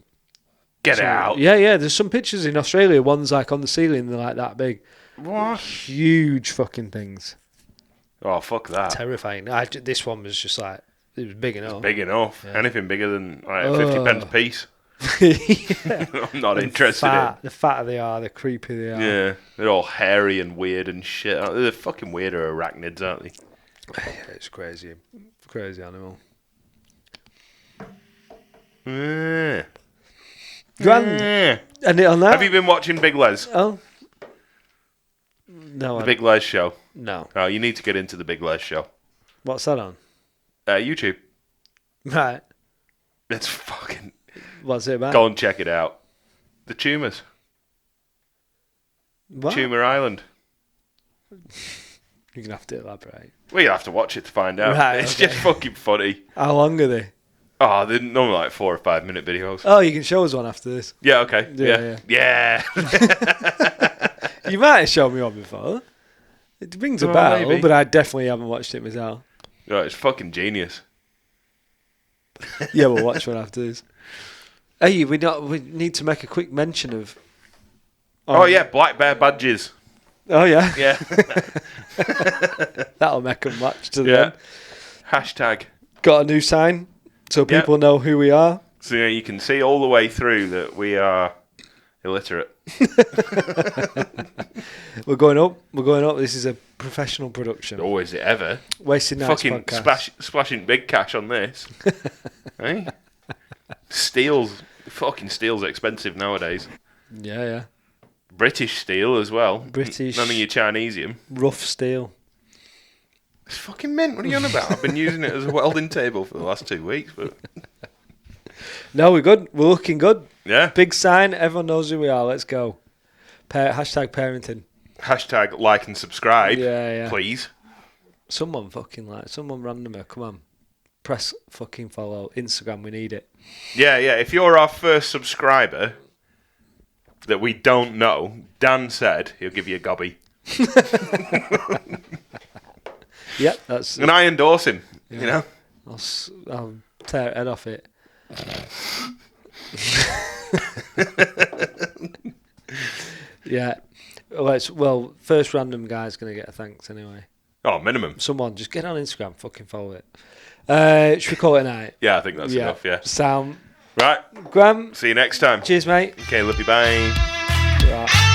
Speaker 3: Get
Speaker 4: So,
Speaker 3: out.
Speaker 4: Yeah. There's some pictures in Australia. One's like on the ceiling. They're like that big.
Speaker 3: What?
Speaker 4: Huge fucking things.
Speaker 3: Oh, fuck that.
Speaker 4: Terrifying. This one was just like, it was big enough.
Speaker 3: Big enough.
Speaker 4: Yeah.
Speaker 3: Anything bigger than like 50 pence a piece.
Speaker 4: Yeah.
Speaker 3: I'm not interested
Speaker 4: The fatter they are, the creepy they
Speaker 3: in.
Speaker 4: are.
Speaker 3: Yeah. They're all hairy and weird and shit. They're fucking weirder arachnids, aren't they?
Speaker 4: Yeah, it's crazy. Crazy animal.
Speaker 3: Yeah.
Speaker 4: Grand.
Speaker 3: Yeah.
Speaker 4: And it on that?
Speaker 3: Have you been watching Big Les?
Speaker 4: Oh. No.
Speaker 3: The Big Les show.
Speaker 4: No.
Speaker 3: Oh, you need to get into the Big Les show.
Speaker 4: What's that on?
Speaker 3: YouTube.
Speaker 4: Right.
Speaker 3: It's fucking...
Speaker 4: What's it about?
Speaker 3: Go and check it out. The Tumours.
Speaker 4: What?
Speaker 3: Tumour Island.
Speaker 4: You're going to have to elaborate.
Speaker 3: Well, you have to watch it to find out.
Speaker 4: Right,
Speaker 3: It's
Speaker 4: okay.
Speaker 3: just fucking funny.
Speaker 4: How long are they?
Speaker 3: Oh, they're normally like 4 or 5 minute videos.
Speaker 4: Oh, you can show us one after this.
Speaker 3: Yeah, okay.
Speaker 4: Yeah,
Speaker 3: Yeah.
Speaker 4: You might have shown me one before. It rings a
Speaker 3: Oh,
Speaker 4: bell,
Speaker 3: maybe.
Speaker 4: but I definitely haven't watched it myself.
Speaker 3: No, it's fucking genius.
Speaker 4: Yeah, we'll watch one after this. Hey, we need to make a quick mention of.
Speaker 3: Oh, yeah, Black Bear Badges.
Speaker 4: Oh yeah,
Speaker 3: Yeah.
Speaker 4: that'll make a match to
Speaker 3: Yeah.
Speaker 4: them.
Speaker 3: Hashtag.
Speaker 4: Got a new sign, so
Speaker 3: Yeah.
Speaker 4: people know who we are.
Speaker 3: So yeah, you can see all the way through that we are illiterate.
Speaker 4: We're going up. This is a professional production.
Speaker 3: Oh, is it ever?
Speaker 4: Wasted Nights
Speaker 3: Fucking
Speaker 4: podcast.
Speaker 3: splashing big cash on this. Hey? Fucking steel's expensive nowadays.
Speaker 4: Yeah.
Speaker 3: British steel as well.
Speaker 4: British.
Speaker 3: None of your Chinesium.
Speaker 4: Rough steel.
Speaker 3: It's fucking mint. What are you on about? I've been using it as a welding table for the last 2 weeks, but
Speaker 4: No, we're good. We're looking good.
Speaker 3: yeah.
Speaker 4: Big sign. Everyone knows who we are. Let's go. Hashtag parenting.
Speaker 3: Hashtag like and subscribe,
Speaker 4: Yeah.
Speaker 3: please.
Speaker 4: Someone randomer. Come on. Press fucking follow. Instagram, we need it.
Speaker 3: Yeah. If you're our first subscriber that we don't know, Dan said he'll give you a gobby.
Speaker 4: Yep, that's.
Speaker 3: And I endorse him, you know?
Speaker 4: I'll tear head off it. Yeah. Well, first random guy's going to get a thanks anyway.
Speaker 3: Oh, minimum.
Speaker 4: Someone, just get on Instagram, fucking follow it. Should we call it a night?
Speaker 3: Yeah, I think that's enough, yeah.
Speaker 4: Sound.
Speaker 3: Right.
Speaker 4: Graham,
Speaker 3: See you next time.
Speaker 4: cheers, mate.
Speaker 3: Okay, love you, bye.
Speaker 4: Right.